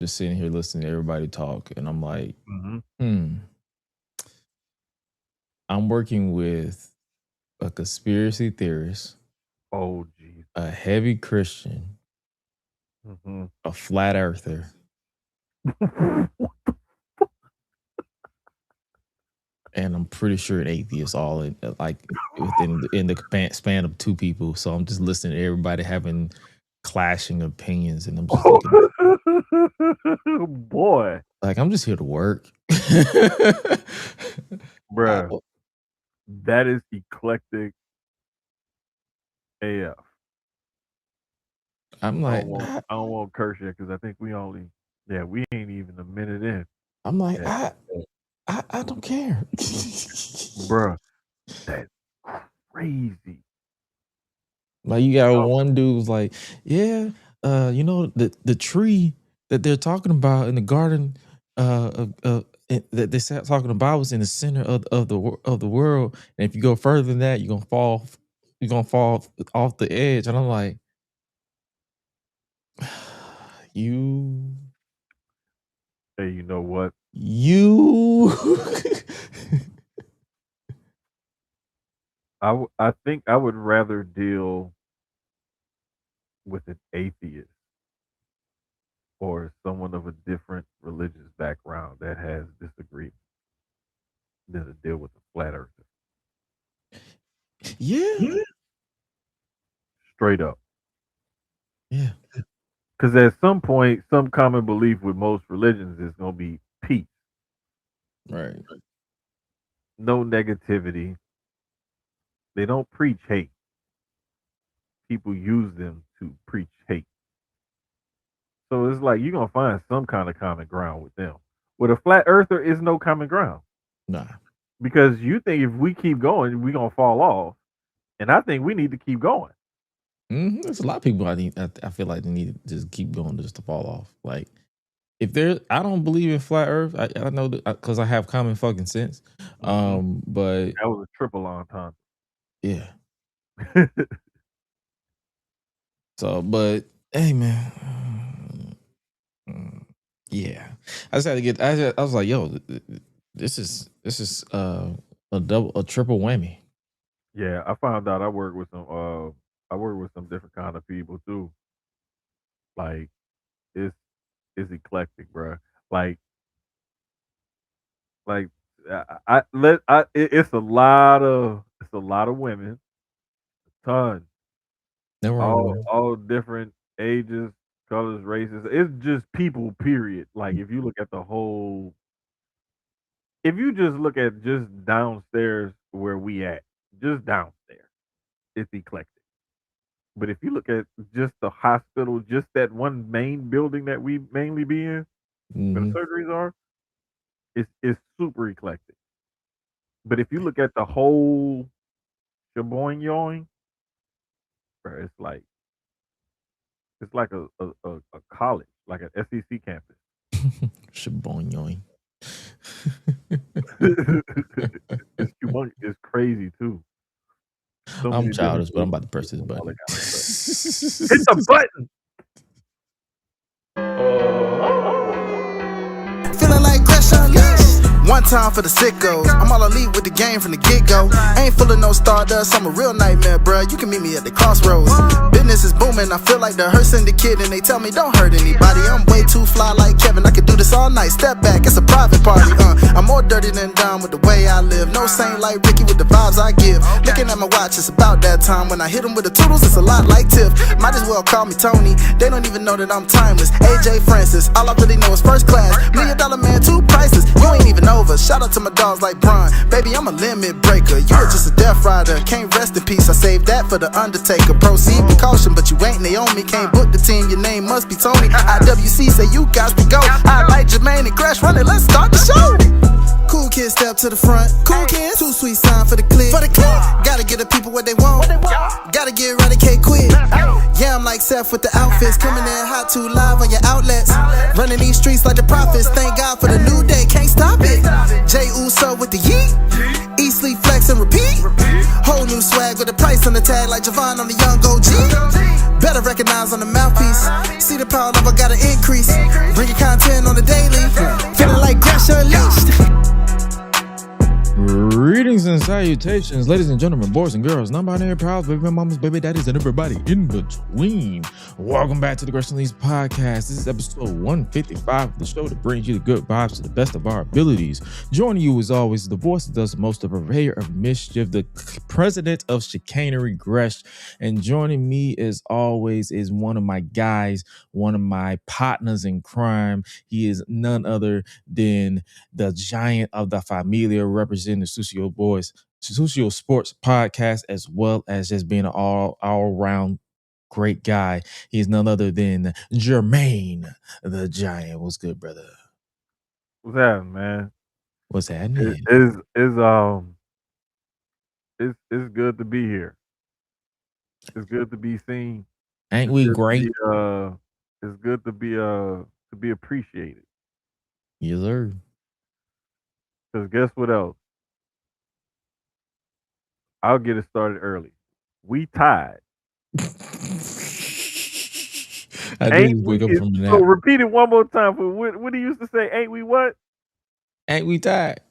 just sitting here listening to everybody talk, and I'm like, I'm working with a conspiracy theorist, Oh, geez. a heavy Christian, a flat earther, and I'm pretty sure an atheist, all in the span of two people. So I'm just listening to everybody having clashing opinions, and I'm just looking, boy, like, I'm just here to work, bruh. That is eclectic AF. I'm like, I don't want to curse you because I think we ain't even a minute in. I'm like, I don't care, bruh. That's crazy. Like, you got one dude who's like, yeah, the tree that they're talking about in the garden, that they sat talking about was in the center of the world, and if you go further than that, you're gonna fall off the edge. And I'm like, you. Hey, you know what? I think I would rather deal with an atheist or someone of a different religious background that has disagreement than to deal with a flat earther. Yeah. Straight up. Yeah. Because at some point, some common belief with most religions is going to be peace. Right. No negativity. They don't preach hate. People use them to preach hate. So it's like you're going to find some kind of common ground with them. With a flat earther, is no common ground. Nah. Because you think if we keep going, we're going to fall off. And I think we need to keep going. There's a lot of people I feel like they need to just keep going just to fall off. Like, I don't believe in flat Earth. I know that because I have common fucking sense. But that was a triple entendre. Yeah. So, but hey, man, yeah. I just had to get. I was like, yo, this is a triple whammy. Yeah, I found out I work with some different kind of people too. Like, it's eclectic, bro. It's a lot of women, a ton. All different ages, colors, races. It's just people, period. Like, if you look at if you just look at just downstairs where we at, just downstairs, it's eclectic. But if you look at just the hospital, just that one main building that we mainly be in, where the surgeries are, it's super eclectic. But if you look at the whole shaboing yoing, it's like a college, like an SEC campus. Shaboing yoing. It's crazy too. I'm childish, but I'm about to press this button. Hit the button. Feeling like GRESH UNLEASHED. One time for the sickos. I'm all elite with the game from the get-go. Ain't full of no stardust, I'm a real nightmare, bruh. You can meet me at the crossroads. Business is booming, I feel like the hearse syndicate, and they tell me don't hurt anybody. I'm way too fly like Kevin, I could do this all night. Step back, it's a private party, I'm more dirty than dumb with the way I live. No saint like Ricky with the vibes I give. Looking at my watch, it's about that time. When I hit them with the toodles, it's a lot like Tiff. Might as well call me Tony, they don't even know that I'm timeless. AJ Francis, all I really know is first class. $1 million man, too priceless, you ain't even over. Shout out to my dogs like Bron, baby, I'm a limit breaker. You are just a death rider, can't rest in peace. I saved that for the Undertaker. Proceed with caution, but you ain't Naomi. Can't book the team, your name must be Tony. IWC say you got to go. Hi-Lite Jermaine and GRESH running, let's start the show. Cool kids step to the front. Cool kids, too sweet sign for the click. Gotta get the people what they want. Gotta get eradicate quick. Yeah, I'm like Seth with the outfits. Coming in hot too live on your outlets. Running these streets like the prophets. Thank God for the new day, can't stop it. Jay Uso with the yeet. Eat, sleep, flex, and repeat. Whole new swag with a price on the tag like Javon on the young OG. Better recognize on the mouthpiece. See the power level gotta increase. Bring your content Salutations, ladies and gentlemen, boys and girls, non-binary pals, baby mamas, baby daddies, and everybody in between. Welcome back to the GRESH UNLEASHED podcast. This is episode 155 of the show that brings you the good vibes to the best of our abilities. Joining you as always, the voice that does the most, the purveyor of mischief, the president of chicanery, Gresh. And joining me as always is one of my guys, one of my partners in crime. He is none other than the giant of the familia, representing the Sucio Sports podcast, as well as just being an all-around great guy. He is none other than Jermaine, the giant. What's good, brother? What's happening, man? What's happening? It's good to be here. It's good to be seen. Ain't we great? It's good to be appreciated. Yes, sir. Because guess what else? I'll get it started early. We tied. I did wake up from the nap. So repeat it one more time. For what he used to say, ain't we what? Ain't we tied?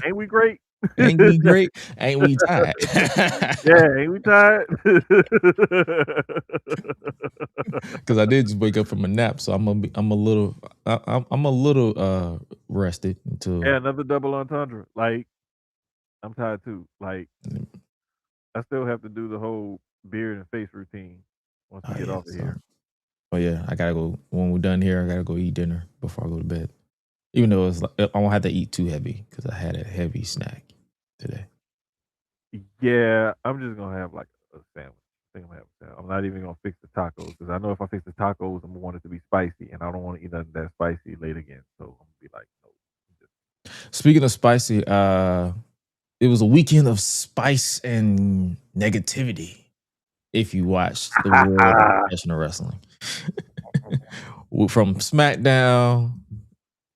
Ain't we great? Ain't we great? Ain't we tied? Yeah, ain't we tied? Because I did just wake up from a nap, so I'm a little rested until. Yeah, another double entendre. Like, I'm tired too. Like, I still have to do the whole beard and face routine once we get off of here. Oh yeah, I gotta go. When we're done here, I gotta go eat dinner before I go to bed. Even though it's like, I won't have to eat too heavy because I had a heavy snack today. Yeah, I'm just gonna have like a sandwich. I think I'm gonna have a sandwich. I'm not even gonna fix the tacos because I know if I fix the tacos, I'm gonna want it to be spicy, and I don't want to eat nothing that spicy late again. So I'm gonna be like, no. Speaking of spicy, it was a weekend of spice and negativity. If you watched the world of professional wrestling, from SmackDown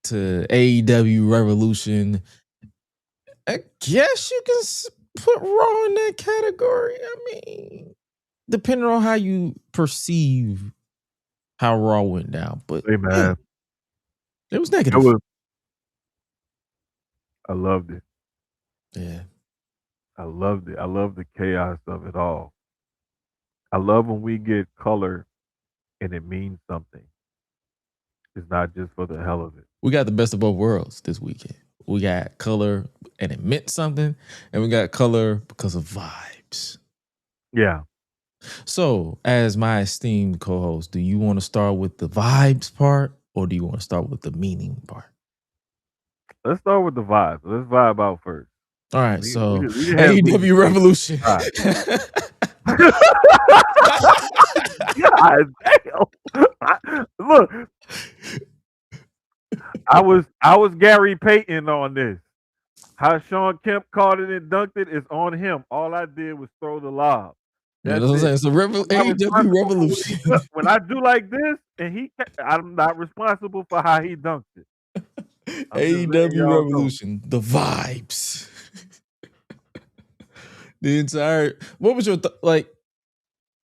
to AEW Revolution, I guess you can put Raw in that category. I mean, depending on how you perceive how Raw went down, but hey man, it was negative. I loved it. Yeah, I loved it. I love the chaos of it all. I love when we get color and it means something. It's not just for the hell of it. We got the best of both worlds this weekend. We got color and it meant something, and we got color because of vibes. Yeah. So, as my esteemed co-host, do you want to start with the vibes part, or do you want to start with the meaning part? Let's start with the vibes. Let's vibe out first. All right, so AEW Revolution. God damn! Look, I was Gary Payton on this. How Sean Kemp caught it and dunked it is on him. All I did was throw the lob. Yeah, that's what I'm saying. It's AEW Revolution. When I do like this, and I'm not responsible for how he dunked it. AEW Revolution, the vibes. The entire. What was your like?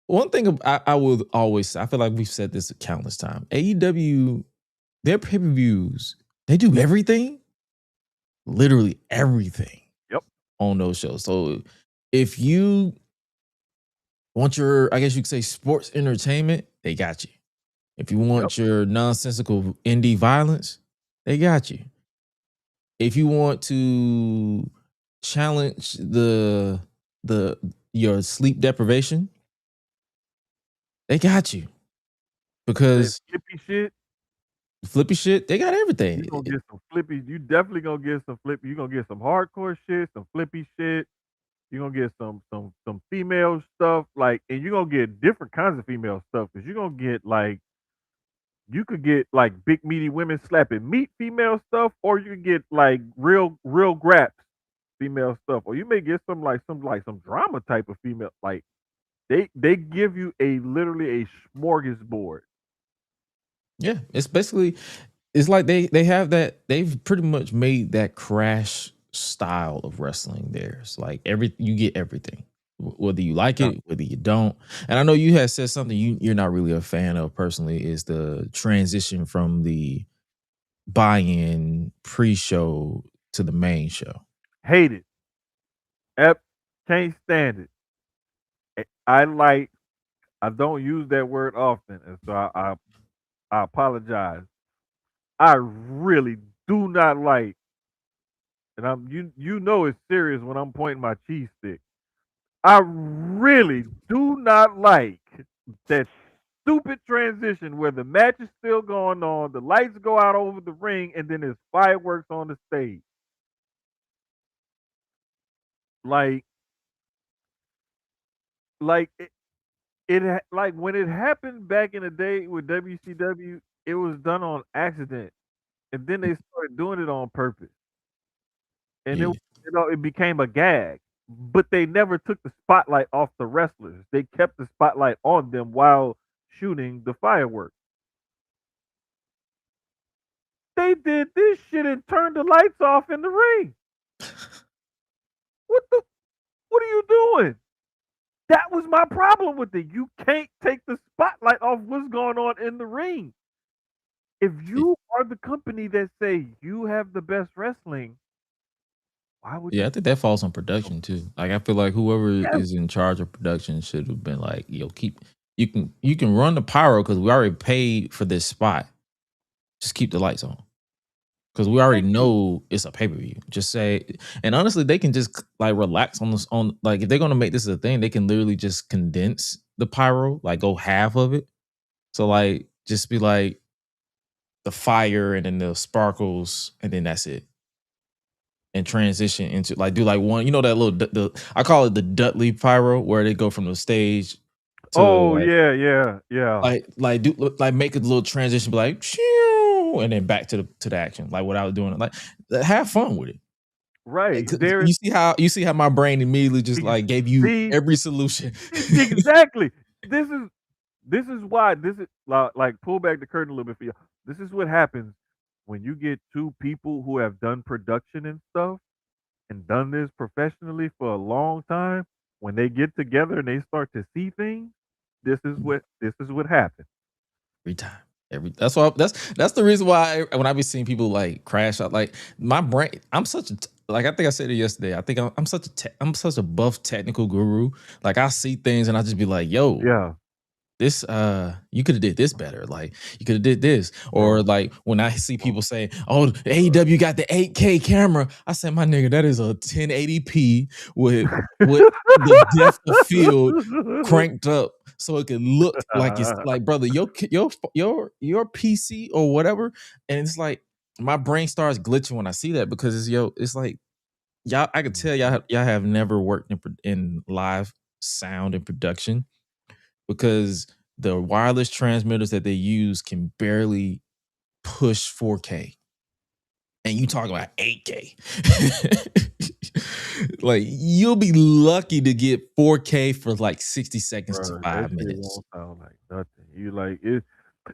One thing I would always say, I feel like we've said this countless times. AEW, their pay-per-views, they do everything, literally everything. Yep. On those shows. So if you want your, I guess you could say, sports entertainment, they got you. If you want your nonsensical indie violence, they got you. If you want to challenge your sleep deprivation, they got you. Because flippy shit, they got everything. You're gonna get some flippy. You definitely gonna get some flippy. You're gonna get some hardcore shit, some flippy shit. You're gonna get some female stuff, like, and you're gonna get different kinds of female stuff, because you're gonna get like, you could get like big meaty women slapping meat female stuff, or you could get like real graps female stuff, or you may get some drama type of female. Like, they give you literally a smorgasbord. Yeah, it's basically, it's like they have that, they've pretty much made that Crash style of wrestling theirs. Like you get everything, whether you like it, whether you don't. And I know you had said something you're not really a fan of personally, is the transition from the buy-in pre-show to the main show. Hate it. Can't stand it. I don't use that word often, and so I apologize. I really do not like, and you know it's serious when I'm pointing my cheese stick. I really do not like that stupid transition where the match is still going on, the lights go out over the ring, and then there's fireworks on the stage. Like, like when it happened back in the day with WCW, it was done on accident, and then they started doing it on purpose, and Yeah. it became a gag. But they never took the spotlight off the wrestlers. They kept the spotlight on them while shooting the fireworks. They did this shit and turned the lights off in the ring. What the? What are you doing? That was my problem with it. You can't take the spotlight off what's going on in the ring. If you are the company that say you have the best wrestling, why would Yeah, I think that falls on production too. Like I feel like whoever Yes. is in charge of production should have been like, yo, you can run the pyro because we already paid for this spot. Just keep the lights on. Because we already Thank you. know it's a pay-per-view. Just say, and honestly, they can just like relax on this on like if they're gonna make this a thing, they can literally just condense the pyro, like go half of it. So like just be like the fire and then the sparkles, and then that's it. And transition into like do like one, you know that little I call it the Dudley pyro where they go from the stage to Oh yeah. like do like make a little transition, be like shoo, and then back to the action, like without doing it. Like have fun with it. Right. 'Cause There you see how my brain immediately just like gave you see every solution. exactly. This is why this is like pull back the curtain a little bit for you. This is what happens when you get two people who have done production and stuff and done this professionally for a long time. When they get together and they start to see things, this is what happens. Every time. That's why that's the reason why when I be seeing people like crash out, like my brain, I'm such a like I think I said it yesterday. I think I'm such a buff technical guru. Like I see things and I just be like, yo, Yeah, this you could have did this better, like you could have did this, or bro. like when I see people say, oh, AEW got the 8K camera, I said, my nigga, that is a 1080p with the depth of field cranked up so it can look like it's like, brother, your PC or whatever, and it's like my brain starts glitching when I see that because it's like y'all, I could tell y'all have never worked in live sound and production because the wireless transmitters that they use can barely push 4K. And you talk about 8K. Like you'll be lucky to get 4K for like 60 seconds to Bro, that 5 shit minutes. won't sound like nothing. You like it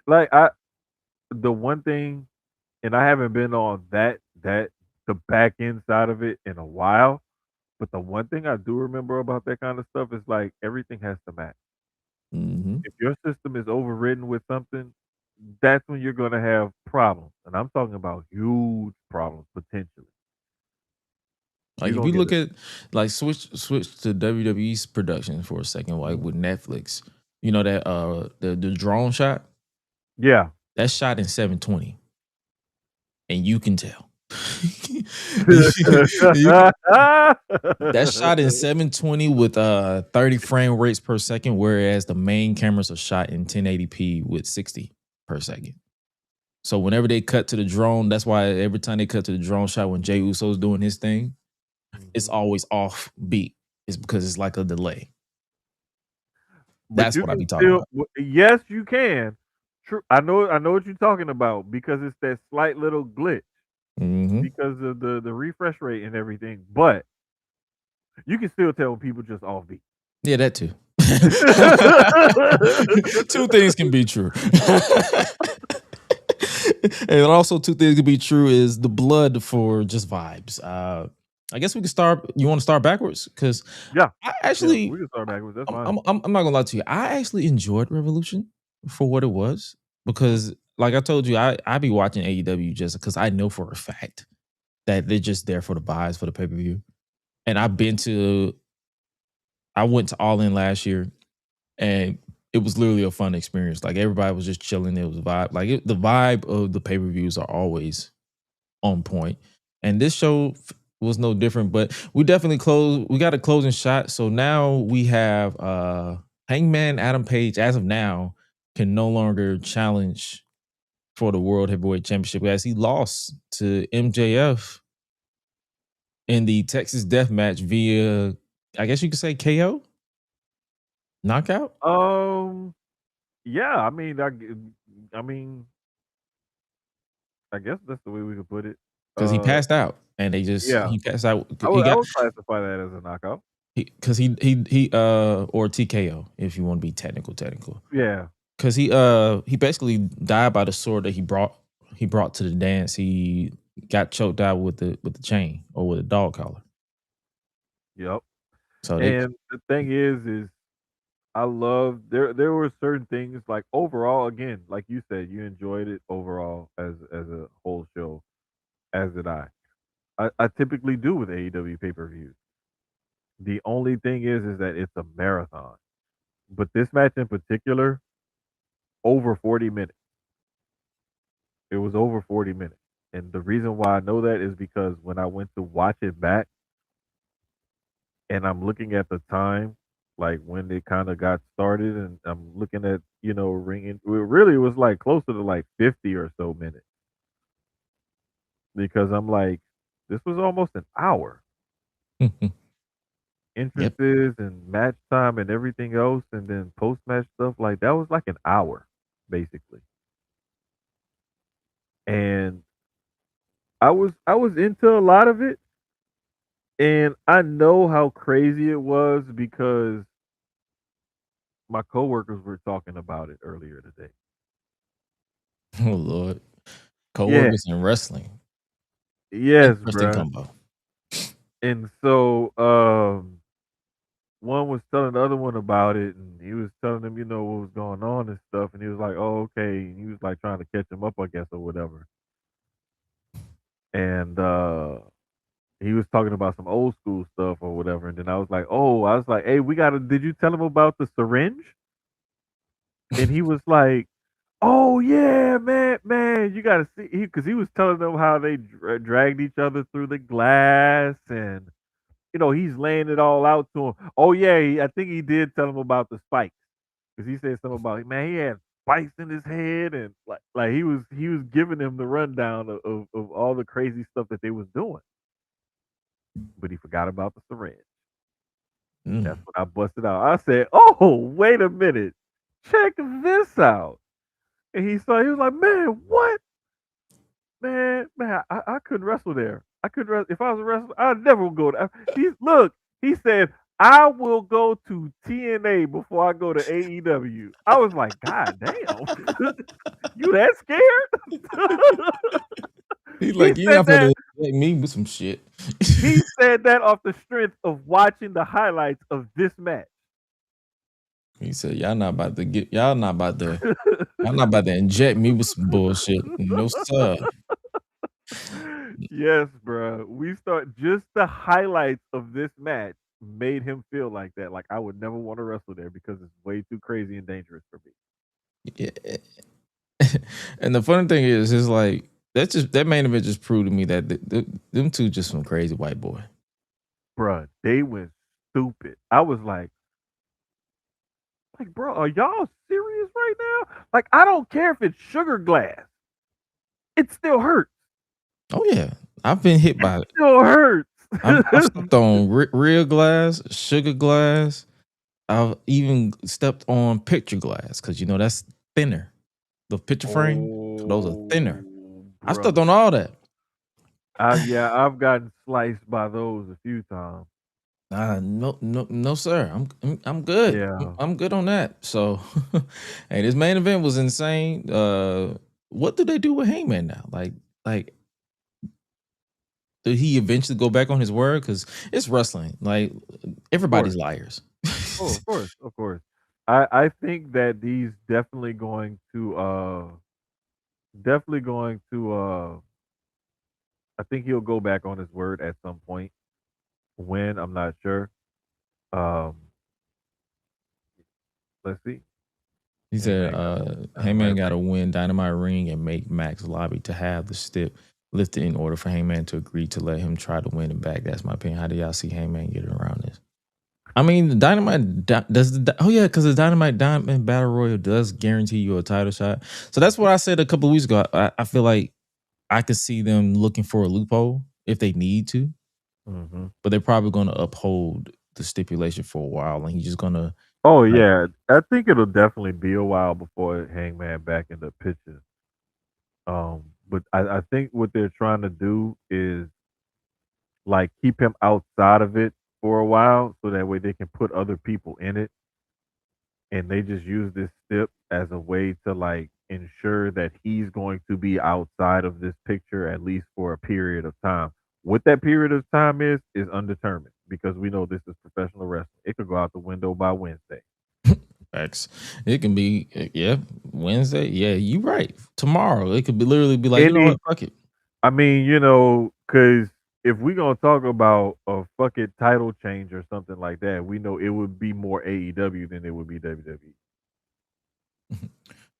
like I the one thing, and I haven't been on that the back end side of it in a while. But the one thing I do remember about that kind of stuff is like everything has to match. Mhm. If your system is overridden with something, that's when you're gonna have problems. And I'm talking about huge problems potentially. Like You're if gonna we get look it. at like switch to WWE's production for a second, like with Netflix, you know that the drone shot, Yeah. that's shot in 720. And you can tell. You can That's shot in 720 with 30 frame rates per second, whereas the main cameras are shot in 1080p with 60 per second. So whenever they cut to the drone, that's why every time they cut to the drone shot when Jey Uso's doing his thing, it's Mhm. always off beat. It's because it's like a delay. But That's you what I can be talking still about. yes, you can. True. I know what you're talking about because it's that slight little glitch Mhm. because of the refresh rate and everything. But you can still tell when people just off beat. Yeah, that too. Two things can be true. And also two things can be true is the blood for just vibes. I guess we can start. You want to start backwards? Because Yeah. I Yeah. We actually, can start backwards. That's fine. I'm not gonna lie to you. I actually enjoyed Revolution for what it was Mhm. because, like I told you, I be watching AEW just because I know for a fact that they're just there for the buys for the pay per view. And I went to All In last year, and it was literally a fun experience. Like everybody was just chilling. It was a vibe. Like the vibe of the pay per views are always on point, and this show was no different. But we definitely closed. We got a closing shot. So now we have Hangman Adam Page. As of now, can no longer challenge for the World Heavyweight Championship as he lost to MJF in the Texas Death Match via, I guess you could say, KO knockout. Yeah. I mean, I guess that's the way we could put it. Because he passed out, and Yeah. he passed out. I He got would classify that as a knockout. because he or TKO if you want to be technical. Yeah. Because he basically died by the sword that he brought to the dance. He got choked out with the chain or with a dog collar. Yep. So they And the thing is I love there were certain things like overall, again, like you said, you enjoyed it overall as a whole show, as did I. I typically do with AEW pay-per-views. The only thing is that it's a marathon. But this match in particular, over 40 minutes. It was over 40 minutes. And the reason why I know that is because when I went to watch it back and I'm looking at the time, like when it kind of got started, and I'm looking at, ringing, it really was like closer to like 50 or so minutes because I'm like, this was almost an hour. yep. Entrances and match time and everything else, and then post match stuff, like that was like an hour basically. And I was into a lot of it, and I know how crazy it was because my coworkers were talking about it earlier today. Oh Lord, Yeah. coworkers in wrestling, Yes, interesting bruh. combo. And so, one was telling the other one about it, and he was telling them, what was going on and stuff, and he was like, "Oh, okay." And he was like trying to catch him up, I guess, or whatever. And he was talking about some old school stuff or whatever. And then I was like, "Hey, we gotta. Did you tell him about the syringe?" And he was like, "Oh yeah, man, you gotta see." Because he was telling them how they dragged each other through the glass, and he's laying it all out to him. Oh yeah, I think he did tell him about the spikes because he said something about, man, he had spikes in his head, and like he was giving him the rundown of all the crazy stuff that they was doing, but he forgot about the syringe. That's Mm. when I busted out. I said, "Oh, wait a minute, check this out." And he was like, "Man, what? Man, I couldn't wrestle there. I couldn't wrestle. If I was a wrestler, I'd never go there." He said, "I will go to TNA before I go to AEW." I was like, "God damn, you that scared?" He's he like, you're said not gonna that. inject me with some shit. He said that off the strength of watching the highlights of this match. He said, y'all not about to inject me with some bullshit. No sir. Yes, bro. We start just the highlights of this match made him feel like that. Like I would never want to wrestle there because it's way too crazy and dangerous for me. Yeah. And the funny thing is like that main event just proved to me that them two just some crazy white boy. Bruh, they went stupid. I was like, bro, are y'all serious right now? Like, I don't care if it's sugar glass. It still hurts. Oh yeah, I've been hit by it. Still hurts. I've stepped on real glass, sugar glass. I've even stepped on picture glass because that's thinner. The picture frame, those are thinner. Oh, I stepped brother. on all that. I've gotten sliced by those a few times. No, sir. I'm good. Yeah. I'm good on that. So, hey, this main event was insane. What do they do with Hangman now? Like, did he eventually go back on his word? Because it's wrestling. Like, Of course. everybody's liars. Oh, of course, of course. I think that he's definitely going to I think he'll go back on his word at some point When I'm not sure. Um, let's see. He said, Hangman got the Hangman Dynamite got to ring. win Dynamite Ring and make Max lobby to have the stip lifted in order for Hangman to agree to let him try to win it back. That's my opinion. How do y'all see Hangman getting around this? I mean, the Dynamite because the Dynamite Diamond Battle Royal does guarantee you a title shot. So that's what I said a couple of weeks ago. I feel like I could see them looking for a loophole if they need to, Hmm. but they're probably going to uphold the stipulation for a while, and he's just going to Oh like, yeah, I think it'll definitely be a while before Hangman back in the picture. But I think what they're trying to do is like keep him outside of it for a while, so that way they can put other people in it, and they just use this stip as a way to like ensure that he's going to be outside of this picture at least for a period of time. What that period of time is undetermined because we know this is professional wrestling. It could go out the window by Wednesday. X. It can be Wednesday. Yeah, you right. Tomorrow it could be literally be like, you know Any, what, fuck it. I mean, because if we gonna talk about a fucking title change or something like that, we know it would be more AEW than it would be WWE.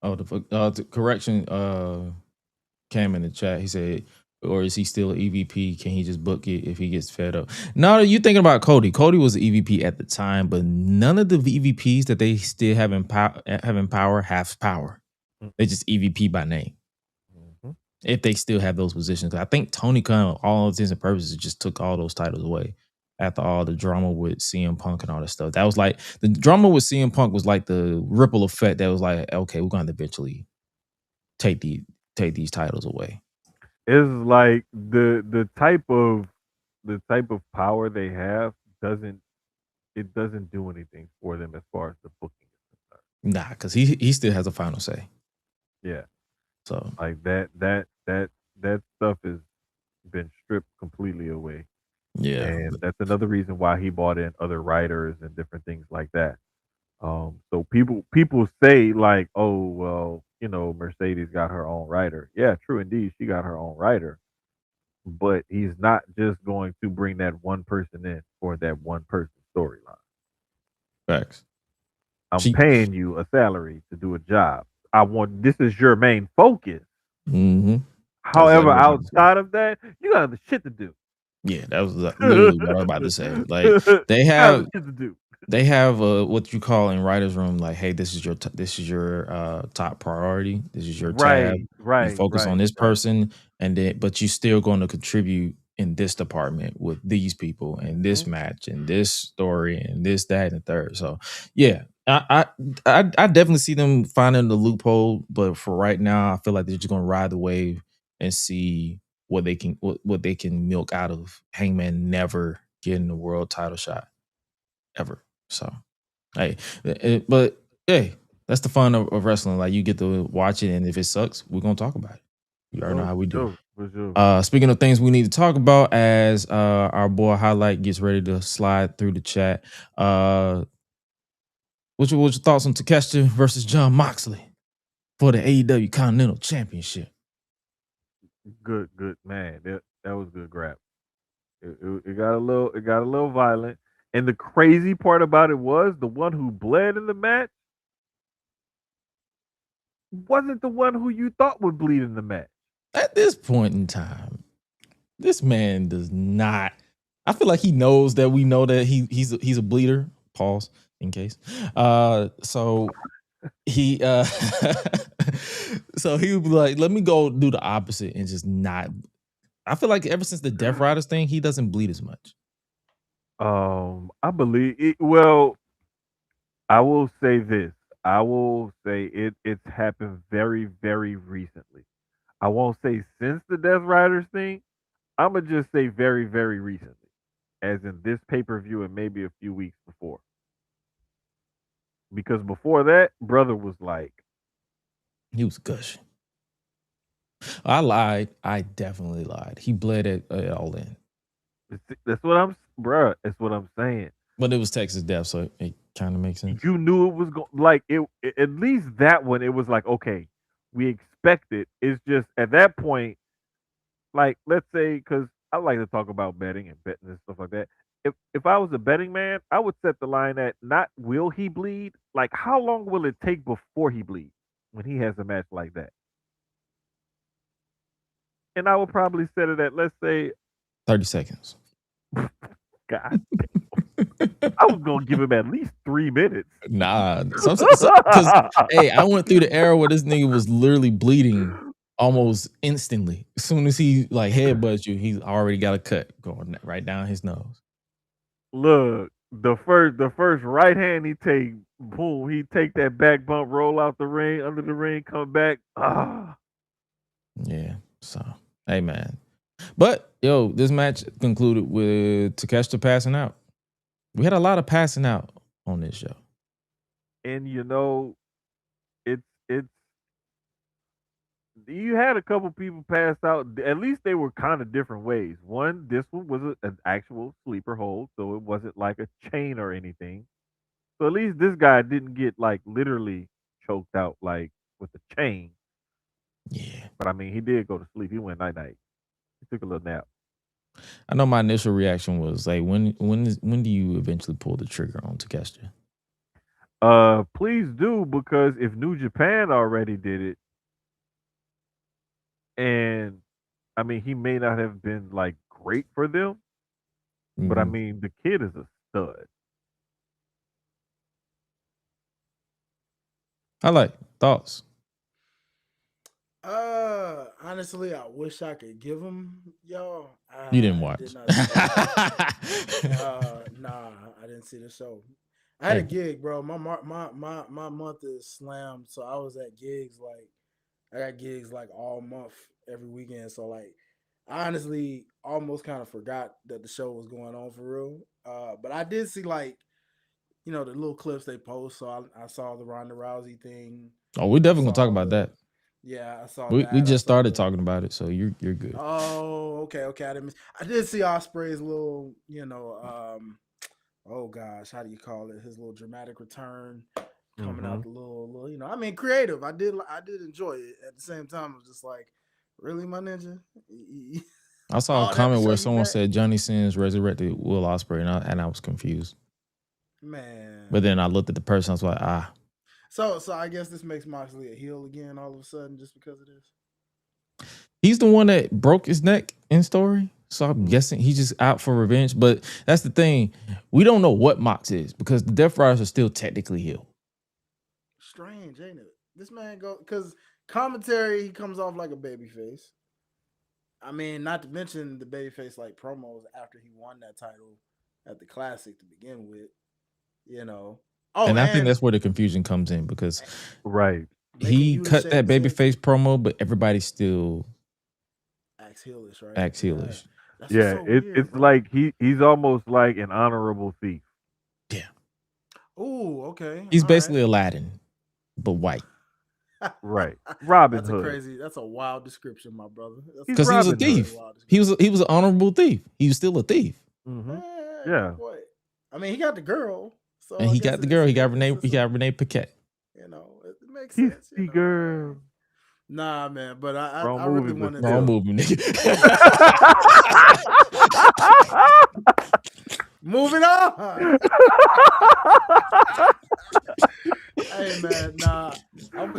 Oh, the correction. Cam in the chat. He said, or is he still an EVP? Can he just book it if he gets fed up? No, you thinking about Cody. Cody was an EVP at the time, but none of the EVPs that they still have in power have power. They just EVP by name. Mm-hmm. If they still have those positions. I think Tony Khan, all intents and purposes, just took all those titles away after all the drama with CM Punk and all that stuff. That was like the drama with CM Punk was like the ripple effect that was like, okay, we're going to eventually take these titles away. It's like the type of power they have doesn't do anything for them as far as the booking is concerned. Nah, because he still has a final say. Yeah, So like that stuff has been stripped completely away, yeah, and that's another reason why he brought in other writers and different things like that. So people say like, oh well, Mercedes got her own writer. Yeah, true indeed, she got her own writer, but he's not just going to bring that one person in for that one person storyline. facts. I'm She, paying you a salary to do a job. I want this is your main focus. mm-hmm. That's However, exactly what I'm about to say. outside of that, you got other shit to do. Yeah, that was literally what I was about to say. Like You they got other have shit to do. they have what you call in writers room, like, hey, this is your top priority, this is your tab, Right, you right, focus on right, this right. person, and then but you still going to contribute in this department with these people and this Mhm. match and this story and this, that, and the third. So yeah, I definitely see them finding the loophole, but for right now I feel like they're just going to ride the wave and see what they can milk out of Hangman never getting the world title shot ever. So hey, but hey, that's the fun of wrestling. Like you get to watch it, and if it sucks, we're gonna talk about it. You already know Oh, how for we do. sure, for sure. Speaking of things we need to talk about, as our boy Hi-Lite gets ready to slide through the chat. What's your thoughts on Takeshita versus John Moxley for the AEW Continental Championship? Good man. That was good grab. It got a little violent, and the crazy part about it was the one who bled in the match wasn't the one who you thought would bleed in the match. At this point in time, this man does not. I feel like he knows that we know that he's a bleeder. Pause in case. So he so he would be like, let me go do the opposite and just not. I feel like ever since the Death Riders thing, he doesn't bleed as much. I believe it. Well, I will say this. I will say it's happened very, very recently. I won't say since the Death Riders thing. I'ma just say very, very recently, as in this pay-per-view and maybe a few weeks before. Because before that, brother was like, He was gushing. I lied. I definitely lied. He bled it all in. That's what I'm, bruh. That's what I'm saying. But it was Texas Death, so it kind of makes sense. You knew it was going like at least that one. It was like okay, we expect it. It's just at that point, like let's say, because I like to talk about betting and betting and stuff like that. if I was a betting man, I would set the line at not will he bleed, like how long will it take before he bleeds when he has a match like that, and I would probably set it at, let's say, 30 seconds. God, I was gonna give him at least 3 minutes. Nah, because hey, I went through the era where this nigga was literally bleeding almost instantly. As soon as he like headbutts you, he's already got a cut going right down his nose. Look, the first right hand he take, boom, he take that back bump, roll out the ring, under the ring, come back. Yeah. So, hey man. But yo, this match concluded with Takeshita passing out. We had a lot of passing out on this show. And it's you had a couple people pass out. At least they were kind of different ways. This one was an actual sleeper hold, so it wasn't like a chain or anything. So at least this guy didn't get like literally choked out like with a chain. Yeah. But I mean, he did go to sleep. He went night night. He took a little nap. I know my initial reaction was like, when do you eventually pull the trigger on Takeshita? Please do, because if New Japan already did it, and I mean, he may not have been like great for them, but I mean, the kid is a stud. Hi-Lite thoughts. Honestly, I wish I could give him y'all. You didn't watch. Did not see nah, I didn't see the show. I had a gig, bro. My month is slammed, so I was at gigs I got gigs like all month, every weekend. So like, I honestly almost kind of forgot that the show was going on for real. But I did see like, the little clips they post. So I saw the Ronda Rousey thing. Oh, we're definitely gonna talk about that. Yeah, I saw. We just started talking about it, so you're good. Oh, okay. I did see Ospreay's little, oh gosh, how do you call it? His little dramatic return coming out the little, I mean, creative. I did enjoy it. At the same time, it was just like, really, my ninja. I saw a comment where someone said Johnny Sins resurrected Will Ospreay, and I was confused. Man, but then I looked at the person. I was like, So I guess this makes Moxley a heel again all of a sudden just because of this. He's the one that broke his neck in story. So I'm guessing he's just out for revenge. But that's the thing. We don't know what Mox is because the Death Riders are still technically heel. Strange, ain't it? This man because commentary, he comes off like a babyface. I mean, not to mention the babyface like promos after he won that title at the Classic to begin with, Oh, and I think that's where the confusion comes in because he cut that babyface promo, but everybody still acts heelish, right? Acts heelish. Yeah, so it's bro. Like he's almost like an honorable thief. Yeah. Oh, okay. He's basically Aladdin, but white. Right, Robin Hood. That's a wild description, my brother. Because he was a thief. He was an honorable thief. He was still a thief. Mm-hmm. Yeah. Boy. I mean, he got the girl. So and he got the girl. He got Renee. He got Renee Paquette. It makes sense. The girl. Nah, man. But I really wanted wrong movie, nigga. Moving on. Hey man, nah. I'm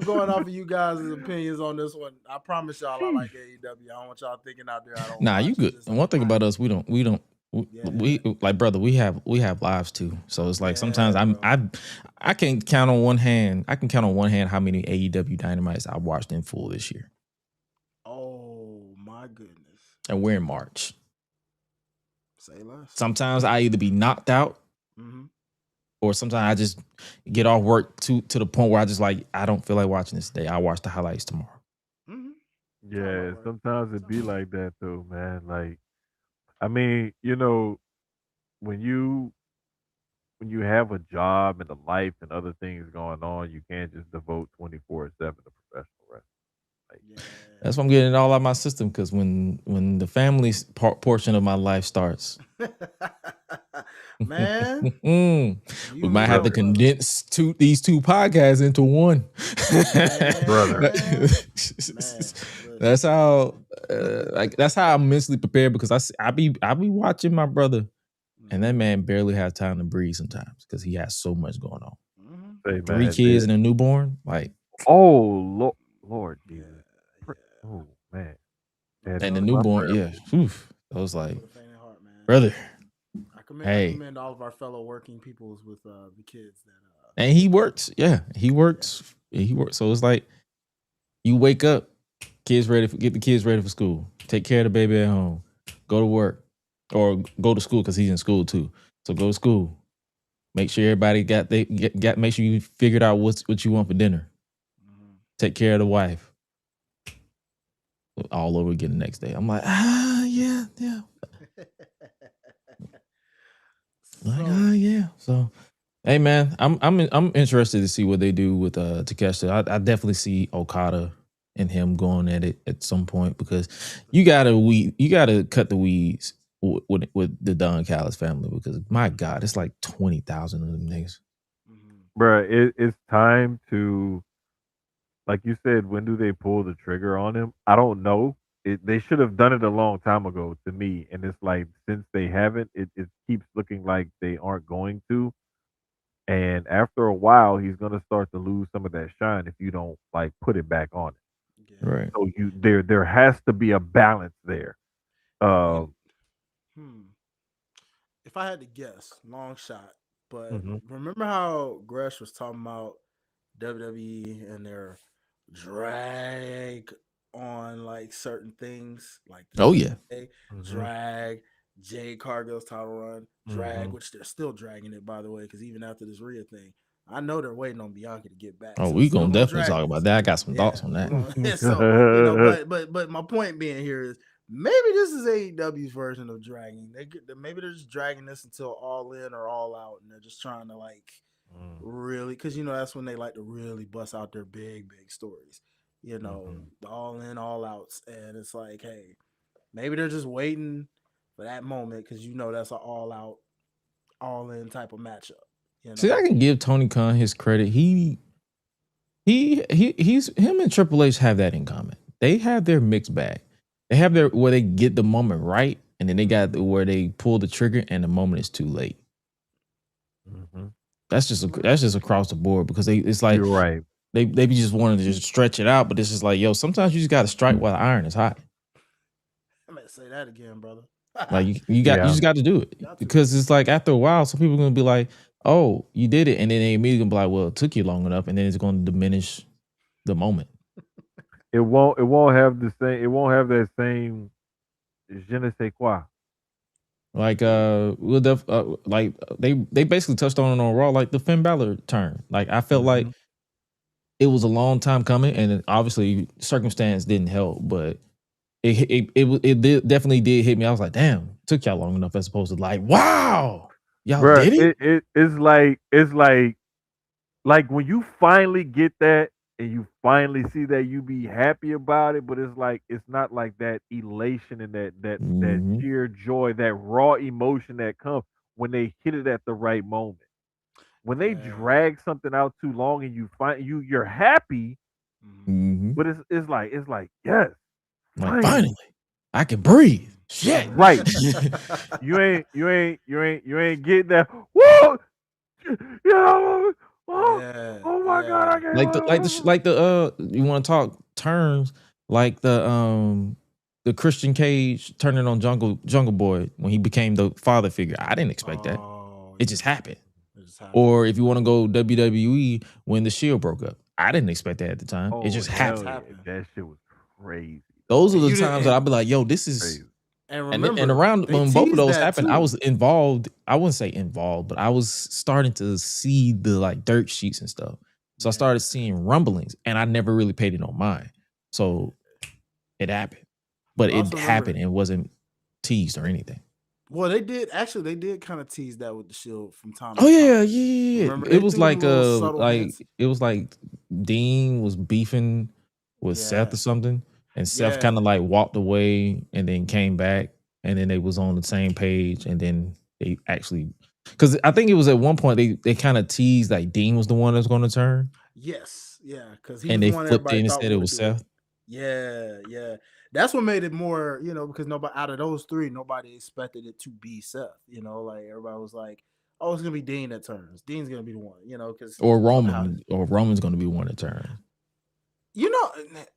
going off of you guys' opinions on this one. I promise y'all I like AEW. I don't want y'all thinking out there I don't. Nah, you good. And one thing about us, we like, brother, we have lives too. So it's like sometimes I can count on one hand. I can count on one hand how many AEW Dynamites I watched in full this year. Oh my goodness. And we're in March. Say less. Sometimes I either be knocked out, or sometimes I just get off work to the point where I just like I don't feel like watching this today. I'll watch the highlights tomorrow. Yeah, sometimes it be like that though, man. Like, I mean, when you have a job and a life and other things going on, you can't just devote 24/7 to professional wrestling. Like, that's why I'm getting it all out of my system because when the family portion of my life starts, man, we might have to condense these two podcasts into one. Brother. That's how like that's how I'm mentally prepared because I be watching my brother, and that man barely has time to breathe sometimes because he has so much going on. Say, 3 man, kids and a newborn, like Lord Jesus. Oh man. and the My newborn, prayer. yeah. Oof. I was like, For the faint of heart, man. brother, I hey. commend all of our fellow working peoples with the kids that And he works, yeah. He works. So it's like you wake up, get the kids ready for school, take care of the baby at home, go to work, or go to school because he's in school too. So go to school. Make sure everybody make sure you figured out what you want for dinner. Take care of the wife. All over again the next day. I'm like, yeah. Yeah. So, hey man, I'm interested to see what they do with Takeshita. I definitely see Okada and him going at it at some point because you gotta cut the weeds with the Don Callis family because my God, it's like 20,000 of them niggas. Bruh, it's time to, like you said, when do they pull the trigger on him? I don't know. They should have done it a long time ago to me. And it's like, since they haven't, it keeps looking like they aren't going to. And after a while, he's going to start to lose some of that shine if you don't like put it back on it. Right. So there has to be a balance there. If I had to guess, long shot, but Mhm. remember how Gresh was talking about WWE and their drag on like certain things, like Oh yeah, drag, Jade Cargill's title run, drag, Mhm. which they're still dragging it by the way, because even after this Rhea thing, I know they're waiting on Bianca to get back. oh, So we still gonna definitely talk about that. I got some thoughts on that. so but my point being here is maybe this is AEW's version of dragging. Maybe they're just dragging this until All In or All Out, and they're just trying to like really, because that's when they like to really bust out their big stories. The All In, All Outs, and it's like, hey, maybe they're just waiting for that moment because that's an All Out, All In type of matchup. See, I can give Tony Khan his credit. He's him and Triple H have that in common. They have their mixed bag. They have their where they get the moment right, and then they got where they pull the trigger and the moment is too late. That's just across the board because it's like You're right. They be just wanting to just stretch it out, but it's just like, yo, sometimes you just got to strike while the iron is hot. I'm gonna say that again, brother. Like you just got to do it because it's like after a while, some people are gonna be like, oh, you did it, and then they immediately gonna be like, well, it took you long enough, and then it's going to diminish the moment. It won't have the same. It won't have that same je ne sais quoi. Like like they basically touched on it on Raw, like the Finn Balor turn. Like I felt like it was a long time coming, and obviously circumstance didn't help, but definitely did hit me. I was like, damn, took y'all long enough as opposed to like, wow, y'all Bruh, did it? it's like when you finally get that and you finally see that, you be happy about it, but it's not like that elation and that sheer joy, that raw emotion that comes when they hit it at the right moment. When they drag something out too long and you're happy, but it's like yes, like finally I can breathe. Shit, right. you ain't getting that. Whoa, oh my God, I can't. like the you want to talk terms like the Christian Cage turning on Jungle Boy when he became the father figure. I didn't expect that. It just happened. Or if you want to go WWE when the Shield broke up, I didn't expect that at the time. It just happened. That shit was crazy. Those are the times that I'll be like, yo, this is crazy. And remember, and around when both of those happened, too. I was involved. I wouldn't say involved, but I was starting to see the like dirt sheets and stuff. So I started seeing rumblings, and I never really paid it no mind. So it happened, but it happened and wasn't teased or anything. Well, they did kind of tease that with the Shield from time to time. Yeah. Remember, it was like it was like Dean was beefing with Seth or something. And Seth kind of like walked away and then came back, and then they was on the same page, and then they actually, because I think it was at one point they kind of teased like Dean was the one that was going to turn. Yes, yeah, because and they flipped it and said it was Seth. Yeah. That's what made it more, because nobody out of those three, nobody expected it to be Seth. Like everybody was like, "Oh, it's gonna be Dean that turns. Dean's gonna be the one." Because or Roman's going to be one that turns.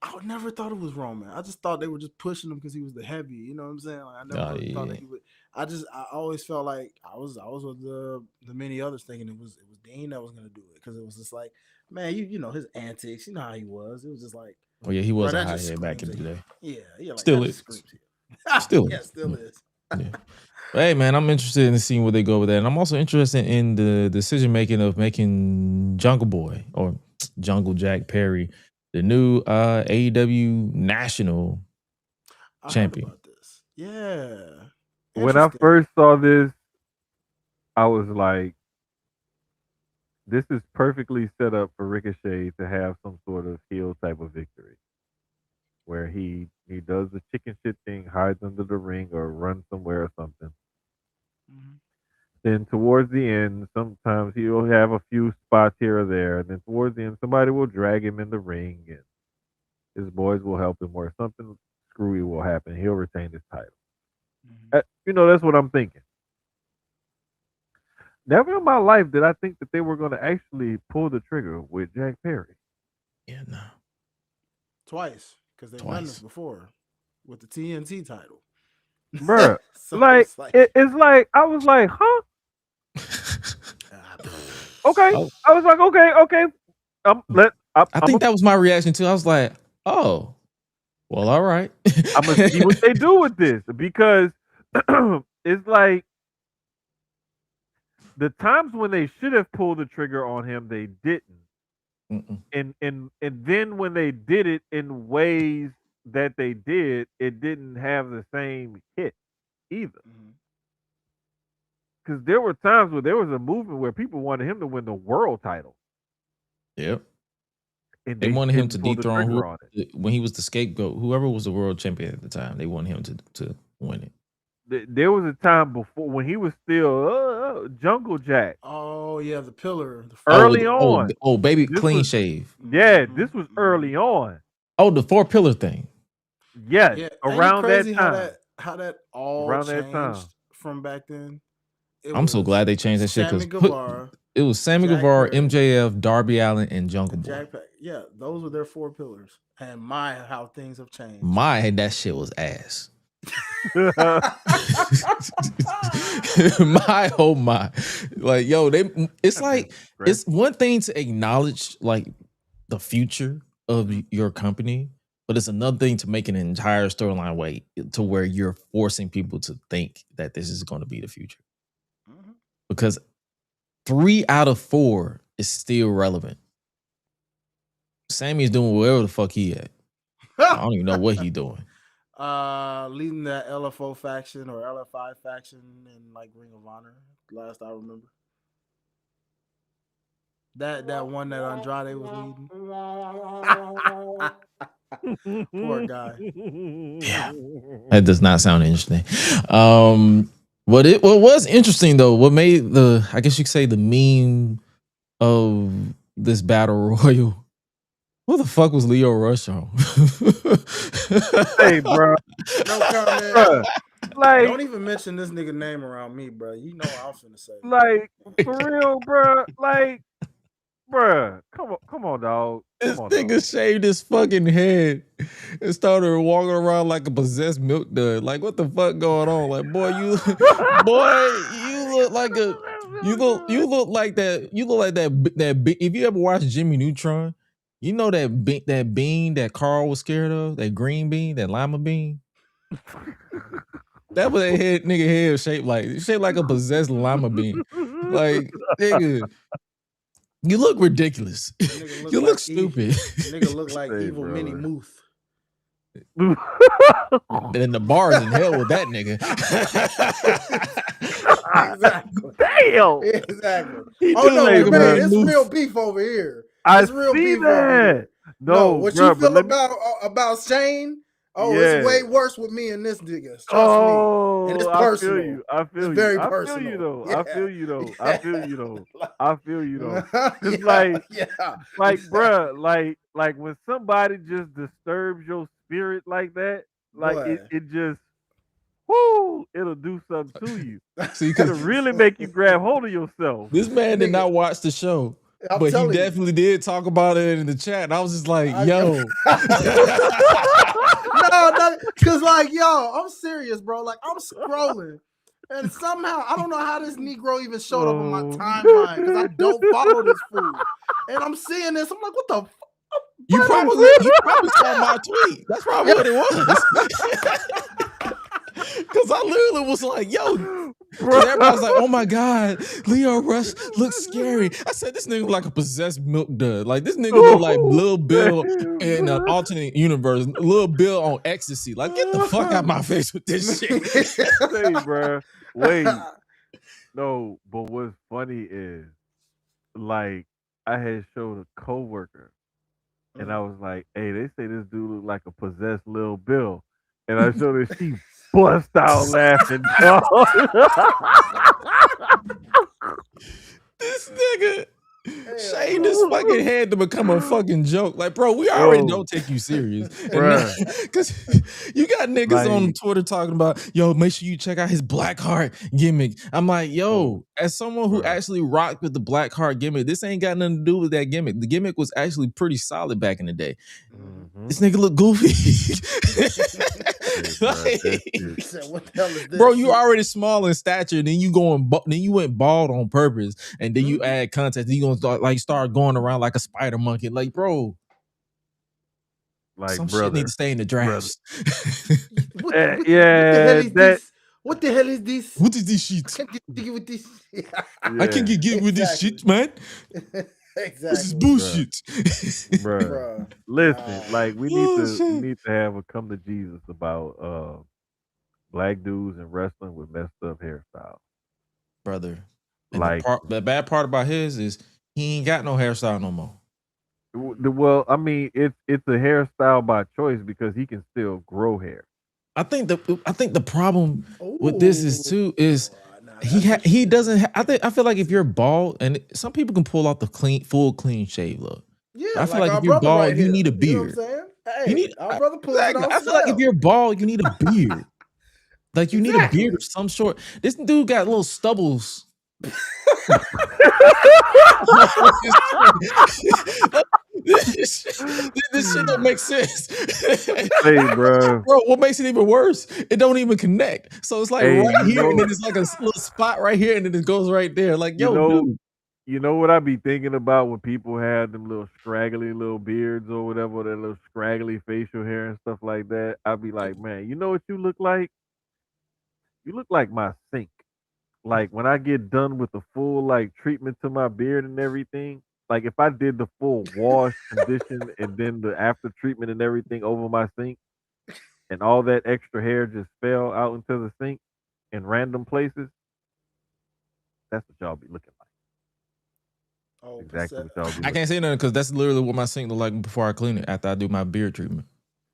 I never thought it was Roman. I just thought they were just pushing him because he was the heavy. You know what I'm saying? Like, I never thought that he would. I always felt like I was with the many others thinking it was Dean that was gonna do it, because it was just like, man, his antics. You know how he was. It was just like, oh yeah, he was a hothead back in the day. Yeah, like, still is. Still is. Yeah. Hey man, I'm interested in seeing where they go with that, and I'm also interested in the decision making of making Jungle Boy or Jungle Jack Perry the new AEW National Champion. Heard about this. Yeah. When I first saw this, I was like, this is perfectly set up for Ricochet to have some sort of heel type of victory, where he does the chicken shit thing, hides under the ring or runs somewhere or something. Mm-hmm. Then towards the end, sometimes he'll have a few spots here or there, and then towards the end, somebody will drag him in the ring, and his boys will help him, or something screwy will happen. He'll retain his title. Mm-hmm. That's what I'm thinking. Never in my life did I think that they were going to actually pull the trigger with Jack Perry. Yeah, no. Twice, because they've done this before with the TNT title. Bruh, so it's like I was like, huh? Okay. I was like, okay. I think that was my reaction too. I was like, oh, well, all right. I'm gonna see what they do with this, because it's like the times when they should have pulled the trigger on him, they didn't. And then when they did it in ways that they did, it didn't have the same hit either. Because there were times where there was a movement where people wanted him to win the world title. Yep. And they wanted him to dethrone when he was the scapegoat. Whoever was the world champion at the time, they wanted him to win it. There was a time before when he was still Jungle Jack. Oh yeah, the pillar. Early on. Oh, baby, this clean shave. Yeah, this was early on. Oh, the 4 pillar thing. Yes, yeah, around that time. How that all around changed that time from back then. I'm so glad they changed that shit, because it was Sammy Guevara, MJF, Darby Allin, and Jungle Boy. Yeah, those were their 4 pillars. And how things have changed. That shit was ass. my like, yo, it's one thing to acknowledge like the future of your company, but it's another thing to make an entire storyline way to where you're forcing people to think that this is going to be the future, because 3 out of 4 is still relevant. Sammy's doing whatever the fuck he at. I don't even know what he doing. Leading that LFO faction or LFI faction in like Ring of Honor, last I remember. That one that Andrade was leading. Poor guy. Yeah, that does not sound interesting. What was interesting though, what made I guess you could say the meme of this battle royal. What the fuck was Leo Rush on? Hey, bro. No comment. Bro. Like, don't even mention this nigga name around me, bro. You know what I was finna say. Like, for real, bro. Like, bro. Come on, dog. This nigga shaved his fucking head and started walking around like a possessed milk dud. Like, what the fuck going on? Like, boy, you look like that. If you ever watched Jimmy Neutron, you know that bean that Carl was scared of, that green bean, that lima bean. That was that nigga head shaped like a possessed lima bean. Like, nigga, you look ridiculous. You look stupid. Nigga look like evil bro. Mini Muth. And the bars in hell with that nigga. Exactly. Damn. Exactly. Oh no, man, it's real beef over here. It's real beef that. Over here. No, what you feel about Shane? Oh, Yeah. it's way worse with me and this nigga. Trust me. Oh, And it's I feel personal. you. I feel It's you. very I feel personal. you though. Yeah. I feel you though. I feel you though. I feel you though. It's Yeah. like, bruh, like when somebody just disturbs your spirit like that, like Boy. it just, whoo, it'll do something to you. See, It'll because really make you grab hold of yourself. this man did Nigga. not watch the show, I'm but he telling you. definitely did talk about it in the chat. And I was just like, yo. No, because like, yo, I'm serious, bro. Like, I'm scrolling. And somehow, I don't know how this Negro even showed up on my timeline because I don't follow this fool. And I'm seeing this. I'm like, what the fuck? You probably saw my tweet. That's probably what it was. Because I literally was like, yo. Everybody was like, oh my God, Leo Rush looks scary. I said, this nigga look like a possessed milk dud. Like, this nigga look like Lil Bill in an alternate universe. Lil Bill on ecstasy. Like, get the fuck out my face with this shit. Hey, bro. Wait. No, but what's funny is, like, I had showed a coworker, and I was like, hey, they say this dude look like a possessed Lil Bill. And I showed her, she bust out laughing. This nigga shaved his fucking head to become a fucking joke. Like, bro, we already don't take you serious. Because you got niggas on Twitter talking about, yo, make sure you check out his black heart gimmick. I'm like, yo, as someone who actually rocked with the black heart gimmick, this ain't got nothing to do with that gimmick. The gimmick was actually pretty solid back in the day. This nigga look goofy. Like, what the hell is this? bro, you already small in stature, then you went bald on purpose, and then you add context, then you gonna start going around like a spider monkey. Like, bro, like, some shit need to stay in the drafts. What the hell is this? What is this shit? I can't get with this. I can't get with this shit, man. Exactly. This is bullshit. Bruh. Listen, like, we need to have a come to Jesus about black dudes and wrestling with messed up hairstyles. Brother. And like, the bad part about his is he ain't got no hairstyle no more. Well, I mean, it's a hairstyle by choice because he can still grow hair. I think the problem with this is he doesn't. I feel like if you're bald, and some people can pull off the full clean shave look. Yeah, I feel like if you're bald, you need a beard. You know what I'm saying? Hey, our brother pulls it off. I feel like if you're bald, you need a beard. Like, you need a beard of some sort. This dude got little stubbles. This shit don't make sense. Hey, bro. Bro, what makes it even worse? It don't even connect. So it's like right here, and then it's like a little spot right here, and then it goes right there. Like, dude. You know what I be thinking about when people have them little scraggly little beards or whatever, that little scraggly facial hair and stuff like that? I be like, man, you know what you look like? You look like my sink. Like, when I get done with the full like treatment to my beard and everything, like if I did the full wash, condition, and then the after treatment and everything over my sink, and all that extra hair just fell out into the sink in random places, that's what y'all be looking like. Oh, exactly what y'all be looking I can't say nothing because that's literally what my sink look like before I clean it after I do my beard treatment.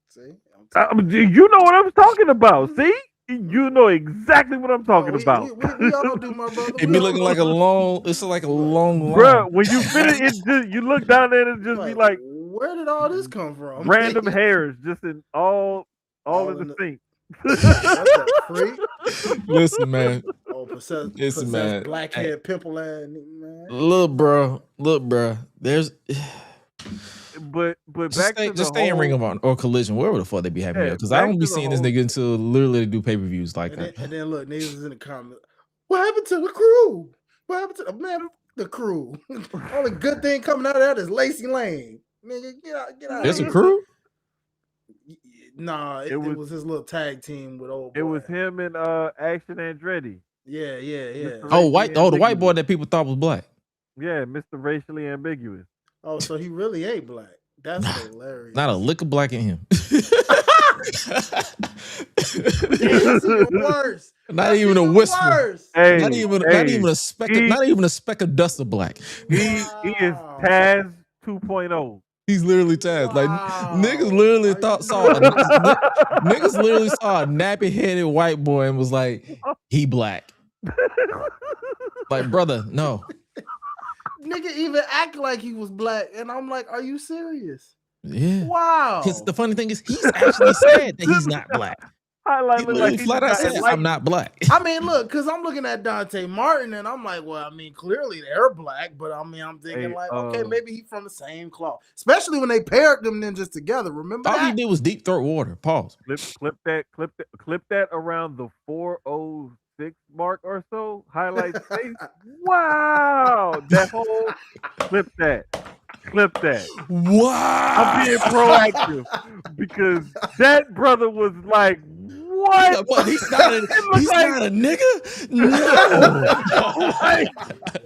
See, you know what I'm talking about. See, you know exactly what I'm talking about. We all do, my brother. It be looking like a long. It's like a long line. Bro, when you finish, it just you look down there and it just be like, where did all this come from? Random hairs just in all in the sink. What the freak? Listen, man. Listen, man. Blackhead, pimple ass, man. Look, bro. There's. But back to stay in Ring of Honor or Collision, wherever the fuck they be having me, because I don't be seeing this nigga until literally they do pay-per-views like that. And then look, niggas is in the comments. What happened to the crew? What happened to the crew? Only good thing coming out of that is Lacey Lane. Nigga, get out. There's a crew? Nah, it was his little tag team with old boy. It was him and Action Andretti. Yeah. The white boy that people thought was black. Yeah, Mr. Racially Ambiguous. Oh, so he really ain't black. That's hilarious. Not a lick of black in him. That's even worse. Not even a whisper. Hey, not even a speck. Not even a speck of dust of black. He is Taz 2.0. He's literally Taz. Like niggas literally niggas literally saw a nappy headed white boy and was like, he black. Like, brother, no. Nigga even act like he was black, and I'm like, are you serious? Yeah. Wow. Because the funny thing is, he's actually said that he's not black. Hi-Lite He look literally like he flat out just got said, enlightened. I'm not black. I mean, look, because I'm looking at Dante Martin, and I'm like, well, I mean, clearly they're black, but I mean, I'm thinking Hey, like, okay, maybe he's from the same cloth. Especially when they paired them ninjas together. Remember All that? he did was deep throat water. Pause. clip that around the 406 mark or so. Highlight face. Wow, that whole clip that. Wow. I'm being proactive because that brother was like, what? He's not a nigga? No. Like,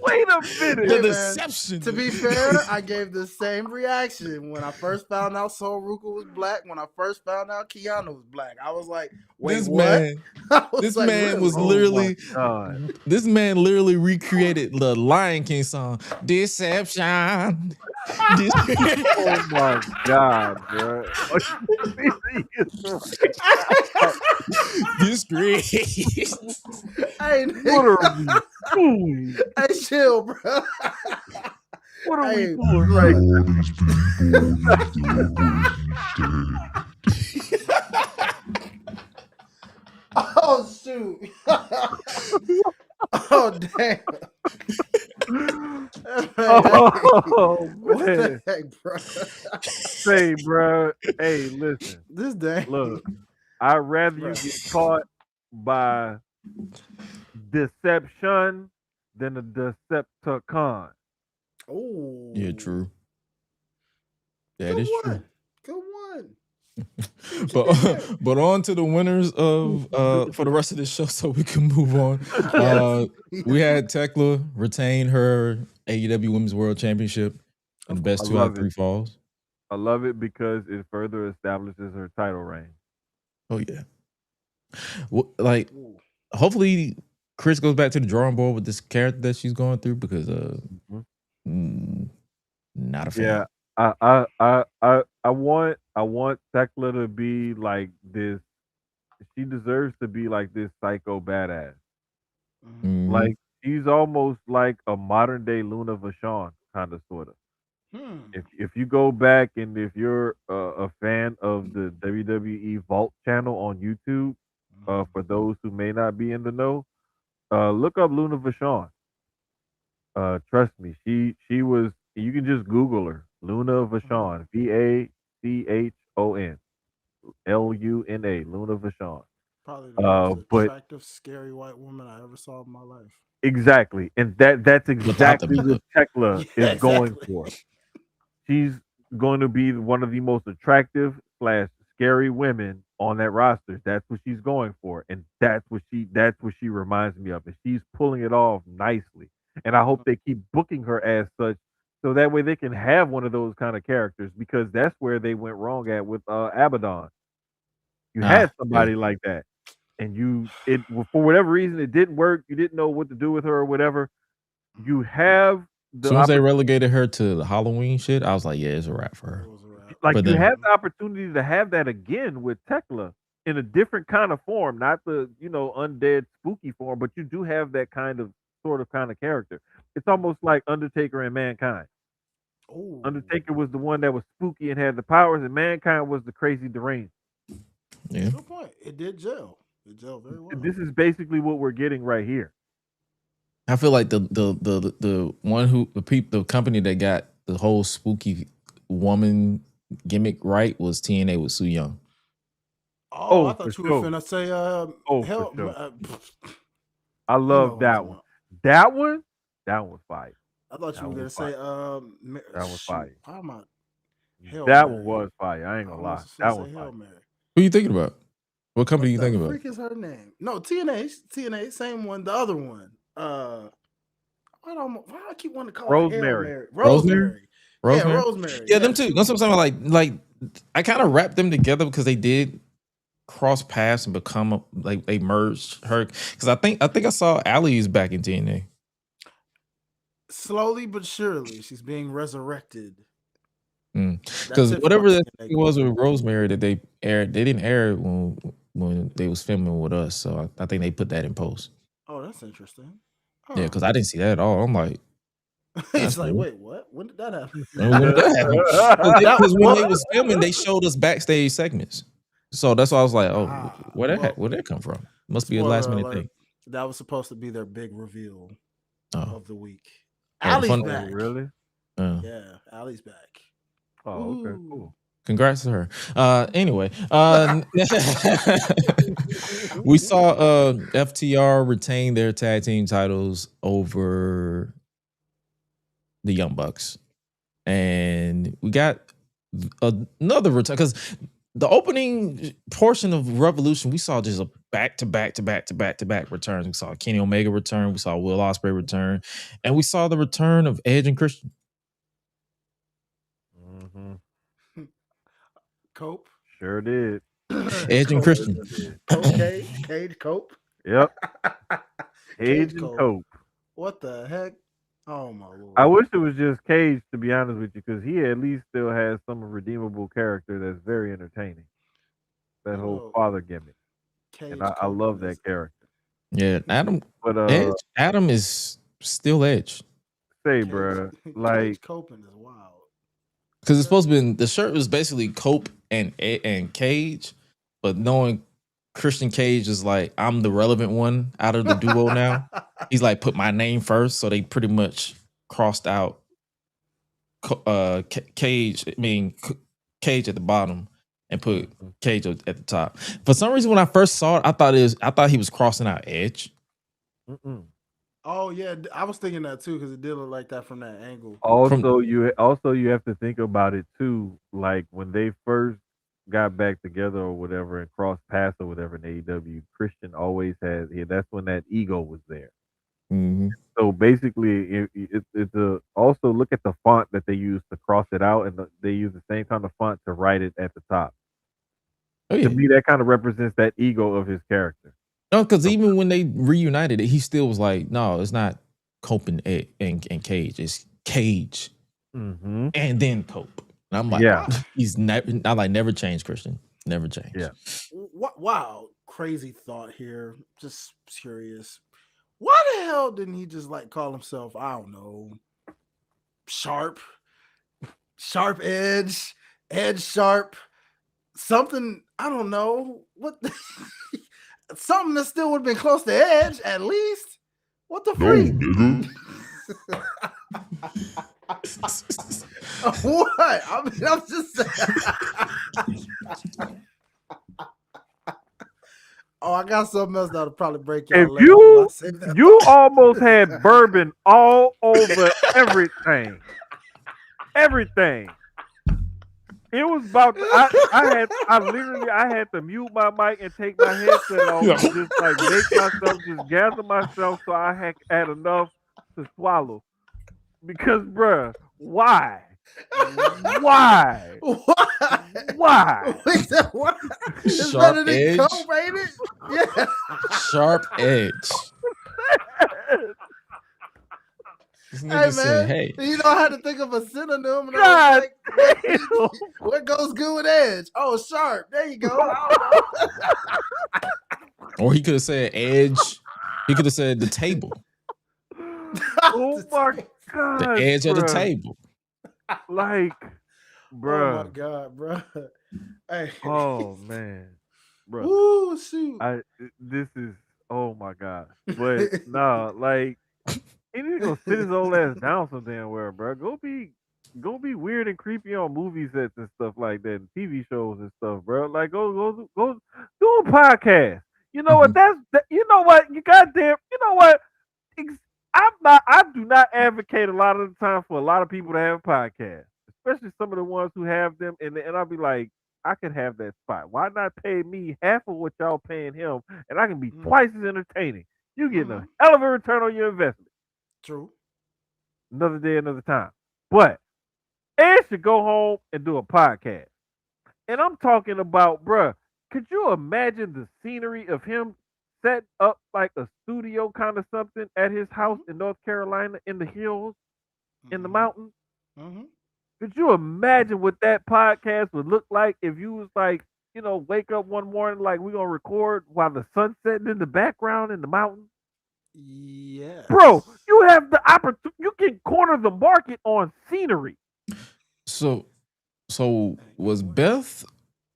wait a minute. The Hey, man, deception. to be fair, I gave the same reaction when I first found out Sol Ruka was black. When I first found out Keanu was black, I was like, "Wait, This what?" man, this man really? was Oh literally. my God. This man literally recreated the Lion King song, Deception. Oh my God, bro. Disgrace. Hey, What are we doing? hey, chill, bro. What are Hey, we doing right Oh shoot! Oh damn! Oh What man. the heck, bro? Say, bro. Hey, listen. This day. Look, I'd rather you get caught by deception than a Decepticon. Oh, Yeah, true. That Good is true. one. Good one. But on to the winners of for the rest of this show, so we can move on. We had Tekla retain her AEW Women's World Championship in the best I 2 out love of 3 it. falls. I love it because it further establishes her title reign. Oh yeah. Like, hopefully Chris goes back to the drawing board with this character that she's going through because not a fan. Yeah, I want Tekla to be like this. She deserves to be like this psycho badass. Mhm. Like she's almost like a modern day Luna Vachon, kind of sort of. If you go back and if you're a fan of the WWE Vault channel on YouTube, for those who may not be in the know, look up Luna Vachon. Trust me, she was. You can just Google her, Luna Vachon, VACHON, LUNA, Luna Vachon. Probably the most But attractive, scary white woman I ever saw in my life. exactly, and that's exactly what Tekla is going exactly. for. She's going to be one of the most attractive / scary women on that roster. That's what she's going for, and that's what she reminds me of, and she's pulling it off nicely. And I hope they keep booking her as such, so that way they can have one of those kind of characters, because that's where they went wrong at with Abaddon. You had somebody like that, and for whatever reason it didn't work. You didn't know what to do with her or whatever. You have as soon as they relegated her to the Halloween shit, I was like, yeah, it's a wrap for her. Like, but you have the opportunity to have that again with Tekla in a different kind of form, not the undead spooky form, but you do have that kind of kind of character. It's almost like Undertaker and Mankind. Ooh. Undertaker was the one that was spooky and had the powers, and Mankind was the crazy deranged. Yeah, good point. It did gel. It gel very well. This is basically what we're getting right here. I feel like the one who the company that got the whole spooky woman gimmick right was TNA with Su Yung. Oh, I thought you were finna say for sure. I love that one. That one was fire. I thought you were gonna say that was fire. How am I? That one was fire. I ain't gonna lie. That was fire. Who are you thinking about? What company are you thinking about? What the freak is her name? No, TNA, same one. The other one. Why I keep wanting to call Rosemary. Rosemary. Yeah, Rosemary. Yeah, them too. That's what I'm saying. Like I kind of wrapped them together because they did cross paths and become like they merged her. Because I think I saw Allie's back in TNA. Slowly but surely, she's being resurrected. That Because Tiffany whatever that thing they thing go was through. with Rosemary that they aired, they didn't air it when they was filming with us. So I think they put that in post. Oh, that's interesting. Yeah, Huh. because I didn't see that at all. I'm like, He's that's like, new. wait, what? When did that happen? When did that happen? That Because when they what? was filming, they showed us backstage segments. So that's why I was like, oh, Well, where'd that come from? Must be a last spoiler minute alert. thing. That was supposed to be their big reveal Oh, of the week. the Allie's fun. Oh, back. really? Yeah, Allie's back. Oh, okay, cool. Congrats to her. Anyway, we saw FTR retain their tag team titles over the Young Bucks, and we got another return because the opening portion of Revolution we saw just a back to back returns. We saw Kenny Omega return, we saw Will Ospreay return, and we saw the return of Edge and Christian. Cope. Sure did. Edge and Christian. Cope Cage Cope. Yep. Cage Cage and Cope. Cope. What the heck? Oh my lord. I wish it was just Cage, to be honest with you, because he at least still has some redeemable character that's very entertaining. That whole father gimmick. Cage And I love that character. Yeah, Adam. But Edge. Adam is still Edge. Say, bro, like Cage Coping is wild. Because it's supposed to be the shirt was basically Cope and Cage, but knowing Christian Cage is like I'm the relevant one out of the duo now. He's like put my name first, so they pretty much crossed out Cage. I mean Cage at the bottom and put Cage at the top. For some reason, when I first saw it, I thought he was crossing out Edge. Oh yeah, I was thinking that too because it did look like that from that angle. Also, you have to think about it too. Like when they first got back together or whatever and crossed paths or whatever in AEW, Christian always had. Yeah, that's when that ego was there. Mm-hmm. So basically, it's also look at the font that they use to cross it out, and they use the same kind of font to write it at the top. Oh, yeah. To me, that kind of represents that ego of his character. No, because even when they reunited it, he still was like, no, it's not Cope and Cage. It's Cage and then Cope. And I'm like, yeah, he's never changed, Christian. Never changed. Yeah. Wow. Crazy thought here. Just curious. Why the hell didn't he just like call himself, I don't know, Sharp Edge, Edge Sharp, something, I don't know. What something that still would have been close to Edge at least. What the freak? What? I mean, I'm just saying. Oh, I got something else that'll probably break your leg. You almost had bourbon all over everything. Everything. It was about I had to mute my mic and take my headset off and just like make myself just gather myself so I had enough to swallow. Because bruh, why? Why? Why? What? It's Sharp better than Edge. Cope, ain't it? Yeah. Sharp Edge. Hey man, said, hey. you know I had to think of a synonym, and I was like, what goes good with Edge? Oh, Sharp. There you go. Or he could have said Edge. He could have said the table. Oh my god! The edge of the table. Like, bro. Oh my god, bro. Hey. Oh man, bro. Ooh, shoot. This is oh my god. But nah, like he need to go sit his old ass down some damn where, bro. Go be weird and creepy on movie sets and stuff like that, and TV shows and stuff, bro. Like go do a podcast. You know what? You know what? You goddamn. You know what? I do not advocate a lot of the time for a lot of people to have podcasts, especially some of the ones who have them. And I'll be like, I could have that spot. Why not pay me half of what y'all paying him, and I can be twice as entertaining? You getting a hell of a return on your investment. True. Another day, another time. But Ed should go home and do a podcast. And I'm talking about, bruh, could you imagine the scenery of him set up like a studio kind of something at his house in North Carolina in the hills, in the mountains? Could you imagine what that podcast would look like if you was like, wake up one morning like we're gonna record while the sun's setting in the background in the mountains? Yes. Bro, you have the opportunity. You can corner the market on scenery. So was Beth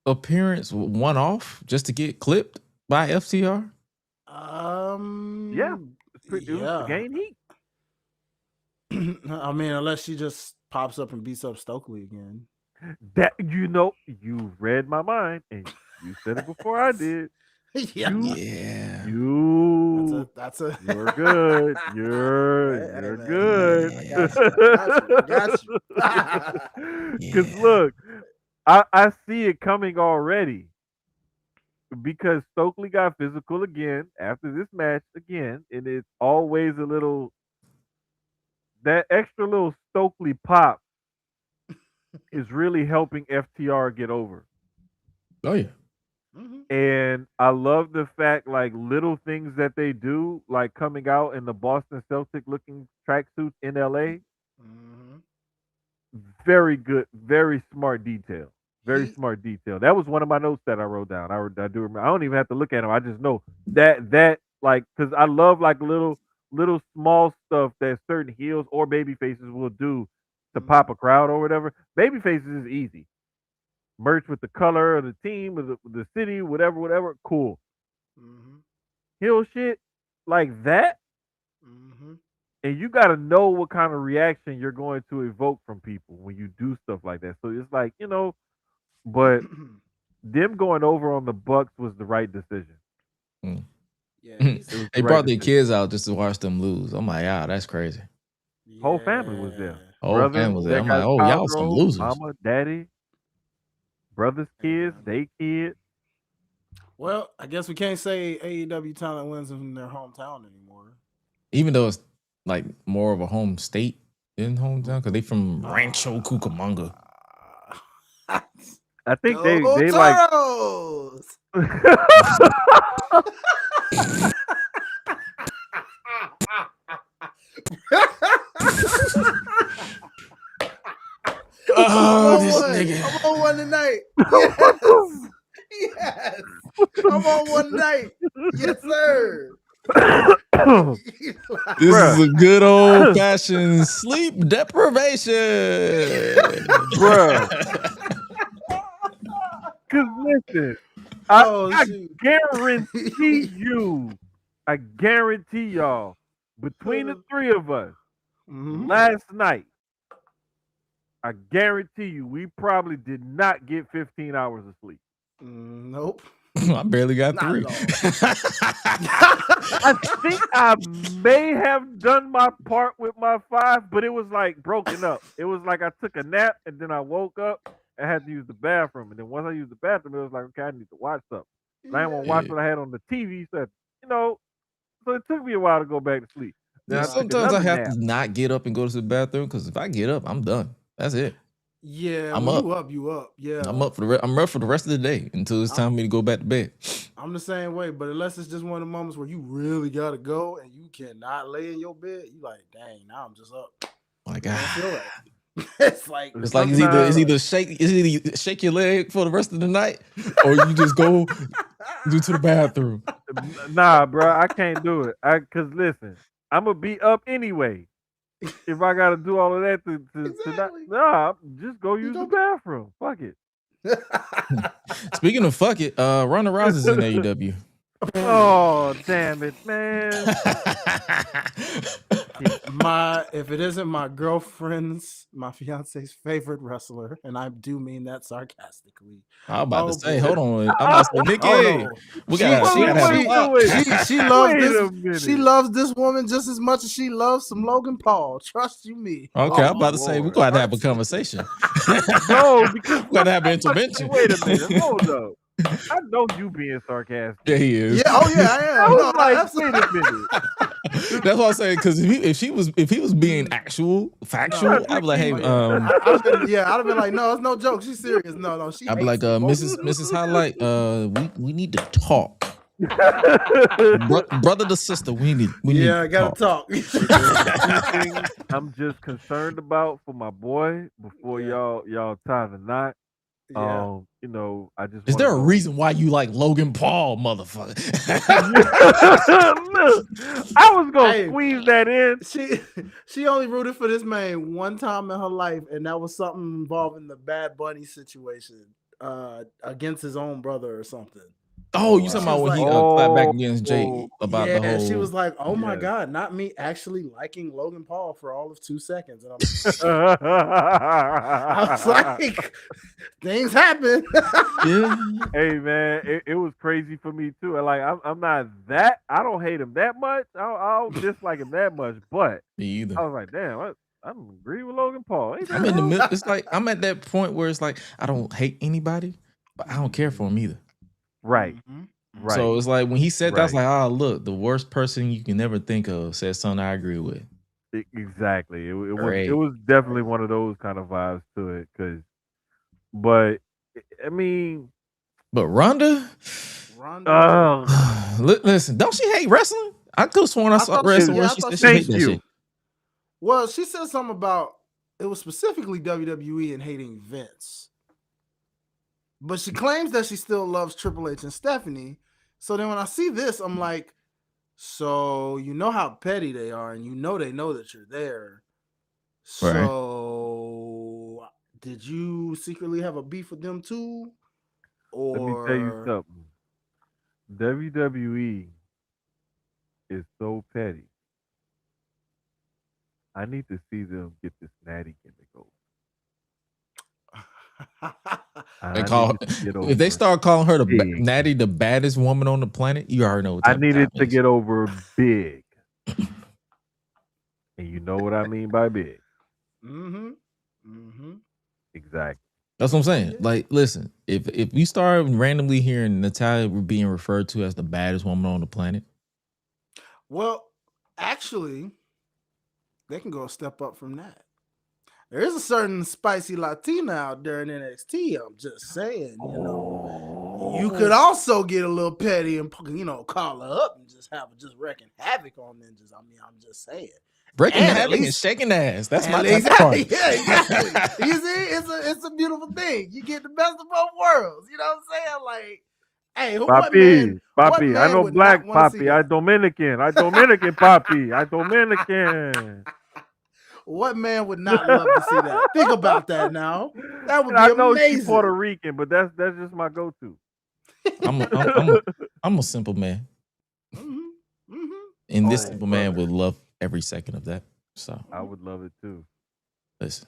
appearance one off just to get clipped by FTR? Yeah. It was to gain heat. I mean, unless she just pops up and beats up Stokely again. That you read my mind and you said it before I did. Yeah. That's a You're good. You're good. I got you. Because look, I see it coming already. Because Stokely got physical again after this match again, and it's always a little that extra little Stokely pop is really helping FTR get over. Oh yeah. Mm-hmm. And I love the fact, like, little things that they do, like coming out in the Boston Celtic looking tracksuits in LA. Mm-hmm. Very good, very smart detail. Very smart detail. That was one of my notes that I wrote down. I do remember. I don't even have to look at them. I just know that like, because I love like little small stuff that certain heels or baby faces will do to pop a crowd or whatever. Baby faces is easy. Merch with the color of the team, of the city, whatever. Cool. Mm-hmm. Heel shit like that, Mm-hmm. and you got to know what kind of reaction you're going to evoke from people when you do stuff like that. So it's like, but them going over on the Bucks was the right decision. Yeah, they brought their kids out just to watch them lose. I'm like, that's crazy. Whole family was there. Whole family was there. I'm like, y'all some losers. Mama, daddy, brothers, kids, they kids. Well, I guess we can't say AEW talent wins in their hometown anymore. Even though it's like more of a home state than hometown, because they from Rancho Cucamonga. I think they like. This nigga. I'm on one tonight. Yes. I'm on one night. Yes, sir. This is a good old fashioned sleep deprivation. Bruh. Cause listen, I guarantee y'all, between the three of us, last night, I guarantee you, we probably did not get 15 hours of sleep. Nope. I barely got 3. I think I may have done my part with my 5, but it was like broken up. It was like I took a nap and then I woke up and had to use the bathroom. And then once I used the bathroom, it was like, okay, I need to watch something. And I didn't want to watch what I had on the TV. So, so it took me a while to go back to sleep. Sometimes I have to not get up and go to the bathroom because if I get up, I'm done. That's it. Yeah, I'm up. You up. Yeah, I'm up I'm up for the rest of the day until it's time for me to go back to bed. I'm the same way, but unless it's just one of the moments where you really gotta go and you cannot lay in your bed, you like, dang, now I'm just up. My God. It's like it's either shake your leg for the rest of the night, or you just go to the bathroom. Nah, bro, I can't do it. Cause listen, I'm gonna be up anyway. If I gotta do all of that just go use the bathroom. Fuck it. Speaking of fuck it, Ronda Rousey's in AEW. Oh, damn it, man. If it isn't my girlfriend's, my fiance's favorite wrestler, and I do mean that sarcastically. I'm about to say, hold on. I'm about to say, Nikki, she loves this woman just as much as she loves some Logan Paul. Trust you me. Okay, I'm about to say, we're going to have a conversation. No, because we're going to have an intervention. Wait a minute. Hold up. I know you being sarcastic. Yeah, he is. Yeah, oh yeah, I am. I was like, wait a minute. That's what I'm saying. Because if he was being factual, I'd be like, hey, I'd have been like, no, it's no joke. She's serious. No, she. I'd be like, Mrs. Hi-Lite, we need to talk. Brother to sister, we need I gotta talk. There's two things I'm just concerned about for my boy before y'all tie the knot. You know, I just Is want to there a know. reason why you like Logan Paul, motherfucker? Look, I was gonna squeeze that in. She only rooted for this man one time in her life, and that was something involving the Bad Bunny situation against his own brother or something. Oh, you talking about when he clapped back against Jay about the whole? She was like, "Oh my God, not me actually liking Logan Paul for all of 2 seconds," and I was like, "Things happen." Hey man, it was crazy for me too. Like I'm not that. I don't hate him that much. I don't dislike him that much. But me either. I was like, damn, I agree with Logan Paul. I'm in the middle. It's like I'm at that point where it's like I don't hate anybody, but I don't care for him either. Right. Right. So it's like when he said that, I was like, oh, look, the worst person you can never think of said something I agree with. Exactly. It was definitely one of those kind of vibes to it. But I mean, but Ronda. Listen, don't she hate wrestling? I could have sworn I saw wrestling where she said she hate that shit. Well, she said something about it was specifically WWE and hating Vince. But she claims that she still loves Triple H and Stephanie. So then when I see this, I'm like, so you know how petty they are, and you know they know that you're there. So did you secretly have a beef with them too? Or let me tell you something. WWE is so petty. I need to see them get this Natty gimmick over. They call her, if they start calling her the Natty, the baddest woman on the planet, you already know what I needed to get over big. And you know what I mean by big. Exactly. That's what I'm saying. Like, listen, if you start randomly hearing Natalya being referred to as the baddest woman on the planet, well, actually, they can go a step up from that. There is a certain spicy Latina out there in NXT. I'm just saying, you know, you could also get a little petty and, you know, call her up and just wrecking havoc on ninjas. I mean, I'm just saying. Breaking havoc and shaking ass. That's my type of part. Yeah, exactly. You see, it's a beautiful thing. You get the best of both worlds. You know what I'm saying? Like, hey, Papi, I know black Papi. I Dominican, Papi. I Dominican. What man would not love to see that? Think about that now. That would be amazing. I know she's Puerto Rican, but that's just my go-to. I'm a simple man. And this simple man would love every second of that. So I would love it too. Listen.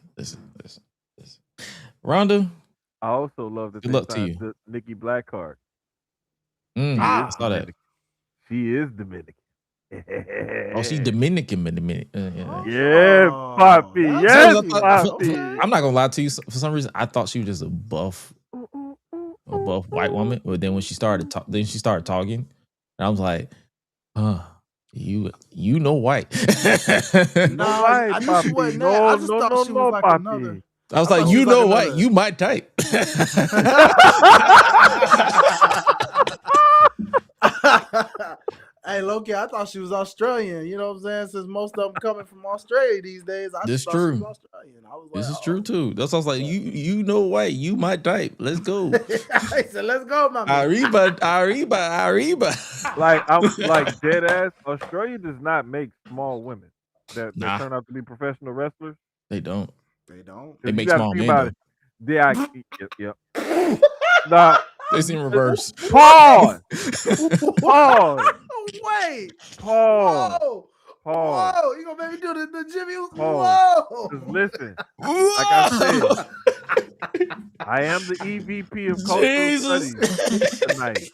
Ronda. I also love that good luck to you. The Nikki Blackheart. I saw that. She is Dominican. Oh, she's Dominican. Yeah, Papi. Yes, Papi. I'm not gonna lie to you. For some reason, I thought she was just a buff white woman. But then when she started talking, and I was like, you know white. No, I knew she wasn't that. I just thought she was like Papi. another. I was like, you know white. You my type. Hey, Loki, I thought she was Australian. You know what I'm saying? Since most of them coming from Australia these days, I just thought she was Australian. I was like, this is true too. That's why I was like, you know white, you my type. Let's go. I said, let's go, my man. Arriba. Like I'm like dead ass. Australia does not make small women that turn out to be professional wrestlers. They don't. They make small men. Yeah. Nah. It's in reverse. Pause. Wait. Pause. Whoa. You gonna make me do the Jimmy? Whoa. Listen. Like I said, I am the EVP of cultural studies tonight.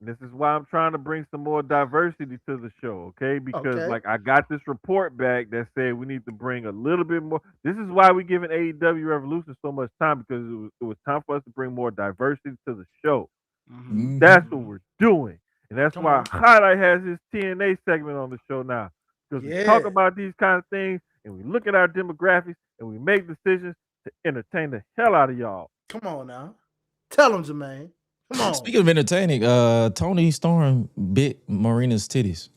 This is why I'm trying to bring some more diversity to the show, okay? Because like I got this report back that said we need to bring a little bit more. This is why we're giving AEW Revolution so much time, because it was time for us to bring more diversity to the show. That's what we're doing. And that's why Hi-Lite has his TNA segment on the show now. Because we talk about these kind of things and we look at our demographics and we make decisions to entertain the hell out of y'all. Come on now. Tell them, Jermaine. Come on. Speaking of entertaining, Tony Storm bit Marina's titties.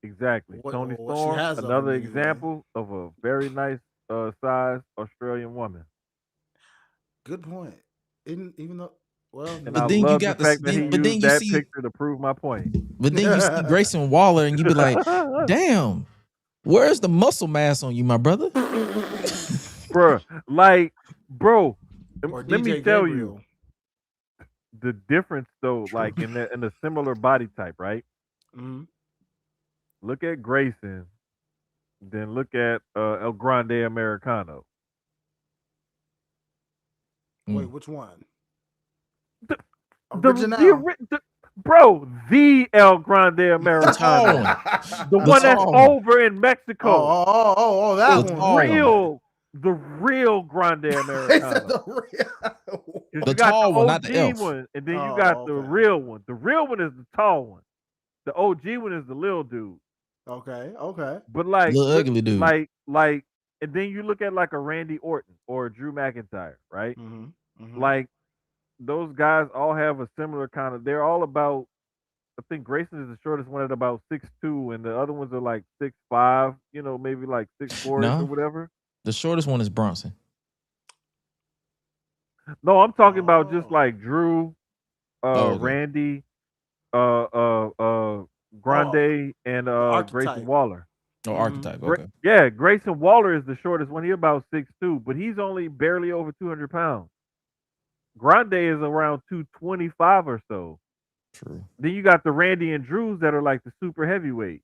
Exactly. Tony She Storm, has of another them anyway. example of a very nice sized Australian woman. Good point. Even though, well, And But I no. then you love the got fact that he but then used you that see, picture to prove my point. Grayson Waller, and you be like, damn, where's the muscle mass on you, my brother? Bruh, like, bro, Or let me DJ tell you Gabriel. the difference though, like in a similar body type, right? hmm Look at Grayson, then look at El Grande Americano. Wait, which one? The, Original. bro, the El Grande The tall Americano. one. The The one that's tall one. over in Mexico. That The The one. tall one. the real Grande He said Americano. the real. Because The you got the tall one, not the OG elf. one, and then you got the Okay. real one. The real one is the tall one. The OG one is the little dude. Okay. But like, Little ugly dude. like, and then you look at like a Randy Orton or a Drew McIntyre, right? Like, those guys all have a similar kind of. They're all about. I think Grayson is the shortest one at about 6'2", and the other ones are like 6'5", you know, maybe like 6'4" or No, whatever. the shortest one is Bronson. No, I'm talking about just like Drew, Okay. Randy, Grande, and Grayson archetype. Waller. Archetype. Okay. Yeah, Grayson Waller is the shortest one. He about 6'2", but he's only barely over 200 pounds. Grande is around 225 or so. True. Then you got the Randy and Drews that are like the super heavyweight.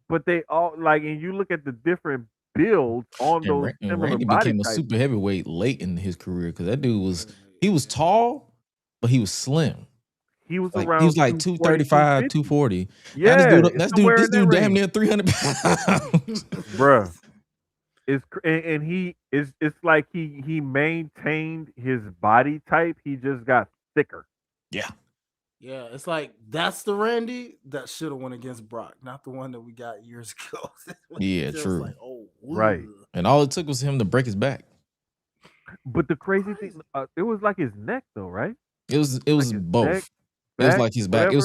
But they all like, and you look at the different builds on those And similar Randy body became a types. super heavyweight late in his career because that dude was tall, but he was slim. He was Like around he was like 240, 235, 250. 240. Yeah, This dude damn near 300 pounds. Bruh. And he is. It's like he maintained his body type. He just got thicker. Yeah. Yeah, it's like that's the Randy that should have went against Brock, not the one that we got years ago. Yeah, true. Like, right. And all it took was him to break his back. But the crazy thing, it was like his neck, though, right? It was Like both. neck, It was like his back. whatever.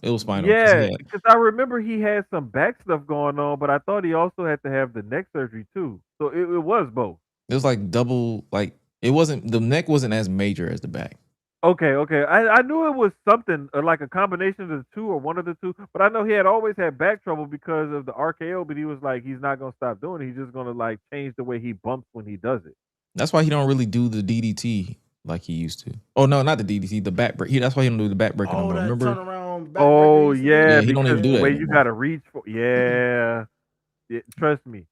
It was spinal. Yeah, because I remember he had some back stuff going on, but I thought he also had to have the neck surgery too. So it was both. It was like double. Like it wasn't. The neck wasn't as major as the back. Okay. I knew it was something like a combination of the two or one of the two, but I know he had always had back trouble because of the RKO. But he was like, he's not gonna stop doing it. He's just gonna like change the way he bumps when he does it. That's why he don't really do the DDT like he used to. Oh no, not the DDT, the back break. That's why he don't do the back breaking no more. Remember? Turnaround back Oh breaker yeah, he don't even do the that way anymore. you gotta reach for. Yeah, trust me.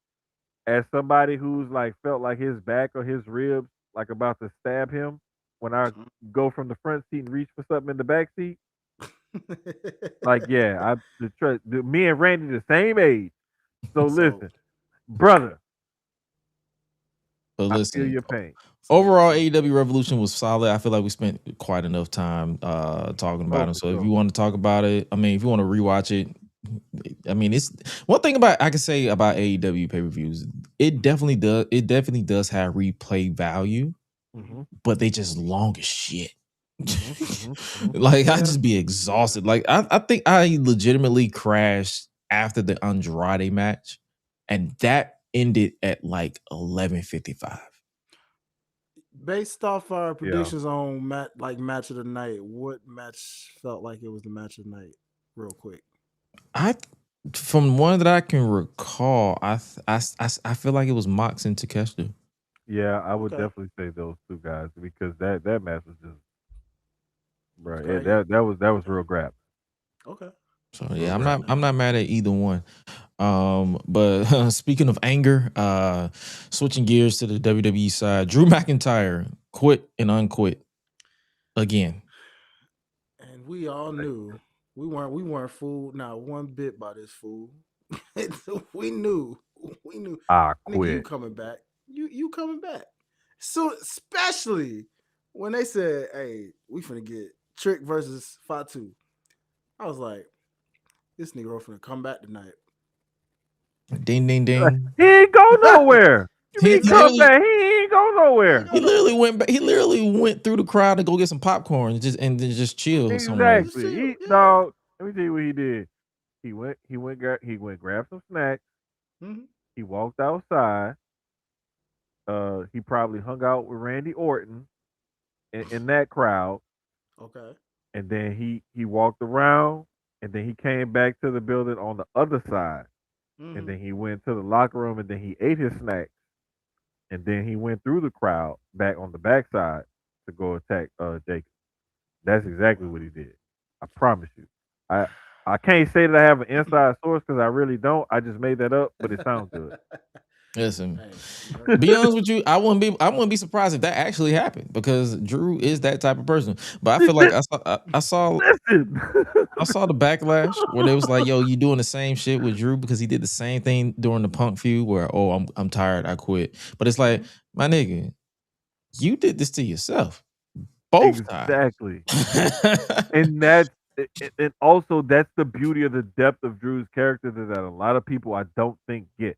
As somebody who's like felt like his back or his ribs like about to stab him when I go from the front seat and reach for something in the back seat. Like, yeah, me and Randy the same age. So listen, brother. But listen, I feel your pain. Overall, AEW Revolution was solid. I feel like we spent quite enough time talking about it. So if you want to talk about it, I mean, if you want to rewatch it, I mean, it's one thing about I can say about AEW pay-per-views. It definitely does have replay value, but they just long as shit. Like I just be exhausted. Like I think I legitimately crashed after the Andrade match, and that ended at like 11:55. Based off our predictions on match of the night, what match felt like it was the match of the night? Real quick. From one that I can recall, I feel like it was Mox and Takeshita. Yeah, I would definitely say those two guys because that match was just right. Yeah, that was real grab. Okay. So yeah, I'm not mad at either one. But speaking of anger, switching gears to the WWE side, Drew McIntyre quit and unquit again. And we all knew we weren't fooled not one bit by this fool. we knew. I Nigga, quit. you coming back. You coming back. So especially when they said, "Hey, we finna get Trick versus Fatu." I was like, this nigga finna come back tonight. Ding ding ding. He ain't go nowhere. You He mean come literally, back? He ain't go nowhere. he literally went back. He literally went through the crowd to go get some popcorn and then just chill somewhere. Exactly. He dog. Let me tell you what he did. He went grab some snacks. Mm-hmm. He walked outside. He probably hung out with Randy Orton in that crowd, Okay. and then he walked around, and then he came back to the building on the other side, and Mm-hmm. then he went to the locker room, and then he ate his snacks, and then he went through the crowd back on the backside to go attack Jacob. That's exactly what he did. I promise you. I I can't say that I have an inside source because I really don't. I just made that up, but it sounds good. Listen, Hey, be honest with you, I wouldn't be surprised if that actually happened because Drew is that type of person. But I feel like Listen. I saw the backlash where they was like, "Yo, you doing the same shit with Drew because he did the same thing during the Punk feud where I'm tired, I quit." But it's like, my nigga, you did this to yourself both times. Exactly. And and also that's the beauty of the depth of Drew's character that a lot of people I don't think get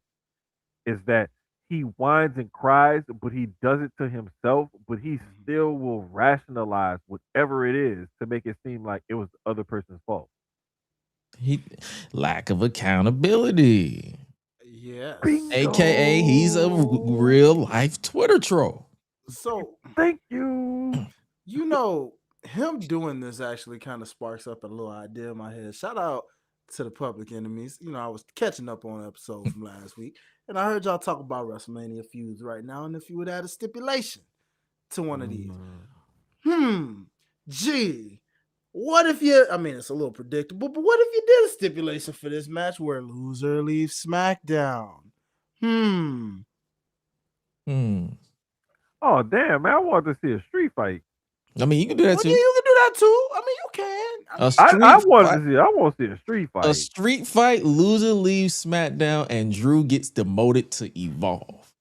is that he whines and cries, but he does it to himself, but he still will rationalize whatever it is to make it seem like it was the other person's fault. He lack of accountability, yes. aka he's a real life Twitter troll. So Thank you. you know, him doing this actually kind of sparks up a little idea in my head. Shout out to the Public Enemies. You know, I was catching up on an episode from last week, and I heard y'all talk about WrestleMania feuds right now, and if you would add a stipulation to one of these. Gee, what if you, I mean, it's a little predictable, but what if you did a stipulation for this match where loser leaves SmackDown? Hmm. Oh damn, man! I want to see a street fight. I mean, you can do that Well, yeah, too. you can do that too. I mean, you can. I A mean, street I wanted fight. to see. I want to see a street A fight. street fight, loser leaves SmackDown, and Drew gets demoted to Evolve.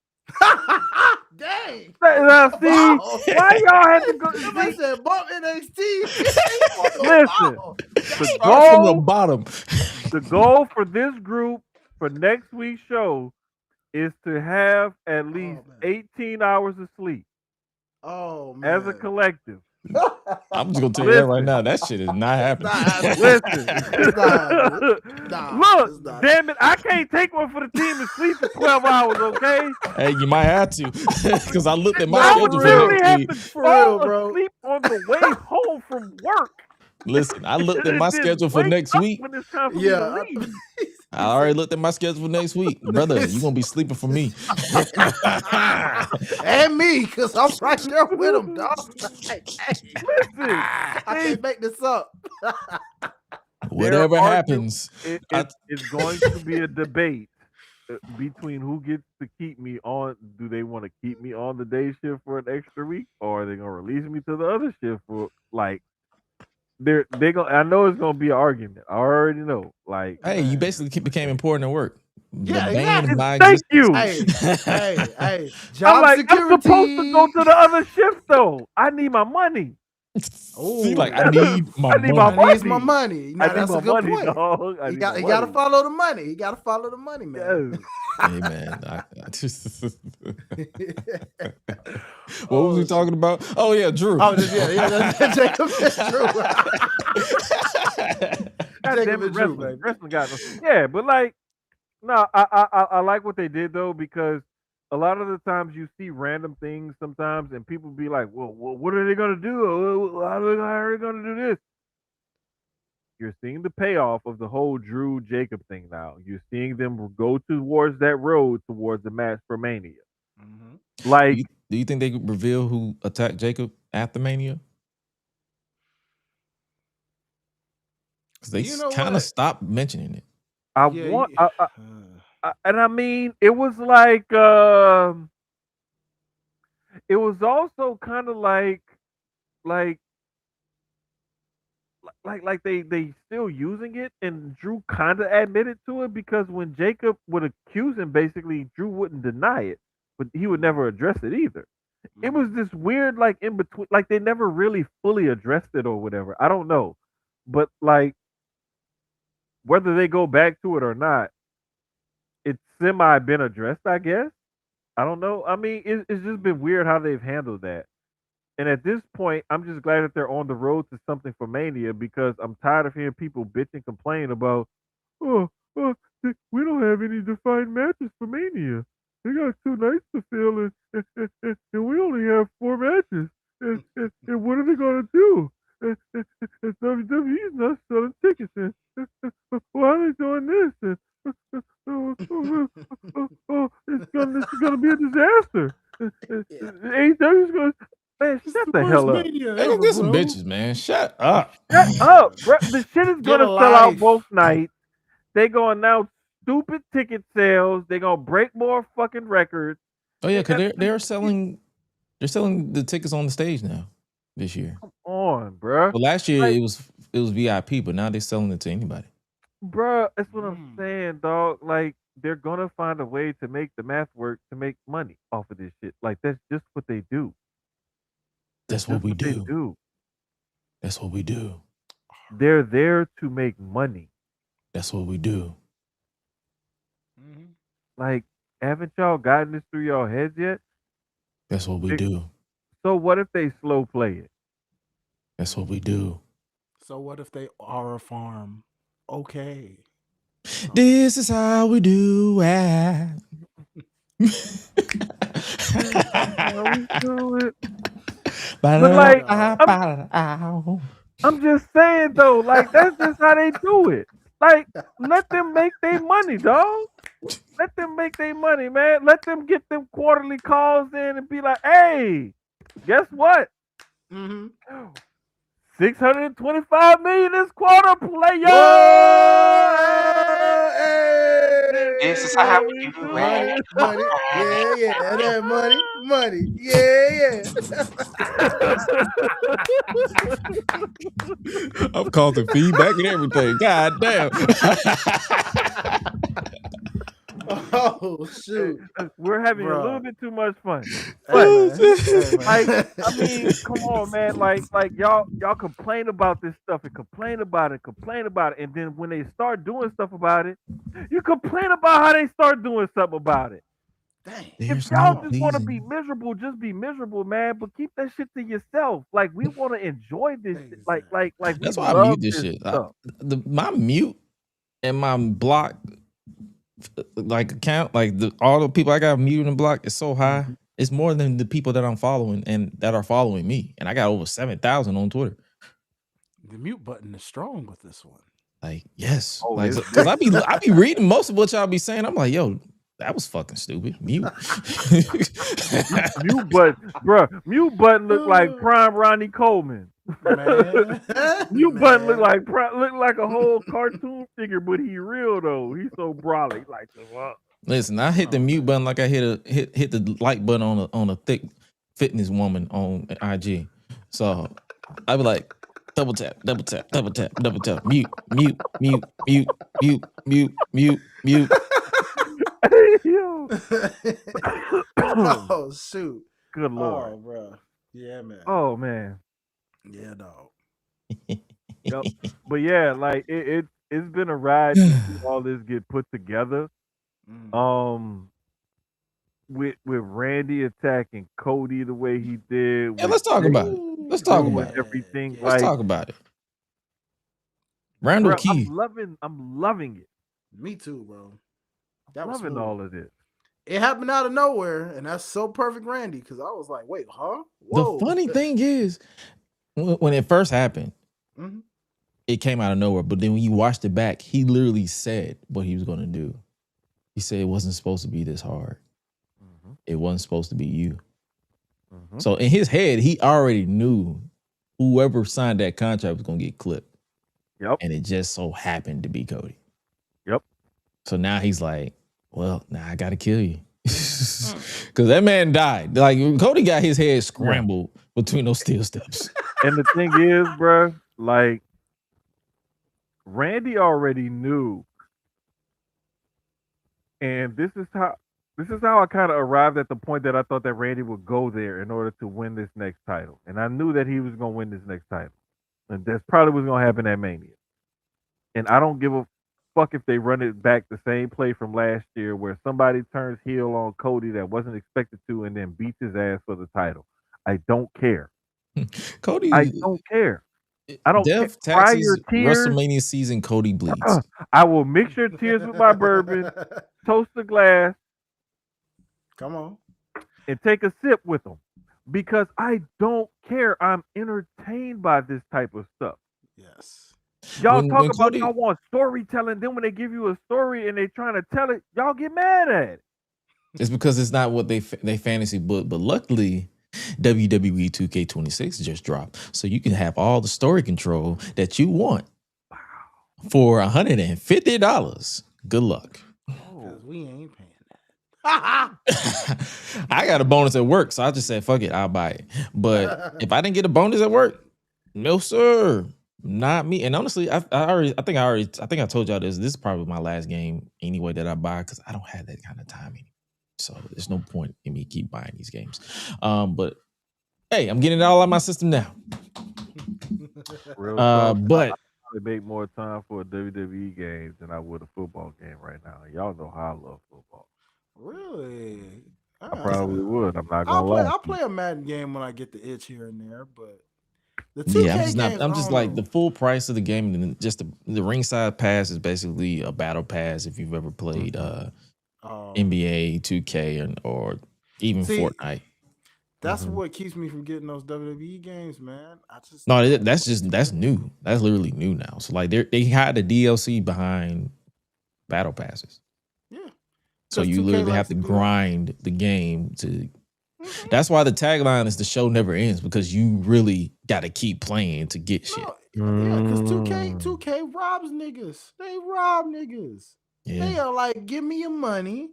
dang. Now, see, Wow. why y'all had to go? Somebody See, said bump NXT. listen, Wow. the Start from the goal, bottom. the goal for this group for next week's show is to have at least man. 18 hours of sleep Oh as man. a collective. I'm just gonna tell you that right Listen. now. That shit is not happening. Not happening. Listen, It's not happening. Nah, look, it's not. damn it, I can't take one for the team and sleep for 12 hours, okay? Hey, you might have to because I looked at my I schedule would for literally next have week. to For fall real, bro. asleep on the way home from work. Listen, I looked at And my then schedule for wake next up week. when it's time for me Yeah. to leave. I already looked at my schedule for next week, brother. You gonna be sleeping for me. And me, because I'm right there with him, dog. Like, hey, Listen, I can't make this up. Whatever happens, it's going to be a debate between who gets to keep me on. Do they want to keep me on the day shift for an extra week, or are they gonna release me to the other shift for like? They gonna. I know it's gonna be an argument. I already know. Like, hey, you basically became important at work. Yeah, the bane of exactly. my thank existence. you. Hey, I'm job like, security. I'm supposed to go to the other shift though. I need my money. See, like I need my I need money. my He needs my money. money. I Now need that's my a good money, point. dog. I He need got my he got to money. follow the money. He got to follow the money, man. Yes. Hey man, what was we talking about? Oh yeah, Drew. Oh, that's Jacob and Drew. God Jacob damn it, and Drew, wrestling. baby. Wrestling got no. Yeah, but like, no, I like what they did though because a lot of the times you see random things sometimes and people be like, well what are they gonna do? How are they gonna do this? You're seeing the payoff of the whole Drew Jacob thing now. You're seeing them go towards that road towards the match for Mania. Mhm. Like, Do you think they could reveal who attacked Jacob after Mania? Because they You know kind of what? stopped mentioning it. I Yeah, want, you- and I mean, it was like, it was also kind of like, like they still using it, and Drew kind of admitted to it because when Jacob would accuse him, basically Drew wouldn't deny it, but he would never address it either. It was this weird, like in between, like they never really fully addressed it or whatever. I don't know, but like whether they go back to it or not, it's semi been addressed, I guess. I don't know. I mean, it's just been weird how they've handled that. And at this point, I'm just glad that they're on the road to something for Mania because I'm tired of hearing people bitch and complain about, oh, we don't have any defined matches for Mania. They got 2 nights to fill, and we only have 4 matches. And what are they gonna do? And WWE's not selling tickets. And why are they doing this? And, it's gonna be a disaster. AEW's gonna man, It's shut the the worst hell up. mania Hey, go ever, get some bro. bitches, man. Shut up. Shut up, bro. The shit is Get gonna a sell out life. both nights. They gonna announce stupid ticket sales. They gonna break more fucking records. Oh yeah, because And they're selling the tickets on the stage now this year. come on, bro. Well, last year Like, it was VIP, but now they're selling it to anybody. bro, that's what I'm Mm. saying, dog. Like, they're gonna find a way to make the math work to make money off of this shit. Like, that's just what they do. That's what we They do. do. That's what we do. They're there to make money. That's what we do. Mhm. Like, haven't y'all gotten this through your heads yet? That's what we They- do. So what if they slow play it? That's what we do. So what if they are a farm? Okay. This is how we do it. How we do it? But like, I'm I'm just saying though, like that's just how they do it. Like, let them make their money, dog. Let them make their money, man. Let them get them quarterly calls in and be like, hey, guess what? Mm-hmm. 625 million this quarter, player. This is how we do Money, it. money, yeah, that money, yeah. I'm causing feedback and everything. God damn. Oh shoot, We're having a Bruh. little bit too much fun. Hey, But man. Hey, man. like, I mean, come on, man. Like y'all complain about this stuff and complain about it, and then when they start doing stuff about it, you complain about how they start doing something about it. Dang. There's If y'all no just want to be pleasing. miserable, just be miserable, man. But keep that shit to yourself. Like, we want to enjoy this shit. Like we That's why I love mute this this shit. stuff. My mute and my block like account, like all the people I got muted and blocked is so high. Mm-hmm. It's more than the people that I'm following and that are following me. And I got over 7,000 on Twitter. The mute button is strong with this one. Like, yes. Oh, Like, it's because I be reading most of what y'all be saying. I'm like, yo, that was fucking stupid. Mute. Mute button, bro. Mute button look like prime Ronnie Coleman. Man. Mute button look like a whole cartoon figure, but he real though. He's so brolic. Like, Listen, I hit the mute button like I hit the like button on a thick fitness woman on IG. So I be like, double tap, double tap, double tap, double tap, mute, mute, mute, mute, mute, mute, mute, mute. yo. Oh shoot. Good lord. Oh, bro. Yeah, man. Oh man. Yeah, dog. Yep. But yeah, like it's been a ride to see all this get put together. With Randy attacking Cody the way he did. Yeah, let's talk about it. Let's talk doing about it. everything. Yeah. Let's Like, talk about it. Randall bro, Keith. I'm loving it. Me too, bro. That was Loving smooth. all of this. It happened out of nowhere, and that's so perfect, Randy. Because I was like, "Wait, huh? Whoa!" The funny thing is, when it first happened, Mhm. it came out of nowhere. But then when you watched it back, he literally said what he was going to do. He said it wasn't supposed to be this hard. It wasn't supposed to be you. So in his head, he already knew whoever signed that contract was going to get clipped. Yep. And it just so happened to be Cody. Yep. So now he's like, well, now I got to kill you. Because that man died. Like, Cody got his head scrambled between those steel steps. And the thing is, bro, like, Randy already knew. And this is how I kind of arrived at the point that I thought that Randy would go there in order to win this next title. And I knew that he was going to win this next title. And that's probably what's going to happen at Mania. And I don't give a fuck if they run it back the same play from last year where somebody turns heel on Cody that wasn't expected to and then beats his ass for the title. I don't care. Cody, I don't care. I don't care. Death, Cry your taxes, tears. WrestleMania season, Cody bleeds. I will mix your tears with my bourbon, toast the glass, Come on, and take a sip with them because I don't care. I'm entertained by this type of stuff. yes. Y'all When talk about Cody, y'all want storytelling, then when they give you a story and they trying to tell it, y'all get mad at it. it's because it's not what they fantasy book, but luckily WWE 2K26 just dropped, so you can have all the story control that you want for $150. Good luck. Because we ain't paying that. I got a bonus at work, so I just said, fuck it, I'll buy it. But if I didn't get a bonus at work, no sir, not me. And honestly, I think I told y'all this. This is probably my last game anyway that I buy because I don't have that kind of timing. So there's no point in me keep buying these games. But hey, I'm getting it all out of my system now. Real talk, but I probably make more time for a WWE game than I would a football game right now. Y'all know how I love football. Really? I probably would. I'm not gonna lie. I'll play a Madden game when I get the itch here and there, but the 2K yeah, I'm just games, like the full price of the game, and then just the ringside pass is basically a battle pass if you've ever played NBA 2K or even Fortnite. That's what keeps me from getting those WWE games, man. That's new. That's literally new now. So like they had the DLC behind battle passes. Yeah. So you literally have to grind the game to. That's why the tagline is the show never ends, because you really got to keep playing to get shit. Yeah, because 2K robs niggas. They rob niggas. Yeah. They are like, give me your money,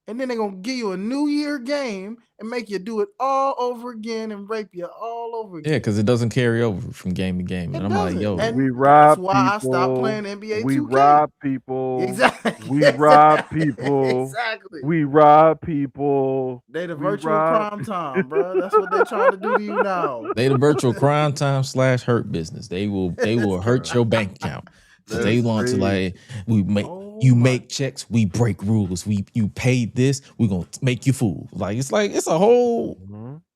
and then they're going to give you a New Year game and make you do it all over again and rape you all over again. Yeah, because it doesn't carry over from game to game. And I'm like, yo. And we rob that's why people. I stopped playing NBA 2K. We rob people. Exactly. We rob people. Exactly. We rob people. They the virtual crime time, bro. That's what they trying to do to you now. They the virtual crime time / hurt business. They will hurt your bank account. Because they want to like, you make checks, we break rules. You paid this, we're gonna make you fool. It's a whole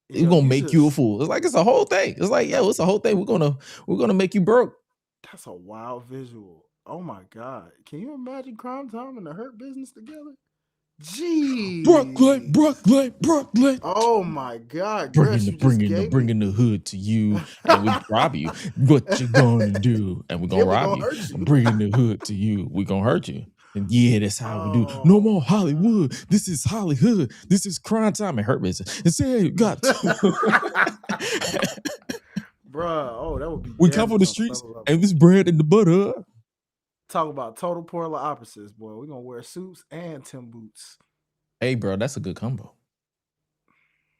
we're gonna make you a fool. It's a whole thing. It's like, yo, it's a whole thing. We're gonna make you broke. That's a wild visual. Oh my God. Can you imagine crime time and the hurt business together? Jeez. Brooklyn. Oh my God. Bringing the hood to you, and we rob you. What you gonna do? And we're gonna rob you. I'm bringing the hood to you. We're gonna hurt you. And yeah, that's how we do. No more Hollywood. This is Hollywood. This is crime time and hurt business. And say you got to. Bruh, that would be. We come on the streets and this bread and the butter. Talk about total polar opposites, boy. We're gonna wear suits and Tim boots. Hey, bro, that's a good combo.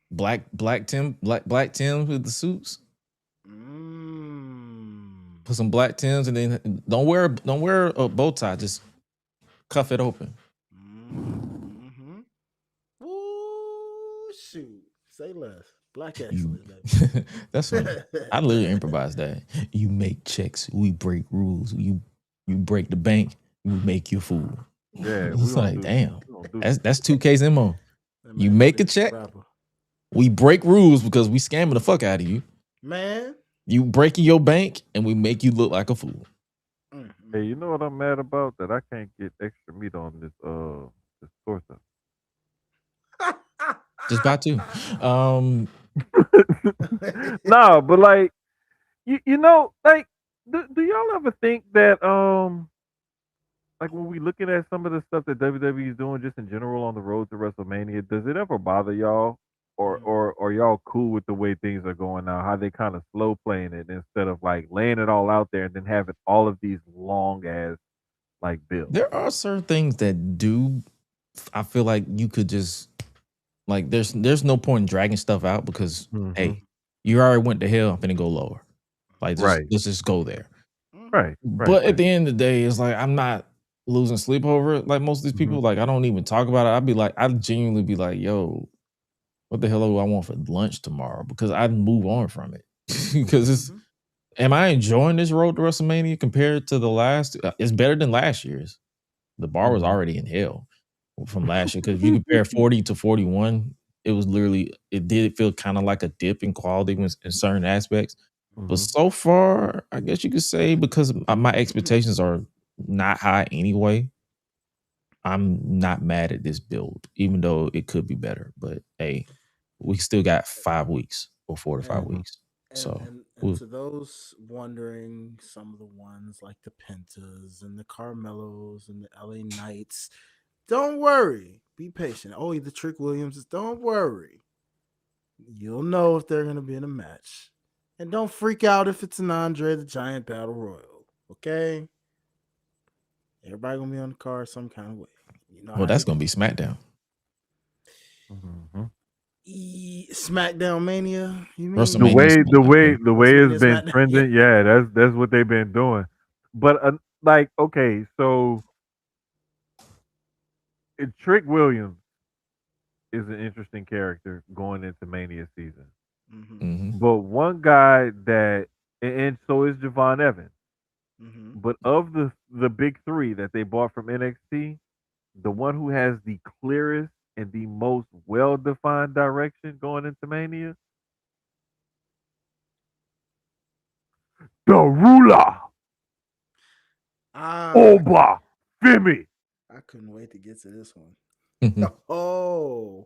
Black Tims with the suits. Put some black Tims and then don't wear a bow tie. Just cuff it open. Ooh, shoot. Say less. Black excellence, baby. That's funny. I literally improvise that. You make checks. We break rules. You break the bank. We make you a fool. Yeah, it's like, damn. That's 2K's MO. You make a check. We break rules because we scamming the fuck out of you. Man. You breaking your bank and we make you look like a fool. Hey, you know what I'm mad about? That I can't get extra meat on this torso. Just buy two. No, but like you know, like do y'all ever think that like when we looking at some of the stuff that WWE is doing just in general on the road to WrestleMania, does it ever bother y'all? Or y'all cool with the way things are going now? How they kind of slow playing it instead of like laying it all out there and then having all of these long ass like builds. There are certain things that do. I feel like you could just like there's no point in dragging stuff out because hey, you already went to hell. I'm gonna go lower. Like let's just go there. Right. But at the end of the day, it's like I'm not losing sleep over it. Like most of these people, like I don't even talk about it. I'd genuinely be like, yo, what the hell do I want for lunch tomorrow? Because I'd move on from it. Because am I enjoying this road to WrestleMania compared to the last? It's better than last year's. The bar was already in hell from last year. Because if you compare 40 to 41, it was literally, it did feel kind of like a dip in quality in certain aspects. But so far, I guess you could say, because my expectations are not high anyway, I'm not mad at this build, even though it could be better. But hey, we still got 5 weeks or 4 to 5 weeks. So And to those wondering, some of the ones like the Pentas and the Carmelos and the LA Knights, don't worry. Be patient. Oh, the Trick Williamses, don't worry. You'll know if they're going to be in a match. And don't freak out if it's an Andre the Giant Battle Royal. Okay? Everybody going to be on the card some kind of way. You know, well, that's going to be SmackDown. SmackDown Mania, you mean? The way it's been trending, yeah, that's what they've been doing. But like, okay, so Trick Williams is an interesting character going into Mania season. But one guy that, and so is Javon Evans. But of the big three that they bought from NXT, the one who has the clearest and the most well-defined direction going into Mania, the ruler, Oba Femi. I couldn't wait to get to this one. Oh,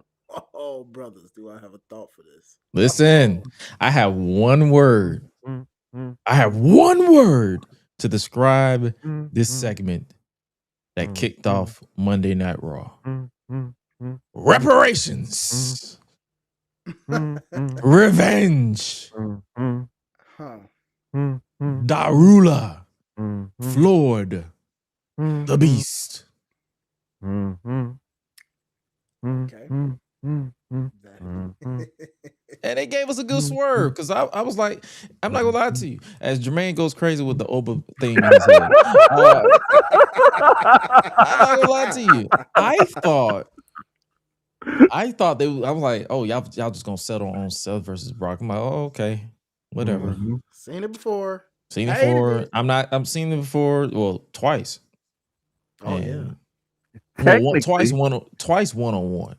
brothers, do I have a thought for this? Listen, I have one word. I have one word to describe this segment that kicked off Monday Night Raw. Reparations. Revenge. Darula. Floored. The Beast. Okay. And they gave us a good swerve because I was like, I'm not gonna lie to you. As Jermaine goes crazy with the Oba thing in his head, I'm not gonna lie to you. I thought I was like, oh, y'all just gonna settle on Seth versus Brock. I'm like, oh, okay, whatever. Seen it before. I'm seen it before. Well, twice. Oh yeah. Well, twice one on one.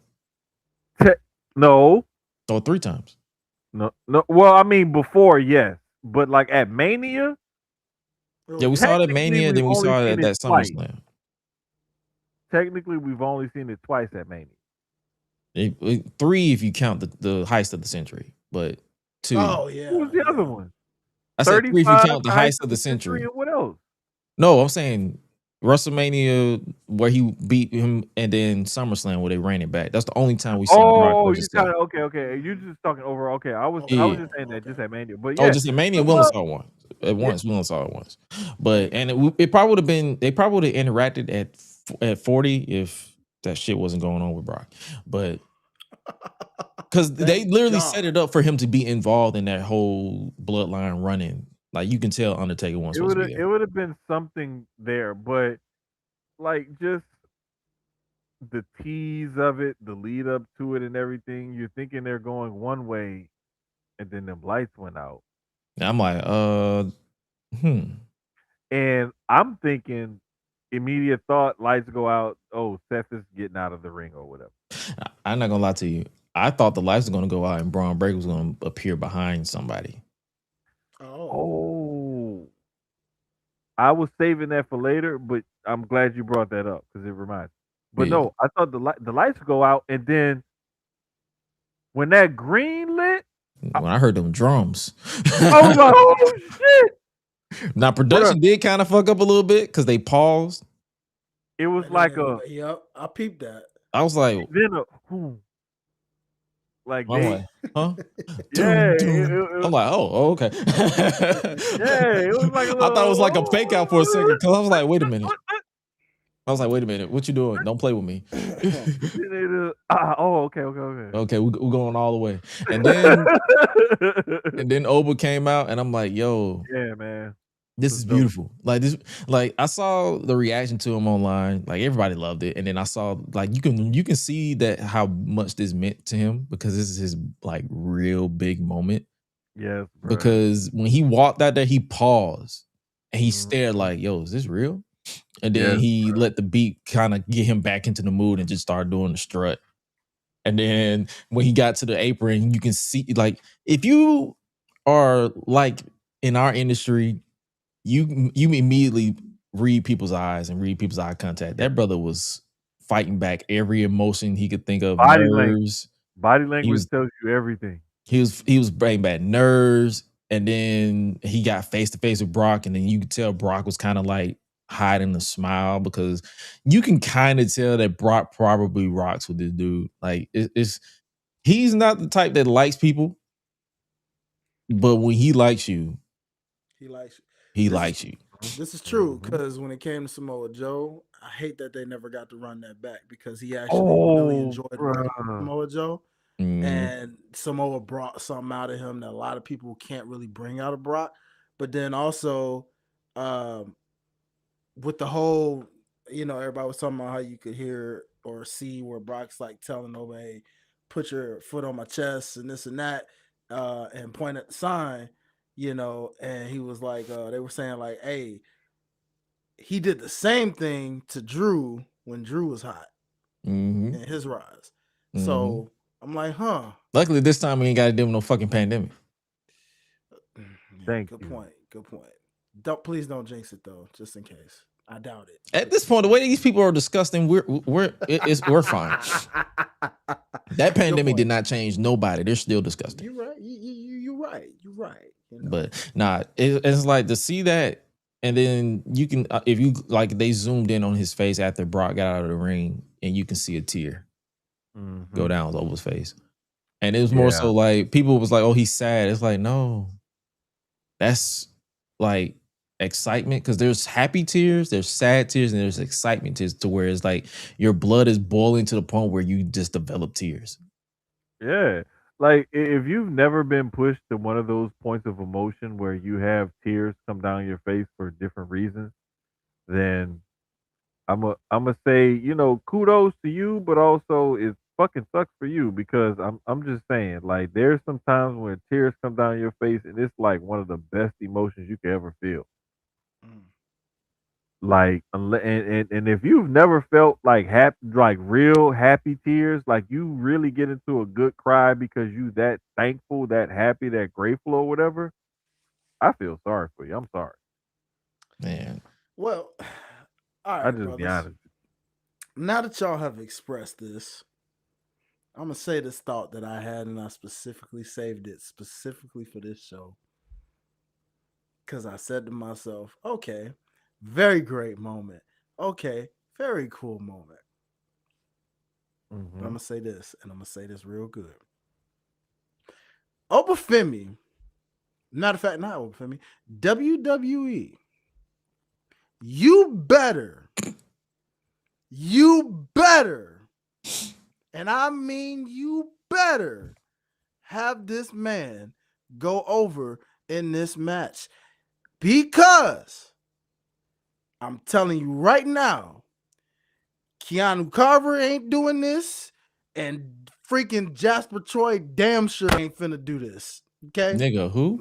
No. Or 3 times. No. Well, I mean before, yes, but like at Mania. Yeah, we saw it at Mania, then we saw it at that SummerSlam. Technically, we've only seen it twice at Mania. 3 if you count the heist of the century, but 2. Oh yeah. Who was the other one? I said 3 if you count the heist of the century. What else? No, I'm saying WrestleMania where he beat him, and then SummerSlam where they ran it back. That's the only time we seen Brock versus Seth. Okay. You're just talking overall. Okay, I was just saying that just at Mania, but yeah. Just at Mania, we only saw one at once. We only saw it once, but it probably would have been. They probably would have interacted at 40 if that shit wasn't going on with Brock, but because they literally set it up for him to be involved in that whole bloodline running. Like you can tell Undertaker wants to be there. It would have been something there, but like just the tease of it, the lead up to it and everything, you're thinking they're going one way and then the lights went out. And I'm like, And I'm thinking immediate thought, lights go out, oh, Seth is getting out of the ring or whatever. I'm not gonna lie to you. I thought the lights were gonna go out and Braun Breaker was gonna appear behind somebody. Oh, I was saving that for later, but I'm glad you brought that up because it reminds me. But no, I thought the lights would go out, and then when that green lit, when I heard them drums, I was like, oh shit! Now production did kind of fuck up a little bit because they paused. It was like yep, I peeped that. I was like, like huh? Yeah, I'm like, oh, okay. Yeah, it was like I thought it was like a fake out for a second because I was like, wait a minute. What you doing? Don't play with me. Okay. Okay, we're going all the way. And then Oba came out, and I'm like, yo, yeah, man, this is beautiful. Like I saw the reaction to him online. Like everybody loved it, and then I saw like you can see that how much this meant to him because this is his like real big moment. Yes, because when he walked out there, he paused and he stared like, yo, is this real? And then Yes, he let the beat kind of get him back into the mood and just started doing the strut. And then when he got to the apron, you can see, like, if you are like in our industry, you immediately read people's eyes and read people's eye contact. That brother was fighting back every emotion he could think of, body language. nerves. Body He language was tells you everything. he was bringing back nerves, and then he got face to face with Brock, and then you could tell Brock was kind of like hiding a smile because you can kind of tell that Brock probably rocks with this dude. Like it's he's not the type that likes people, but when he likes you, He likes you. he This is likes you. this is true because when it came to Samoa Joe, I hate that they never got to run that back because he actually really enjoyed working with Samoa Joe. And Samoa brought something out of him that a lot of people can't really bring out of Brock. But then also, with the whole, everybody was talking about how you could hear or see where Brock's like telling Oba, hey, put your foot on my chest and this and that, and point at the sign, and he was like, they were saying like, hey, he did the same thing to Drew when Drew was hot in his rise. So I'm like, huh. Luckily, this time we ain't got to deal with no fucking pandemic. Thank Good you. point. Good point. Please don't jinx it though, just in case. I doubt it. At this point, the way these people are disgusting, we're fine. That pandemic did not change nobody. They're still disgusting. You're right. You're right. You're right. But nah, it's like to see that, and then you can if you like they zoomed in on his face after Brock got out of the ring, and you can see a tear go down Oba's face, and it was more so like people was like, oh, he's sad. It's like, no, that's like excitement, because there's happy tears, there's sad tears, and there's excitement tears, to where it's like your blood is boiling to the point where you just develop tears. Yeah. Like if you've never been pushed to one of those points of emotion where you have tears come down your face for different reasons, then I'm say, kudos to you, but also it fucking sucks for you, because I'm just saying, like, there's some times when tears come down your face and it's like one of the best emotions you could ever feel. Like, and if you've never felt like real happy tears, like you really get into a good cry because you that thankful, that happy, that grateful or whatever, I feel sorry for you. I'm sorry. Man. Well, all right, I just be honest. Now that y'all have expressed this, I'm gonna say this thought that I had, and I specifically saved it specifically for this show, because I said to myself, okay, very great moment. Okay, very cool moment. But I'm going to say this, and I'm going to say this real good. Oba Femi, not Oba Femi, WWE, you better, and I mean you better have this man go over in this match, because I'm telling you right now, Keanu Carver ain't doing this, and freaking Jasper Troy damn sure ain't finna do this. Okay, nigga, who?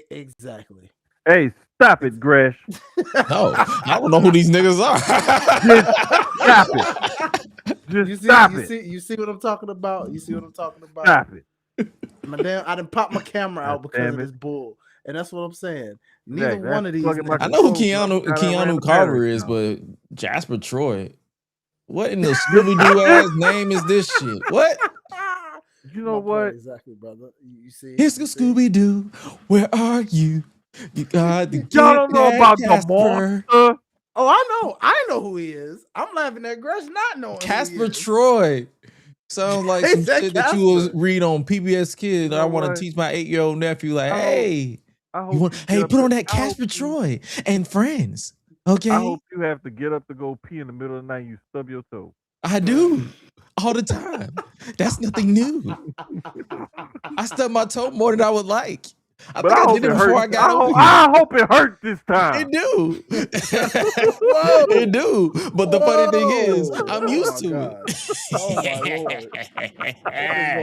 Exactly. Hey, stop it, Gresh. No, I don't know who these niggas are. Stop it. Just stop it. You see what I'm talking about? You see what I'm talking about? Stop it. I done popped my camera out because of this bull. And that's what I'm saying. Neither Exactly. one of these. I know who Keanu Carver is, but Jasper Troy. What in the Scooby Doo ass name is this shit? What? You know what? Exactly, brother. You see, it's the Scooby Doo. Where are you? You got to y'all don't know about Jasper. The monster. Oh, I know who he is. I'm laughing at Gresh not knowing Casper Troy. Sounds like some shit that you will read on PBS Kids. I want to teach my 8-year-old nephew, like, hey, put on that Casper Troy and Friends. Okay. I hope you have to get up to go pee in the middle of the night and you stub your toe. I do. All the time. That's nothing new. I stub my toe more than I would like. I did it before I got over here. I hope it hurt this time. It do. It do. But the funny thing is, I'm used to it. Oh my Lord.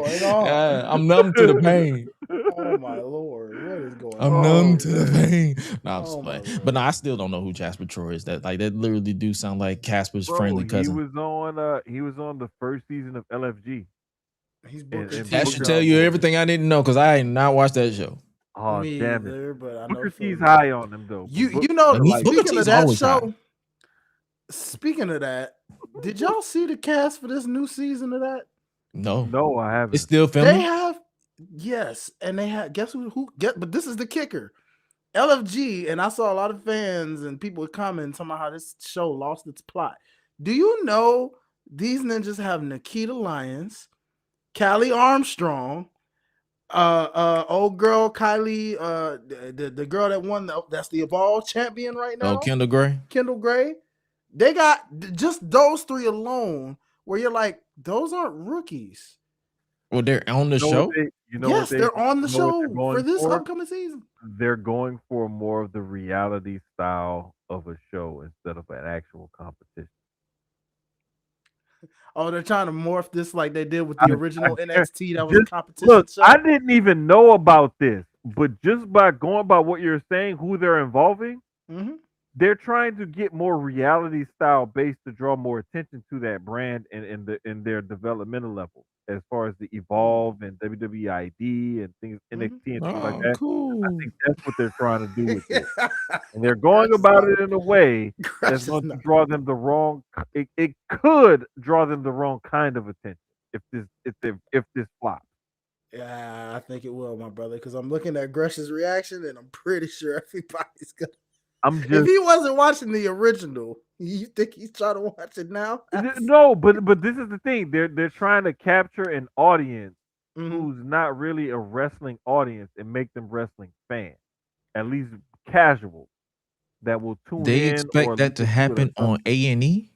What is going on? I'm numb to the pain. Oh my Lord. What is going I'm on? numb to the pain. No, I'm just Oh, my playing. Lord. But no, I still don't know who Jasper Troy is. That literally do sound like Casper's Bro, friendly he cousin. was on the first season of LFG. He's booking That should tell Booker- you everything I didn't know because I ain't not watched that show. Oh Me damn it! either, but I know Booker T's Philly. high on him though. You Booker- know, Booker speaking T's of that always show, high. speaking of that, did y'all see the cast for this new season of that? No, I haven't. It's still They filming. have, yes, and they have. Guess who? But this is the kicker. LFG, and I saw a lot of fans and people commenting talking about how this show lost its plot. Do you know these ninjas have Nikita Lyons, Callie Armstrong, old girl Kylie, the girl that won that's the Evolve champion right now. Oh, Kendall Gray. Kendall Gray. They got just those three alone, where you're like, those aren't rookies. Well, they're on the show. Yes, they're on the show for this for? upcoming season. They're going for more of the reality style of a show instead of an actual competition. Oh, they're trying to morph this like they did with the original NXT that was a competition Look, show. I didn't even know about this, but just by going by what you're saying, who they're involving, they're trying to get more reality style based to draw more attention to that brand and in their developmental level, as far as the Evolve and WWE ID and things, NXT and things like that. Cool. I think that's what they're trying to do with it, and they're going about it in a way that's going to draw them the wrong. It could draw them the wrong kind of attention if this flops. Yeah, I think it will, my brother, because I'm looking at Gresh's reaction, and I'm pretty sure everybody's gonna. If he wasn't watching the original, you think he's trying to watch it now? No, but this is the thing. They're trying to capture an audience who's not really a wrestling audience and make them wrestling fans, at least casual, that will tune in. They expect that to happen on A&E?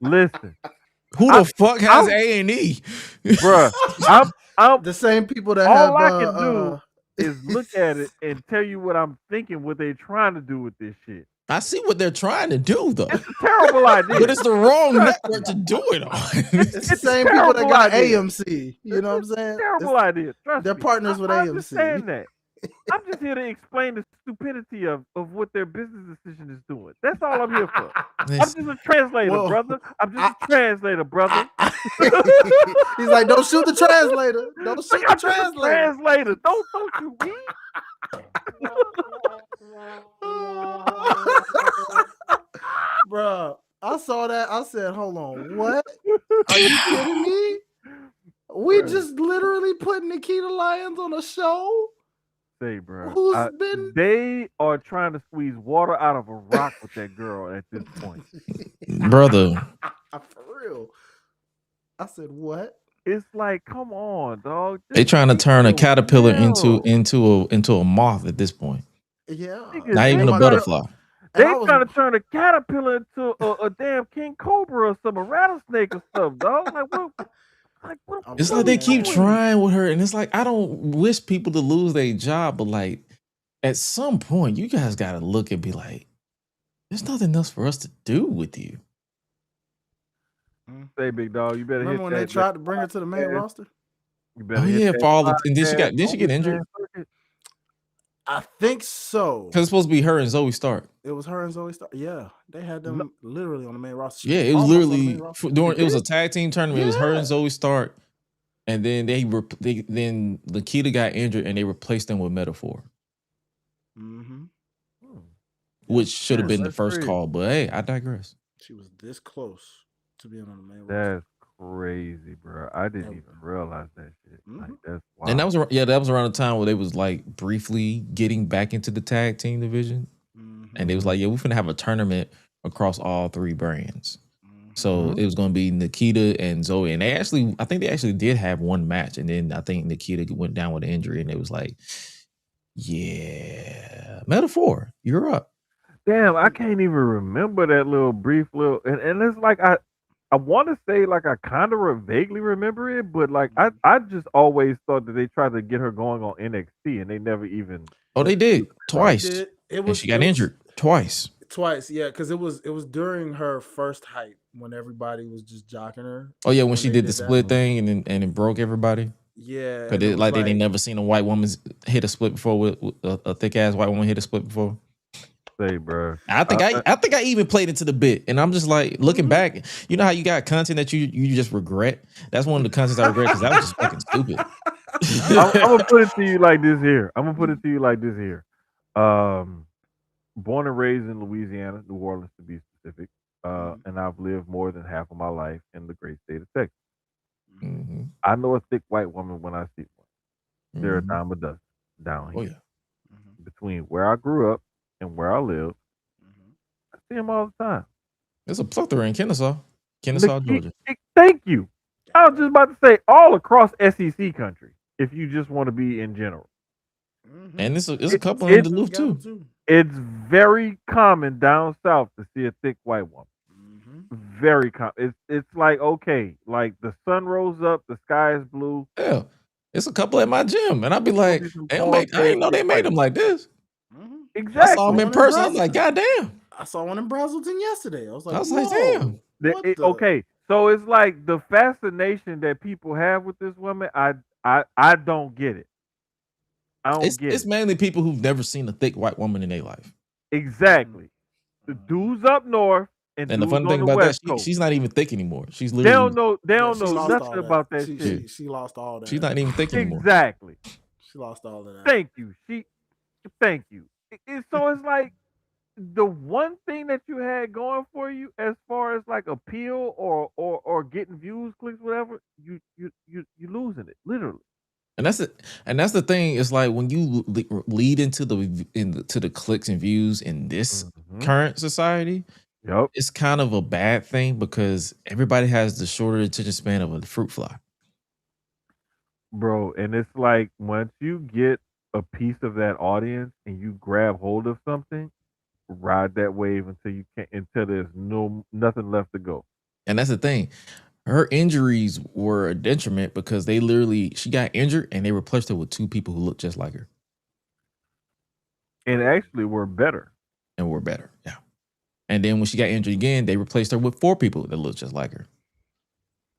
Listen. Who the fuck has A&E? Bruh, I'm the same people that all have, I can do is look at it and tell you what I'm thinking, what they're trying to do with this shit. I see what they're trying to do, though. It's a terrible idea. But it's the wrong network to do it on. It's the same people that got AMC. You know what I'm saying? Terrible idea. Trust they're me. partners with I AMC. understand that. I'm just here to explain the stupidity of what their business decision is doing. That's all I'm here for. I'm just a translator, brother. I'm just a translator, brother. He's like, don't shoot the translator. Don't shoot the translator. Don't shoot me. Bruh, I saw that. I said, hold on, what? Are you kidding me? We just literally put Nikita Lyons on a show? Say, bro, they are trying to squeeze water out of a rock with that girl at this point. Brother. For real. I said, what? It's like, come on, dog. They trying to turn a caterpillar into a moth at this point. Yeah. Not even a butterfly. They trying to turn a caterpillar into a damn king cobra or some, a rattlesnake or something, dog. Like, what? It's like they keep trying with her, and it's like, I don't wish people to lose their job, but like at some point, you guys got to look and be like, there's nothing else for us to do with you. Say, big dog, you better. Remember when they tried to bring her to the main roster? You better. Oh yeah, for all the, and did she get injured? I think so. Because it's supposed to be her and Zoe Stark. It was her and Zoe Stark. Yeah, they had them literally on the main roster. Yeah, it was literally it was a tag team tournament. Yeah. It was her and Zoe Stark, and then then Nikita got injured, and they replaced them with Metaphor, which should have been the first call. But hey, I digress. She was this close to being on the main roster. That's crazy, bro. I didn't even realize that shit. Like, that's wild. And that was around the time where they was like briefly getting back into the tag team division, and they was like, yeah, we're gonna have a tournament across all three brands. So it was gonna be Nikita and Zoe, and I think they actually did have one match, and then I think Nikita went down with an injury, and it was like, yeah, Metaphor, you're up. Damn, I can't even remember that brief and it's like I want to say like I kind of vaguely remember it, but like I just always thought that they tried to get her going on NXT, and they never even. Oh, they did twice. And she got injured twice. Twice, yeah, because it was during her first hype when everybody was just jocking her. Oh yeah, when she did the split thing and it broke everybody. Yeah, Cause and it was like they like never seen a white woman hit a split before with a thick ass white woman hit a split before. Say, bro. I think I even played into the bit, and I'm just like looking back. You know how you got content that you just regret? That's one of the contents I regret because that was just fucking stupid. I'm gonna put it to you like this here. Born and raised in Louisiana, New Orleans to be specific, and I've lived more than half of my life in the great state of Texas. Mm-hmm. I know a thick white woman when I see one. They're a Mm-hmm. dime a dozen down Oh here. yeah. Between where I grew up and where I live, I see them all the time. There's a plethora in Kennesaw, Georgia. Thank you. I was just about to say all across SEC country. If you just want to be in general, And there's a couple in Duluth too. it's very common down south to see a thick white woman. Very common. It's like, okay, like the sun rose up, the sky is blue. Yeah, it's a couple at my gym, and I'd be like, I didn't know they made them like this. Exactly. I saw them in person. I'm like, God damn. I saw one in Brazelton yesterday. I was like, damn. Okay, so it's like the fascination that people have with this woman. I don't get it. It's mainly people who've never seen a thick white woman in their life. Exactly. The dudes up north and the funny thing about that, she's not even thick anymore. She's literally they don't know nothing about that shit. She lost all that. She's not even thick anymore. Exactly. She lost all of that. Thank you. Thank you. So it's like the one thing that you had going for you as far as like appeal or getting views, clicks, whatever, you losing it, literally. And that's it. And that's the thing. It's like when you lead into the clicks and views in this current society, it's kind of a bad thing because everybody has the shorter attention span of a fruit fly. Bro, and it's like once you get a piece of that audience and you grab hold of something, ride that wave until there's nothing left to go. And that's the thing. Her injuries were a detriment because she got injured and they replaced her with two people who looked just like her. And actually were better. Yeah. And then when she got injured again, they replaced her with 4 people that looked just like her.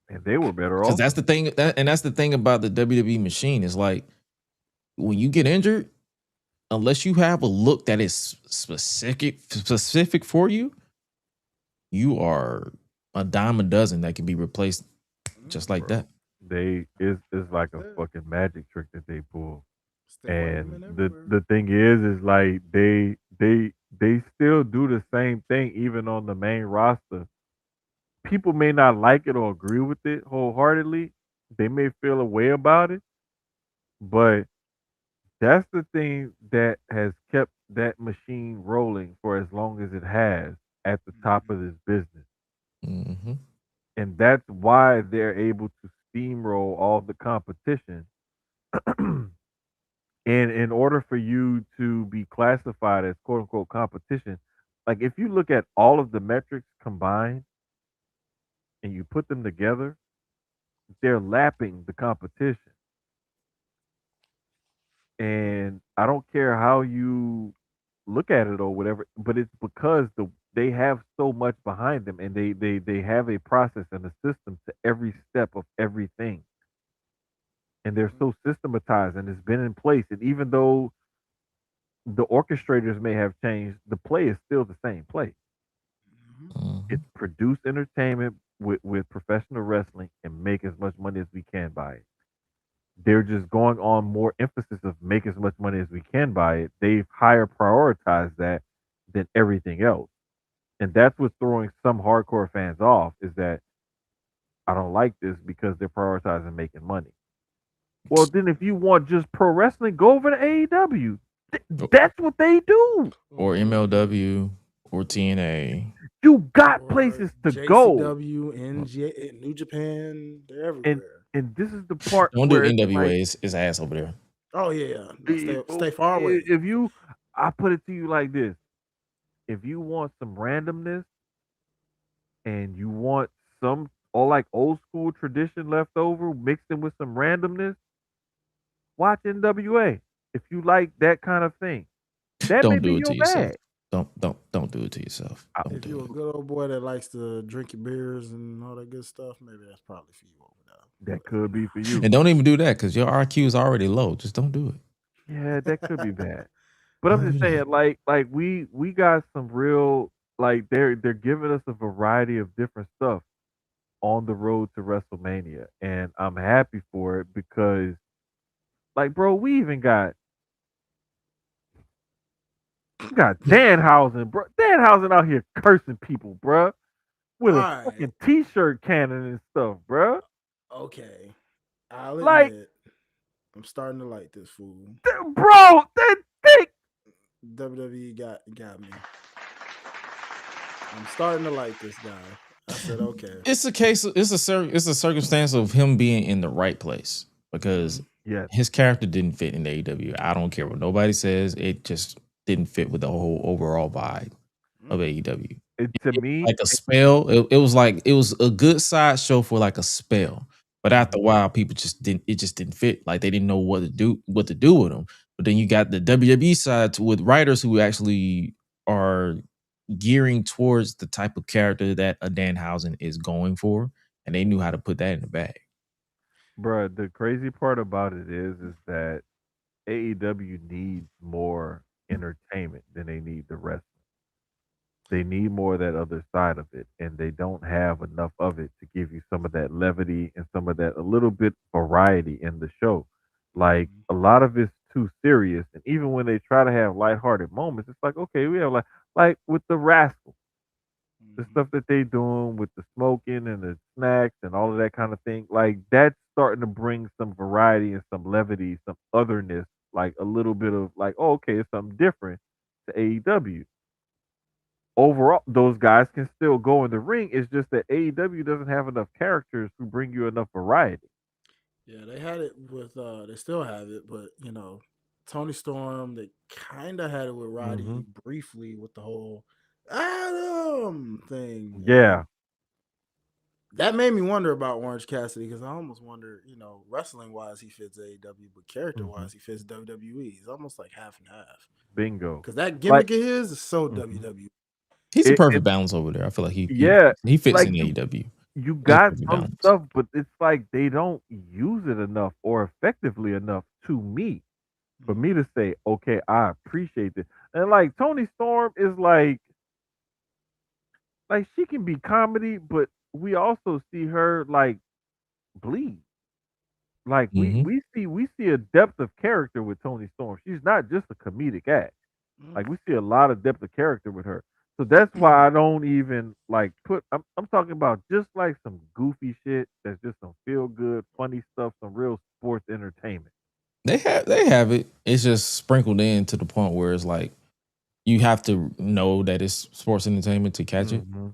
And they were better because that's the thing. That's the thing about the WWE machine is like when you get injured, unless you have a look that is specific for you, you are a dime a dozen that can be replaced just like that. It's like a fucking magic trick that they pull. And the thing is like they still do the same thing even on the main roster. People may not like it or agree with it wholeheartedly. They may feel a way about it, but that's the thing that has kept that machine rolling for as long as it has at the top of this business. Mm-hmm. And that's why they're able to steamroll all the competition. And in order for you to be classified as quote unquote competition, like if you look at all of the metrics combined and you put them together, they're lapping the competition. And I don't care how you look at it or whatever, but it's because they have so much behind them and they have a process and a system to every step of everything. And they're so systematized and it's been in place. And even though the orchestrators may have changed, the play is still the same play. It's produce entertainment with professional wrestling and make as much money as we can by it. They're just going on more emphasis of make as much money as we can by it. They've higher prioritized that than everything else. And that's what's throwing some hardcore fans off is that I don't like this because they're prioritizing making money. Well, then if you want just pro wrestling, go over to AEW. That's what they do. Or MLW or TNA. You got places to go. JCW, New Japan, they're everywhere. And this is the part. Don't do NWA. It's ass over there. Oh yeah. Stay far away. I put it to you like this. If you want some randomness and you want some like old school tradition left over mixed in with some randomness, watch NWA. If you like that kind of thing. That may be your bag. Don't do it to yourself. If you're a good old boy that likes to drink your beers and all that good stuff, maybe that's probably for you over there. That could be for you. And don't even do that because your RQ is already low. Just don't do it. Yeah, that could be bad. But I'm Don't just do saying, that. like we got some real like they're giving us a variety of different stuff on the road to WrestleMania, and I'm happy for it because, like, bro, we got Danhausen, bro. Danhausen out here cursing people, bro, with All a right. fucking t-shirt cannon and stuff, bro. Okay. I'll Like, admit, I'm starting to like this fool. bro, they WWE got me. I'm starting to like this guy. I said, okay. It's a case. It's a circumstance of him being in the right place because yes, his character didn't fit in the AEW. I don't care what nobody says. It just didn't fit with the whole overall vibe of AEW. to me, Like a spell. It was like it was a good sideshow for like a spell. But after a while, people just didn't. It just didn't fit. Like they didn't know what to do with them. But then you got the WWE side with writers who actually are gearing towards the type of character that a Danhausen is going for, and they knew how to put that in the bag. bro, the crazy part about it is that AEW needs more entertainment than they need the wrestling. They need more of that other side of it, and they don't have enough of it to give you some of that levity and some of that a little bit variety in the show. Like a lot of it's too serious, and even when they try to have lighthearted moments, it's like okay, we have like with the Rascal, the stuff that they doing with the smoking and the snacks and all of that kind of thing. Like that's starting to bring some variety and some levity, some otherness, like a little bit of like, oh, okay, it's something different to AEW. Overall, those guys can still go in the ring. It's just that AEW doesn't have enough characters to bring you enough variety. Yeah, they had it with they still have it, but Tony Storm, they kinda had it with Hmm. Roddy briefly with the whole Adam thing. Yeah. And that made me wonder about Orange Cassidy because I almost wonder, wrestling wise he fits AEW, but character Hmm. wise he fits WWE. He's almost like half and half. Bingo. Because that Like, gimmick of his is so mhm. WWE. He's a It perfect balance over there. I feel like yeah, he fits like in AEW. you He's a got perfect some balance. stuff, but it's like they don't use it enough or effectively enough to me for me to say, okay, I appreciate this. And like Tony Storm is like she can be comedy, but we also see her like bleed. Like we Mm-hmm. we see we see a depth of character with Tony Storm. She's not just a comedic act. Like we see a lot of depth of character with her. So that's why I don't even like put. I'm talking about just like some goofy shit. That's just some feel good, funny stuff. Some real sports entertainment. They have it. It's just sprinkled in to the point where it's like you have to know that it's sports entertainment to catch it. Hmm.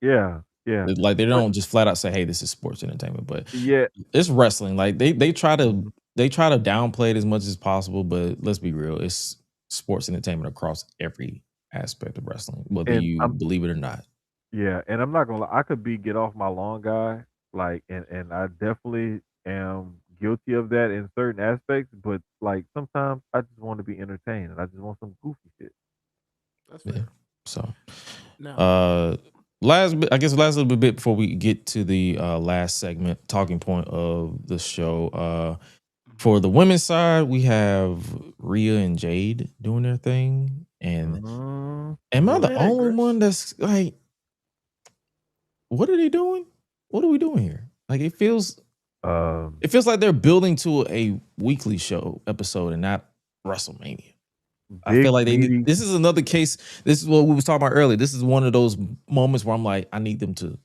Yeah, yeah, Like they but don't just flat out say, "Hey, this is sports entertainment," but yeah. it's wrestling. Like they try to Mhm. downplay it as much as possible, but let's be real, it's sports entertainment across every aspect of wrestling, whether And you I'm believe it or not. yeah, and I'm not gonna lie. I could be get off my lawn guy, like, and I definitely am guilty of that in certain aspects. But like sometimes I just want to be entertained, and I just want some goofy shit. That's Yeah. fair. So, Now, uh, last little bit before we get to the last segment, talking point of the show. For the women's side, we have Rhea and Jade doing their thing, and am I go the ahead, only Grish. one that's like, what are they doing? What are we doing here? Like Um, it feels like they're building to a weekly show episode and not WrestleMania. I feel big like they need. meaty. This is another case. This is what we was talking about earlier. This is one of those moments where I'm like, I need them to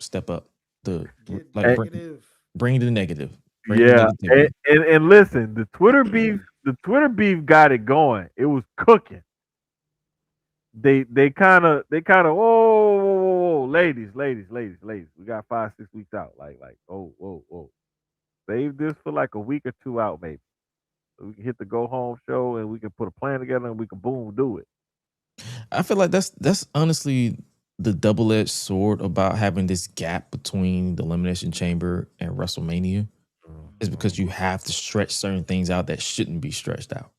step up. The Get like negative. bring the negative, bring the Yeah, and, negativity. and listen, the Twitter beef got it going. It was cooking. They kind of whoa, ladies. We got 5 6 weeks out. Like whoa. Save this for like a week or two out, maybe. So we can hit the go home show and we can put a plan together and we can boom do it. I feel like that's honestly the double edged sword about having this gap between the Elimination Chamber and WrestleMania is Mhm, because you have to stretch certain things out that shouldn't be stretched out.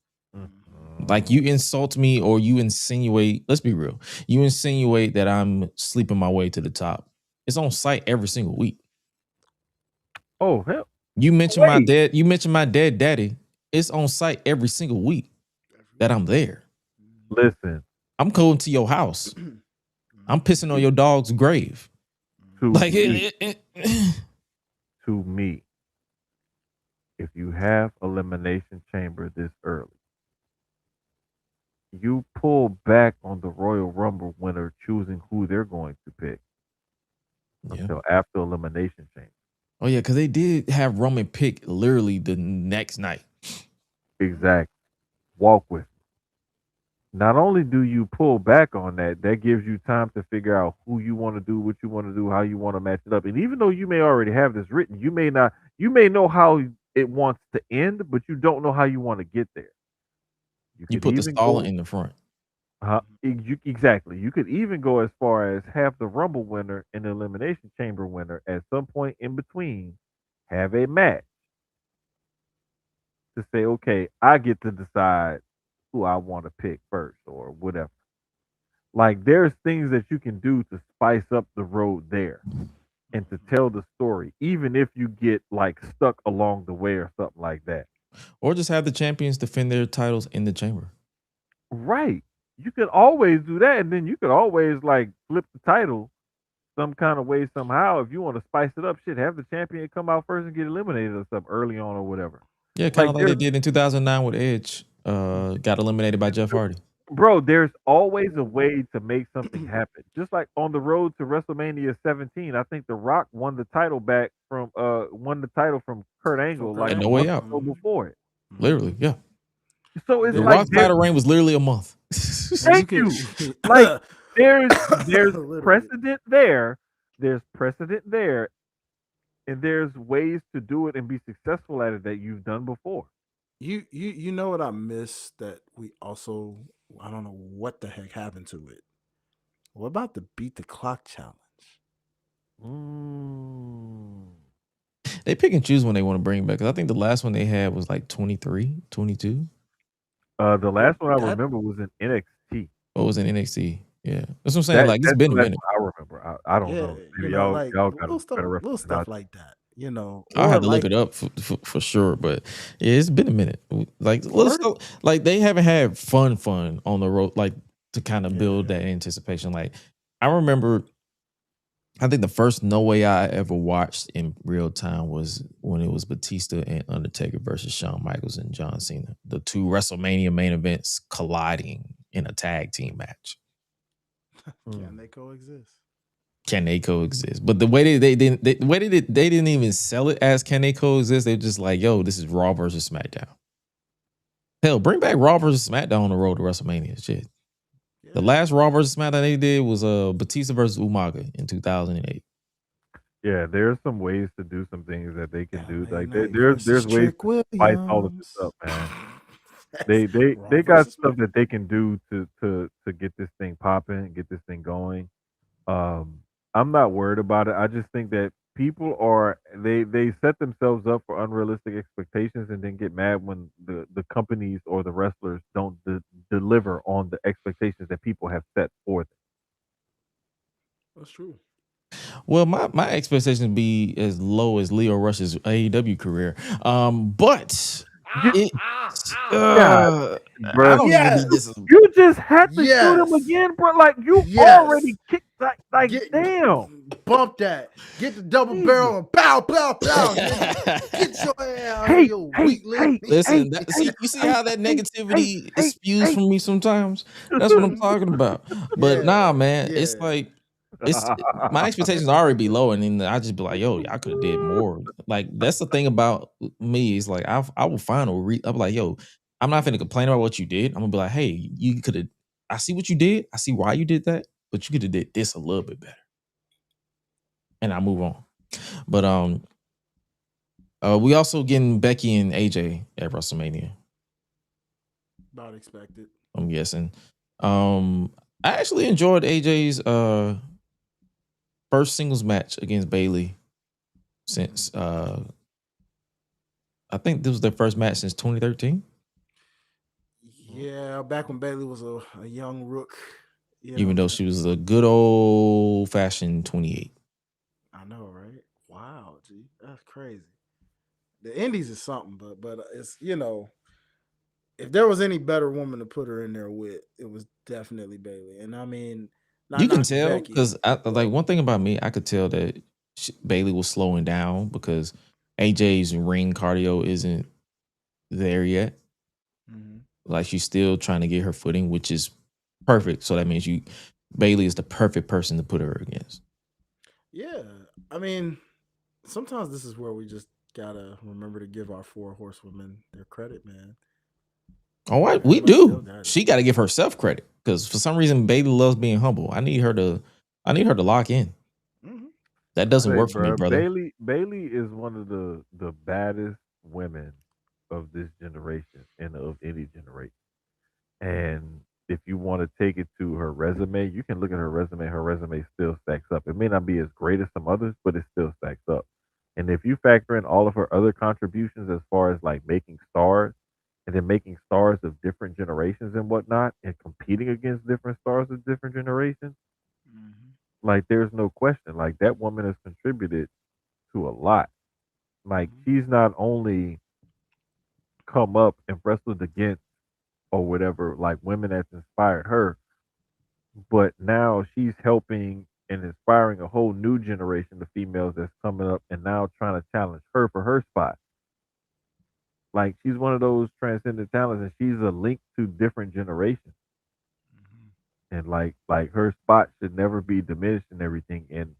Like mhm. you insult me or you insinuate, let's be real, you insinuate that I'm sleeping my way to the top. It's on site every single week. Oh hell, You mentioned my wait. dad. You mentioned my dead daddy. It's on site every single week that I'm there. Listen I'm going to your house. I'm pissing on your dog's grave. to Like me. To me, if you have Elimination Chamber this early, you pull back on the Royal Rumble winner choosing who they're going to pick yeah. until after Elimination Chamber. Oh yeah, because they did have Roman pick literally the next night. Exactly. Walk with me. Not only do you pull back on that, that gives you time to figure out who you want to do, what you want to do, how you want to match it up. And even though you may already have this written, you may know how it wants to end, but you don't know how you want to get there. You You could put the even stalling go in the front. exactly. You could even go as far as have the Rumble winner and the Elimination Chamber winner at some point in between have a match to say, okay, I get to decide who I want to pick first or whatever. Like there's things that you can do to spice up the road there and to tell the story, even if you get like stuck along the way or something like that. Or just have the champions defend their titles in the chamber. Right. You could always do that, and then you could always like flip the title some kind of way somehow. If you want to spice it up, shit, have the champion come out first and get eliminated or something early on or whatever. Yeah, kind Like of like they there's did in 2009 with Edge. Got eliminated by Jeff Hardy. bro, there's always a way to make something happen. Just like on the road to WrestleMania 17, I think The Rock won the title from Kurt Angle like And a No Way month Out. or so before it. Literally, yeah. So it's The like Rock's title reign was literally a month. thank you. Like there's Literally. precedent there. There's precedent there, and there's ways to do it and be successful at it that you've done before. You know what I miss that we also, I don't know what the heck happened to it. What about the beat the clock challenge? They pick and choose when they want to bring it back. 'Cause I think the last one they had was like 23, 22. The last one I That- remember was in NXT. What was in NXT? Yeah, that's what I'm saying. Like it's That's been the a last minute. one I remember. I don't know. you Maybe know, like y'all got a little stuff, better little reference than I stuff do. like that. You know, I or had to like look it up for sure, but yeah, it's been a minute. Like little stuff, like they haven't had fun on the road, like to kind of build that anticipation. Like I remember, I think the first No Way I ever watched in real time was when it was Batista and Undertaker versus Shawn Michaels and John Cena, the two WrestleMania main events colliding in a tag team match. Can they coexist? Can they coexist? But the way they didn't even sell it as can they coexist. They're just like, yo, this is Raw versus SmackDown. Hell, bring back Raw versus SmackDown on the road to WrestleMania. Shit. Yeah. The last Raw versus SmackDown they did was Batista versus Umaga in 2008. Yeah, there's some ways to do some things that they can do. LA Like Knight there's versus ways Trick to spice all of this Williams. up, man. That's Raw They got versus stuff that they can do to get this thing popping, get this thing going. I'm not worried about it. I just think that people they set themselves up for unrealistic expectations and then get mad when the companies or the wrestlers don't deliver on the expectations that people have set for them. That's true. Well, my expectations be as low as Leo Rush's AEW career. But it, I don't even Yes! need this. You just had to shoot him Yes! again, bro. Like you Yes! already kicked like damn. Bump that. Get the double barrel and pow, pow, pow. Get your ass out of your weak little. Listen, you see how that negativity spews from me sometimes? That's what I'm talking about. But nah, man, it's like my expectations already be low, and then I just be like, yo, I could have did more. Like that's the thing about me is like I will find I'm like, yo, I'm not finna complain about what you did. I'm gonna be like, hey, you could have. I see what you did. I see why you did that, but you could have did this a little bit better. And I move on. But we also getting Becky and AJ at WrestleMania. About expected. I'm guessing. I actually enjoyed AJ's first singles match against Bayley since I think this was their first match since 2013. Yeah, back when Bayley was a young rook. Even though she was a good old fashioned 28. I know, right? Wow, G, that's crazy. The Indies is something, but it's if there was any better woman to put her in there with, it was definitely Bailey. And I mean, not You can knocking tell Becky, because like one thing about me, I could tell that Bailey was slowing down because AJ's ring cardio isn't there yet. Mhm. Like she's still trying to get her footing, which is perfect. So that means Bailey is the perfect person to put her against. Yeah, I mean, sometimes this is where we just gotta remember to give our four horsewomen their credit, man. Oh, They we very much still do. got it. She got to give herself credit because for some reason Bailey loves being humble. I need her to lock in. Mhm. That doesn't Say, work for me, bro, brother. Bailey is one of the baddest women of this generation and of any generation. And if you want to take it to her resume, you can look at her resume. Her resume still stacks up. It may not be as great as some others, but it still stacks up. And if you factor in all of her other contributions as far as like making stars and then making stars of different generations and whatnot and competing against different stars of different generations, Mhm. like there's no question. Like that woman has contributed to a lot. Like Mhm. she's not only come up and wrestled against or whatever, like women that's inspired her, but now she's helping and inspiring a whole new generation of females that's coming up and now trying to challenge her for her spot. Like she's one of those transcendent talents and she's a link to different generations. Mhm. And like her spot should never be diminished and everything. And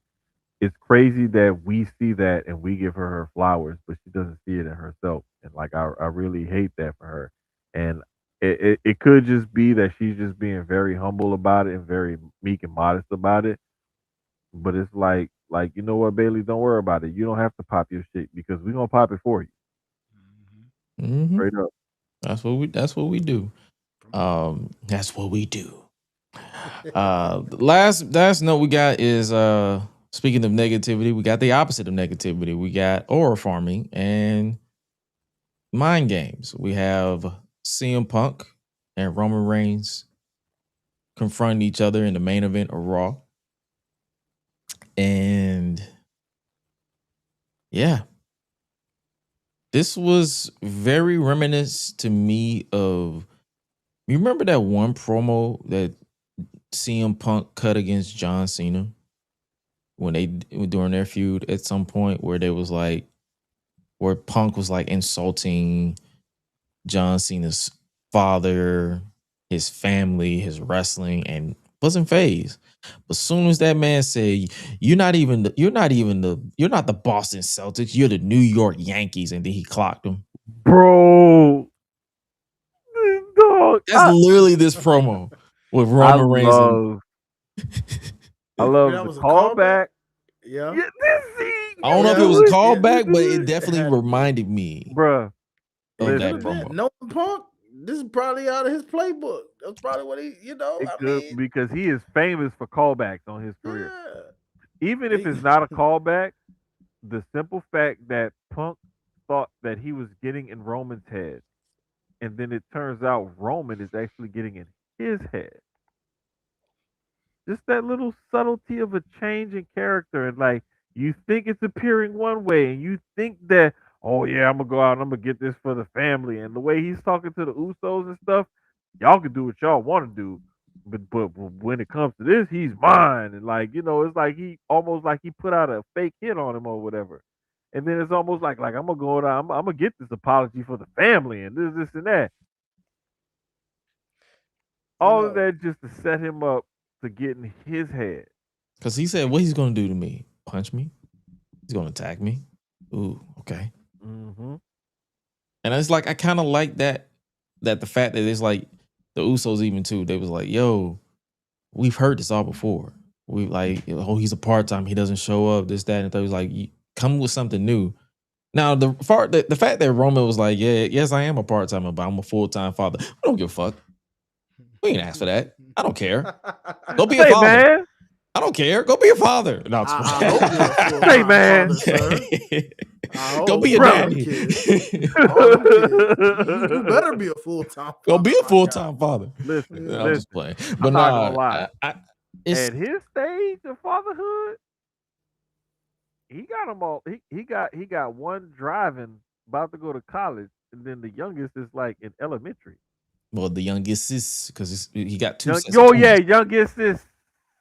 it's crazy that we see that and we give her flowers, but she doesn't see it in herself. And like I really hate that for her. And it could just be that she's just being very humble about it and very meek and modest about it. But it's like you know what, Bailey, don't worry about it. You don't have to pop your shit because we're gonna pop it for you. Mhm. Mm-hmm. Straight up. That's what we do. Come on. That's what we do. Last note we got is speaking of negativity, we got the opposite of negativity. We got aura farming and mind games. We have CM Punk and Roman Reigns confronting each other in the main event of Raw. And yeah, this was very reminiscent to me of, you remember that one promo that CM Punk cut against John Cena when they during their feud at some point where they was like where Punk was like insulting John Cena's father, his family, his wrestling, and wasn't phased. But as soon as that man said, you're not the Boston Celtics, you're the New York Yankees," and then he clocked him. Bro, dog. That's literally this promo with I Roman Reigns and love I Maybe love that the was a callback. callback. Yeah. Yeah, this scene, I don't you know if it Yeah. was a do it. Yeah. callback, You but do it it. It definitely had to be. reminded me Bruh, of It could that have listen. been. promo. No Punk. This is probably out of his playbook. That's probably what he. It I could mean, because he is famous for callbacks on his career. yeah. Even if He, it's not a callback, the simple fact that Punk thought that he was getting in Roman's head, and then it turns out Roman is actually getting in his head. Just that little subtlety of a change in character, and like you think it's appearing one way, and you think that, oh yeah, I'm gonna go out and I'm gonna get this for the family, and the way he's talking to the Usos and stuff, y'all can do what y'all want to do, but when it comes to this, he's mine, and like it's like he almost like he put out a fake hit on him or whatever, and then it's almost like I'm gonna go out, I'm gonna get this apology for the family and this and that, you all of know, that just to set him up to get in his head. Because he said, what he's going to do to me? Punch me? He's going to attack me? Ooh, okay. Mm-hmm. And it's like, I kind of like that the fact that it's like the Usos even too, they was like, yo, we've heard this all before. We like, oh, he's a part-time, he doesn't show up, this, that, and that. Was like, come with something new. Now, the fact that Roman was like, yeah, yes, I am a part-timer, but I'm a full-time father. We don't give a fuck. We ain't asked for that. I don't care. Go be a Say, father. man. I don't care. Go be a father. No, I hope you're a full Say, time man. father, sir. I hope Go be a all them daddy. kids. All them kids. You better be a full time Go father. be a My full God. time father. Listen, I'm listen. just playing, but I'm not gonna lie. it's At his stage of fatherhood, he got them all. He got one driving, about to go to college, and then the youngest is like in elementary. Well, the youngest is because he got two Young, sets of oh twins. yeah, youngest is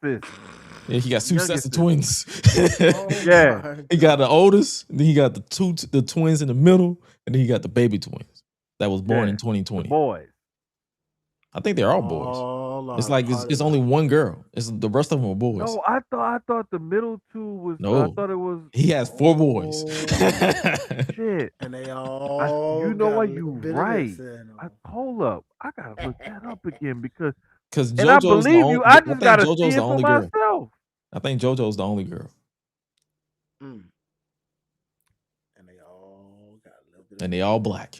sis. Yeah, he got two sets of Youngest is. twins. Oh Yeah. my He got the God. oldest, then he got the twins in the middle, and then he got the baby twins that was born in The 2020. boys. I think they're all boys. All It's are like part it's of only the- one girl. It's the rest of them are boys. No, I thought the middle two was. I No, thought it was. he has 4 boys. Shit. and they all You know got what? a You little bit right. of this in 'em. Hold up. I gotta look that up again because. Because And I JoJo's the believe only. you. I I just think gotta see JoJo's it the for only girl. myself. I think JoJo's the only girl, Mm. And they all got a little bit. and they all black.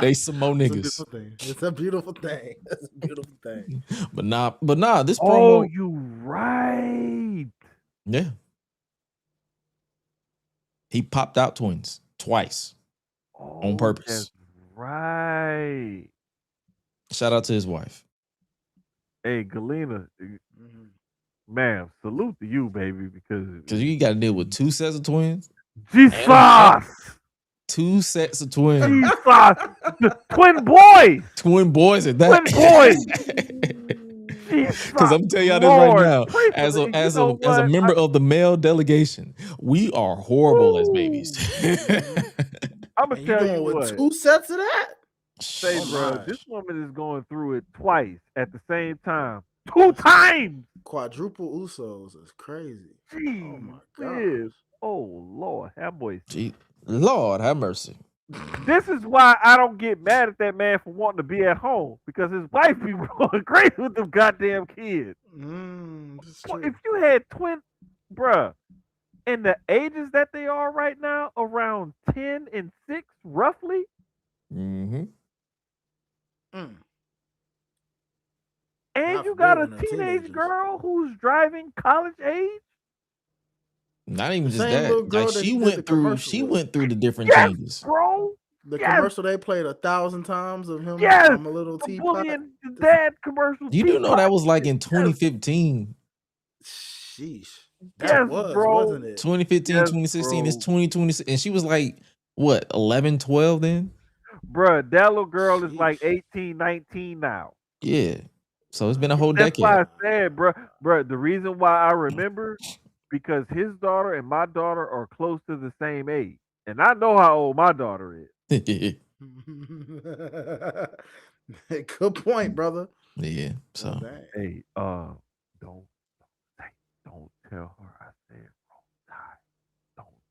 They Samoa niggas. It's a beautiful thing. It's a beautiful thing. But nah. This Oh, promo, you right. yeah. He popped out twins twice on purpose. That's right. Shout out to his wife. Hey, Galena, Mhm. ma'am, salute to you, baby, because You got to deal with 2 sets of twins, Jesus, 2 sets of twins, Jesus, the twin boys, twin boys at that. twin boys. Because I'm telling y'all this right now, as a member of the male delegation, we are horrible as babies. I'm gonna And you tell going you with what. 2 sets of that? Say, Oh bro, my. this woman is going through it twice at the same time. 2 times. Quadruple Usos is crazy. Jeez, Oh my whiz. God. Oh Lord, have mercy. Gee, Lord have mercy. This is why I don't get mad at that man for wanting to be at home because his wife be going crazy with them goddamn kids. This is Well, true. if you had twin, bruh, and the ages that they are right now, around 10 and 6, roughly. Mm-hmm. Mm. And God you forbid got a when they're teenage teenagers. girl who's driving college age. Not even The just same little that. girl Like that she he did went the through. commercial She with. went through the different Yes, changes. bro. The Yes. commercial they played 1,000 times of him. Yes, I'm a little the teapot. bullying dad commercial. You do know that was like in Yes. 2015. Sheesh. Yes, That was, bro. wasn't it? 2015, Yes, 2016. It's bro. 2020. And she was like, what, 11, 12 then? Bruh, that little girl is like Sheesh. 18, 19 now. Yeah. So it's been a whole That's decade. why I said, bruh, the reason why I remember, because his daughter and my daughter are close to the same age. And I know how old my daughter is. Good point, brother. Yeah. So Oh, dang. Hey, don't tell her I said wrong time.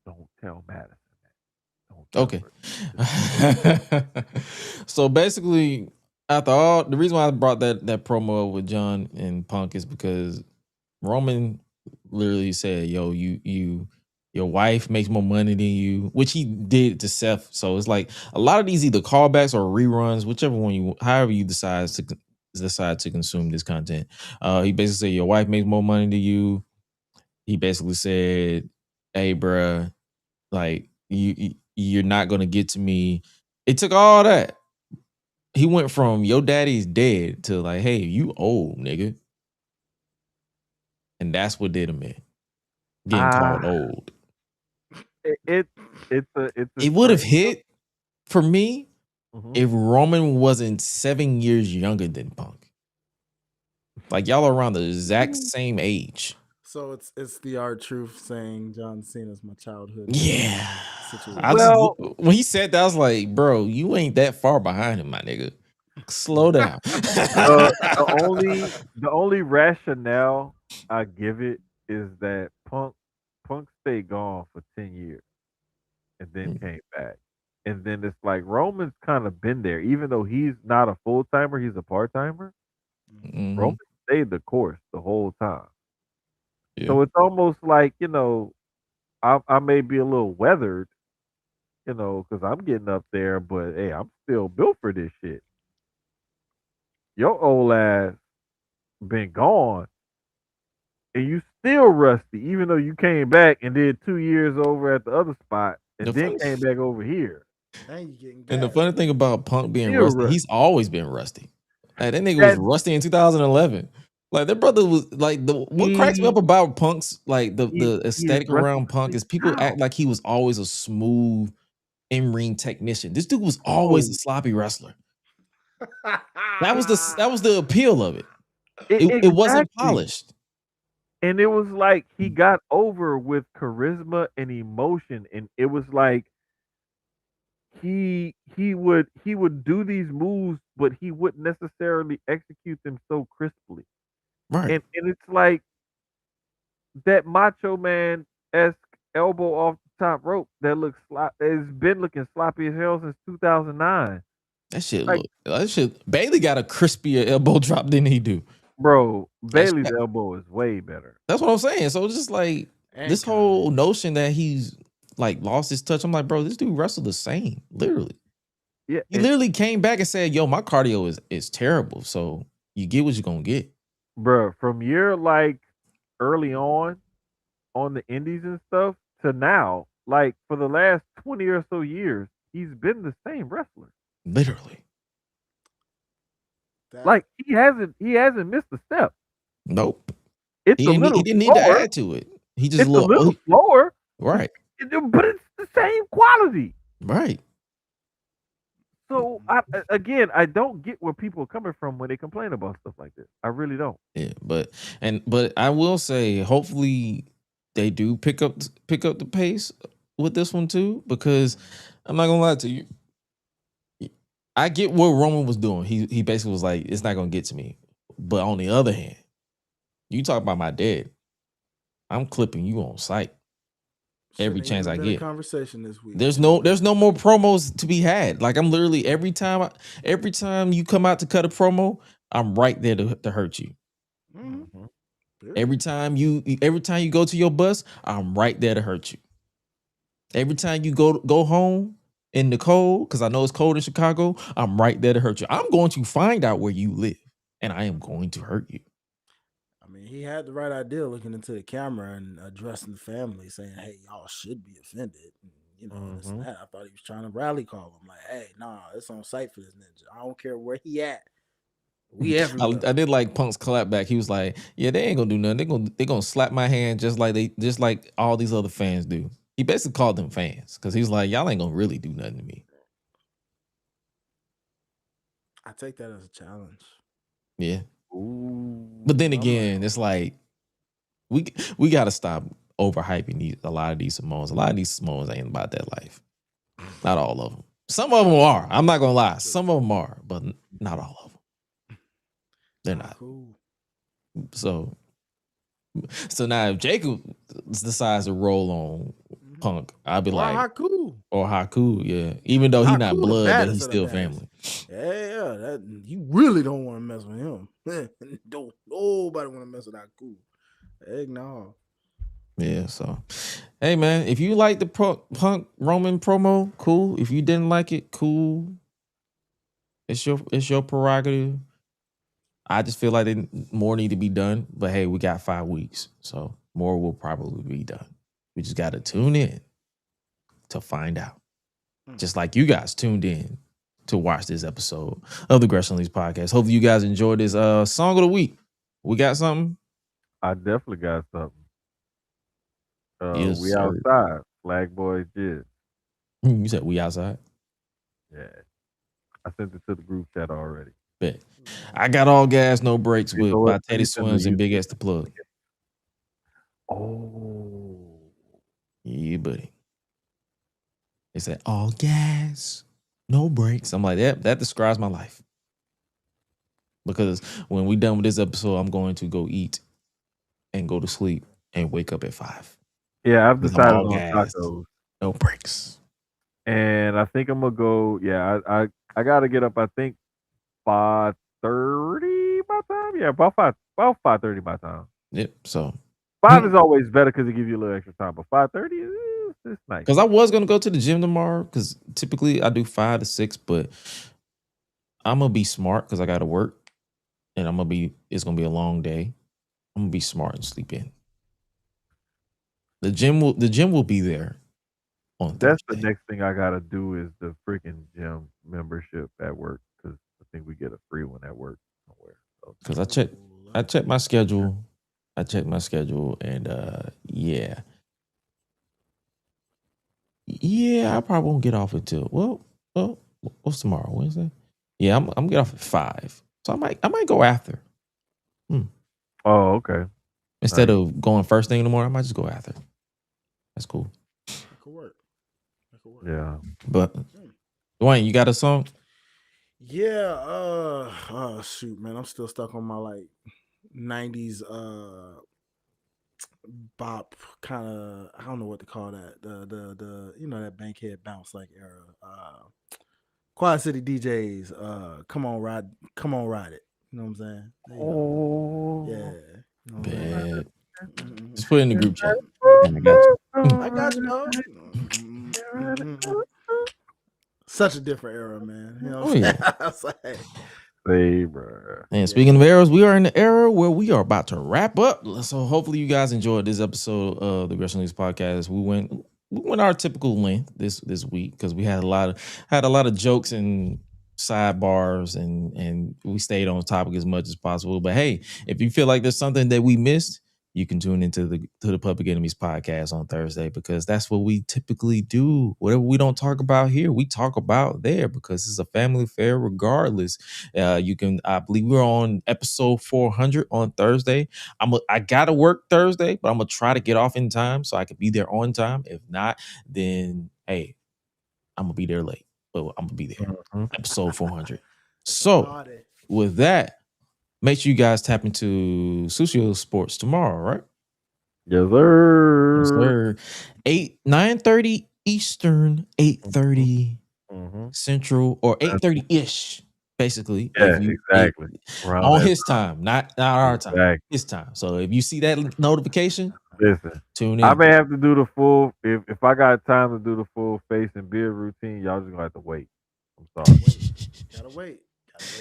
Don't tell Madison that. Don't tell okay. So basically, after all, the reason why I brought that promo up with John and Punk is because Roman literally said, "Yo, your wife makes more money than you," which he did to Seth. So it's like a lot of these either callbacks or reruns, whichever one however you decide to consume this content. He basically said, "Your wife makes more money than you." He basically said, "Hey, bruh, like you're not gonna get to me." It took all that. He went from your daddy's dead to like, hey, you old nigga, and that's what did him in. Getting called old. It's It would have hit for me Mhm. if Roman wasn't 7 years younger than Punk. Like y'all are around the exact same age. So it's the R-Truth saying John Cena's my childhood. Yeah. Situation. When he said that, I was like, bro, you ain't that far behind him, my nigga. Slow down. The only rationale I give it is that Punk stayed gone for 10 years and then came back. And then it's like Roman's kind of been there, even though he's not a full timer, he's a part timer. Mhm. Roman stayed the course the whole time. Yeah. So it's almost like, I may be a little weathered, because I'm getting up there, but hey, I'm still built for this shit. Your old ass been gone and you still rusty, even though you came back and did 2 years over at the other spot and then came back over here. And you getting And the gas. funny thing about Punk being Still rusty, rusty. he's always been rusty. Like, that nigga was rusty in 2011. Like their brother was like what cracks me up about Punk's like the he is aesthetic wrestling around Punk is people how? act like he was always a smooth in-ring technician. This dude was always Oh, a sloppy wrestler. That was the appeal of it. It wasn't exactly. polished. And it was like he got over with charisma and emotion, and it was like he would do these moves, but he wouldn't necessarily execute them so crisply. Right. And it's like that Macho Man esque elbow off the top rope that looks has been looking sloppy as hell since 2009. Like, That shit Bailey got a crispier elbow drop than he do. bro, Like Bailey's elbow is way better. that's what I'm saying. So it's just like And this whole notion that he's like lost his touch. I'm like, bro, this dude wrestled the same, literally. Yeah, He literally came back and said, "Yo, my cardio is terrible. So you get what you're gonna get." bro, from year like early on the indies and stuff to now, like for the last 20 or so years, he's been the same wrestler. Literally. Like he hasn't missed a step. Nope. It's He a didn't, little he didn't need to slower. add to it. He just It's a little he- slower, right. but it's the same quality. Right. So I don't get where people are coming from when they complain about stuff like this. I really don't. Yeah, but I will say, hopefully they do pick up the pace with this one too, because I'm not gonna lie to you. I get what Roman was doing. He basically was like, it's not gonna get to me. But on the other hand, you talk about my dad, I'm clipping you on site every chance I get. Conversation this week. There's no more promos to be had. Like I'm literally every time you come out to cut a promo, I'm right there to hurt you. Mm-hmm. Every time you go to your bus, I'm right there to hurt you. Every time you go home in the cold, because I know it's cold in Chicago, I'm right there to hurt you. I'm going to find out where you live, and I am going to hurt you. I mean, he had the right idea looking into the camera and addressing the family, saying, "Hey, y'all should be offended." And, you know, this and that. I thought he was trying to rally call him, like, "Hey, nah, it's on site for this ninja. I don't care where he at. We everywhere." I did like Punk's clap back. He was like, "Yeah, they ain't gonna do nothing. They gonna slap my hand just like all these other fans do." He basically called them fans because he's like, "Y'all ain't gonna really do nothing to me." I take that as a challenge. Yeah. Ooh, But then again, it's like we got to stop overhyping a lot of these Samoans. A lot of these Samoans ain't about that life. Not all of them. Some of them are. I'm not gonna lie. Some of them are, but not all of them. They're not. Cool. So now if Jacob decides to roll on Punk, I'll be like, Haku, yeah. Even though he's not blood, but he's still family. Yeah, that you really don't want to mess with him. Don't nobody want to mess with Haku. Heck no. Yeah, so hey man, if you like the Punk Roman promo, cool. If you didn't like it, cool. It's your prerogative. I just feel like more need to be done. But hey, we got 5 weeks, so more will probably be done. We just got to tune in to find out. Just like you guys tuned in to watch this episode of the GRESH Unleashed podcast. Hopefully you guys enjoyed this song of the week. We got something? I definitely got something. Yes, we sir. outside. Flag Boy Jizz. You said we outside? Yeah. I sent it to the group chat already. Bet. I got All Gas, No Breaks by Teddy Swims and Big S the Plug. Oh. Yeah, buddy. They said all gas, no breaks. I'm like, that describes my life. Because when we done with this episode, I'm going to go eat and go to sleep and wake up at 5. Yeah, I've decided on tacos. No breaks. And I think I'm gonna go. Yeah, I gotta get up. I think 5:30 my time. Yeah, about 5:30 my time. Yep. So 5 is always better because it gives you a little extra time. But 5:30 is nice. Because I was gonna go to the gym tomorrow. Because typically I do 5 to 6, but I'm gonna be smart because I gotta work, and it's gonna be a long day. I'm gonna be smart and sleep in. The gym will be there on That's Thursday. the next thing I gotta do is the freaking gym membership at work because I think we get a free one at work somewhere. Because I I checked my schedule. And yeah. Yeah, I probably won't get off until well, what's tomorrow? Wednesday? Yeah, I'm gonna get off at 5. So I might go after. Oh, okay. Instead Nice. of going first thing in the morning, I might just go after. That's cool. That could work. Yeah. But Dwayne, you got a song? Yeah. Oh shoot, man, I'm still stuck on my like 90s bop kind of. I don't know what to call that. The that Bankhead bounce like era. Quad City DJs. Come on, ride it. You know what I'm saying? There you go. Yeah. You know what I'm saying? Bad. Just put it in the group chat. And I got you. I got you, dog. Such a different era, man. You know what I'm saying? I was like, Say, bro. And speaking of eras, we are in the era where we are about to wrap up. So hopefully you guys enjoyed this episode of the GRESH UNLEASHED podcast. We went our typical length this week because we had a lot of jokes and sidebars and we stayed on topic as much as possible. But hey, if you feel like there's something that we missed, you can tune into the Public Enemies podcast on Thursday because that's what we typically do. Whatever we don't talk about here, we talk about there because it's a family affair regardless. I believe we're on episode 400 on Thursday. I gotta work Thursday, but I'm gonna try to get off in time so I can be there on time. If not, then hey, I'm gonna be there late, but I'm gonna be there. Episode 400. So with that, make sure you guys tap into Sucio Sports tomorrow, right? Yes, sir. Yes, sir. 9:30 Eastern, 8:30 Central, or 8:30-ish, basically. Yeah, exactly. On his time, not our time. Exactly. His time. So if you see that notification, listen, tune in. I may have to do the full if I got time to do the full face and beard routine, y'all just gonna have to wait. I'm sorry. Gotta wait.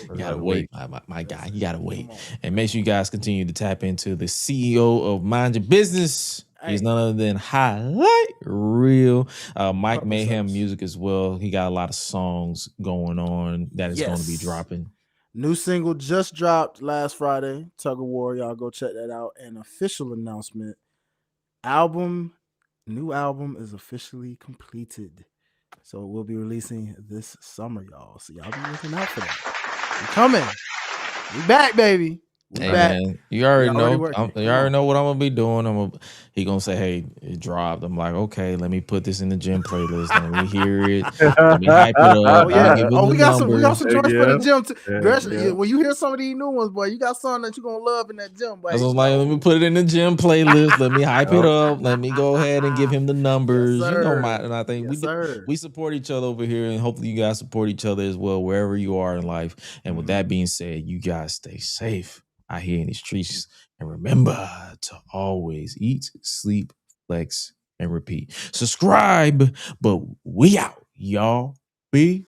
You gotta wait, my guy. You gotta wait. And make sure you guys continue to tap into the CEO of Mind Your Business. He's none other than Hi-Lite Real. Mike Mayhem music as well. He got a lot of songs going on that is going to be dropping. New single just dropped last Friday, Tug of War. Y'all go check that out. An official announcement. New album is officially completed. So we'll be releasing this summer, y'all. So y'all be looking out for that. We coming. We back, baby. Hey man, you already know. You already know what I'm gonna be doing. He gonna say, "Hey, it dropped." I'm like, "Okay, let me put this in the gym playlist. Let me hear it. Let me hype it up." Oh yeah. We got some joints for the gym too. When you hear some of these new ones, boy, you got something that you are gonna love in that gym, boy. I was like, let me put it in the gym playlist. Let me hype it up. Let me go ahead and give him the numbers. Yes, you know I think yes, we support each other over here, and hopefully you guys support each other as well wherever you are in life. And with that being said, you guys stay safe out here in the streets, and remember to always eat, sleep, flex, and repeat. Subscribe, but we out, y'all. Be